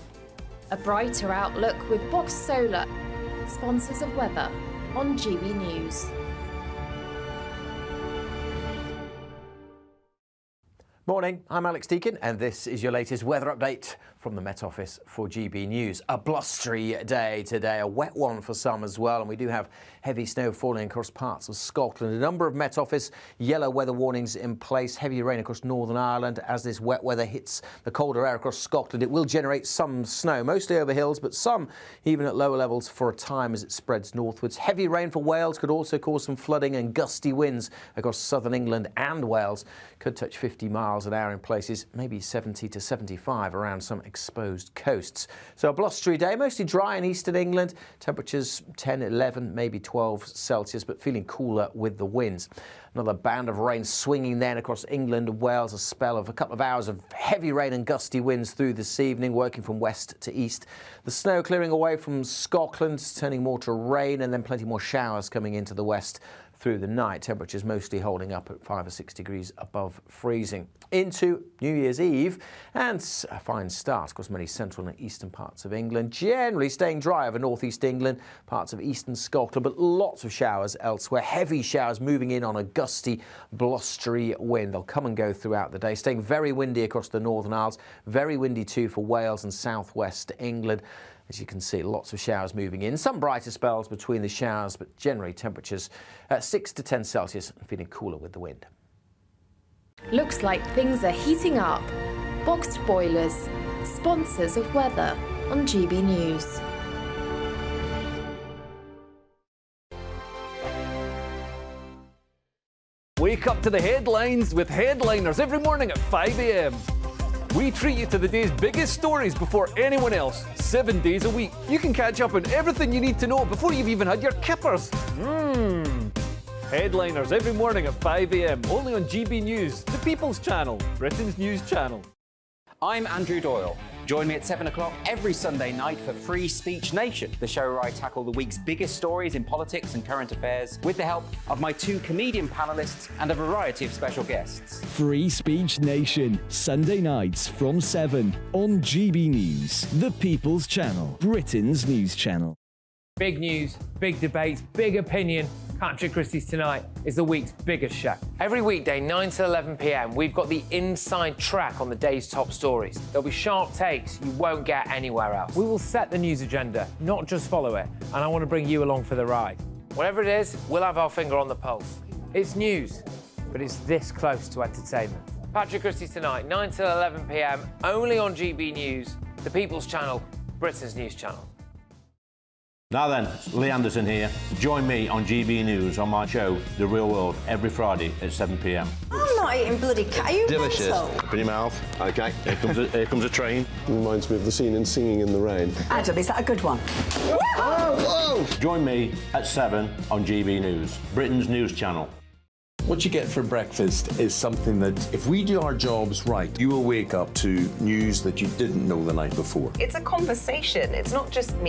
A brighter outlook with Box Solar, sponsors of weather on GB News. Morning, I'm Alex Deakin and this is your latest weather update from the Met Office for GB News. A blustery day today, a wet one for some as well, and we do have heavy snow falling across parts of Scotland. A number of Met Office yellow weather warnings in place, heavy rain across Northern Ireland. As this wet weather hits the colder air across Scotland, it will generate some snow, mostly over hills, but some even at lower levels for a time as it spreads northwards. Heavy rain for Wales could also cause some flooding, and gusty winds across southern England and Wales could touch 50 miles an hour in places, maybe 70 to 75 around some exposed coasts. So a blustery day, mostly dry in eastern England. Temperatures 10, 11, maybe 12 Celsius, but feeling cooler with the winds. Another band of rain swinging then across England and Wales, a spell of a couple of hours of heavy rain and gusty winds through this evening, working from west to east. The snow clearing away from Scotland, turning more to rain, and then plenty more showers coming into the west through the night. Temperatures mostly holding up at 5 or 6 degrees above freezing. Into New Year's Eve, and a fine start across many central and eastern parts of England. Generally staying dry over northeast England, parts of eastern Scotland, but lots of showers elsewhere. Heavy showers moving in on a gusty, blustery wind. They'll come and go throughout the day. Staying very windy across the Northern Isles. Very windy too for Wales and southwest England. As you can see, lots of showers moving in. Some brighter spells between the showers, but generally temperatures at 6 to 10 Celsius and feeling cooler with the wind. Looks like things are heating up. Boxed boilers, sponsors of weather on GB News. Wake up to the headlines with Headliners every morning at 5 a.m. We treat you to the day's biggest stories before anyone else, 7 days a week. You can catch up on everything you need to know before you've even had your kippers. Headliners every morning at 5 a.m, only on GB News, the People's Channel, Britain's news channel. I'm Andrew Doyle. Join me at 7 o'clock every Sunday night for Free Speech Nation, the show where I tackle the week's biggest stories in politics and current affairs with the help of my 2 comedian panellists and a variety of special guests. Free Speech Nation, Sunday nights from 7 on GB News, the People's Channel, Britain's news channel. Big news, big debates, big opinion. Patrick Christie's Tonight is the week's biggest show. Every weekday, 9 to 11 p.m, we've got the inside track on the day's top stories. There'll be sharp takes you won't get anywhere else. We will set the news agenda, not just follow it, and I want to bring you along for the ride. Whatever it is, we'll have our finger on the pulse. It's news, but it's this close to entertainment. Patrick Christie's Tonight, 9 to 11 p.m, only on GB News, the People's Channel, Britain's news channel. Now then, Lee Anderson here. Join me on GB News on my show, The Real World, every Friday at 7 p.m. I'm not eating bloody cat. Are you delicious. mental? Open your mouth. OK, here comes a train. Reminds me of the scene in Singing in the Rain. Adam, is that a good one? Whoa! Join me at 7 on GB News, Britain's news channel. What you get for breakfast is something that, if we do our jobs right, you will wake up to news that you didn't know the night before. It's a conversation. It's not just me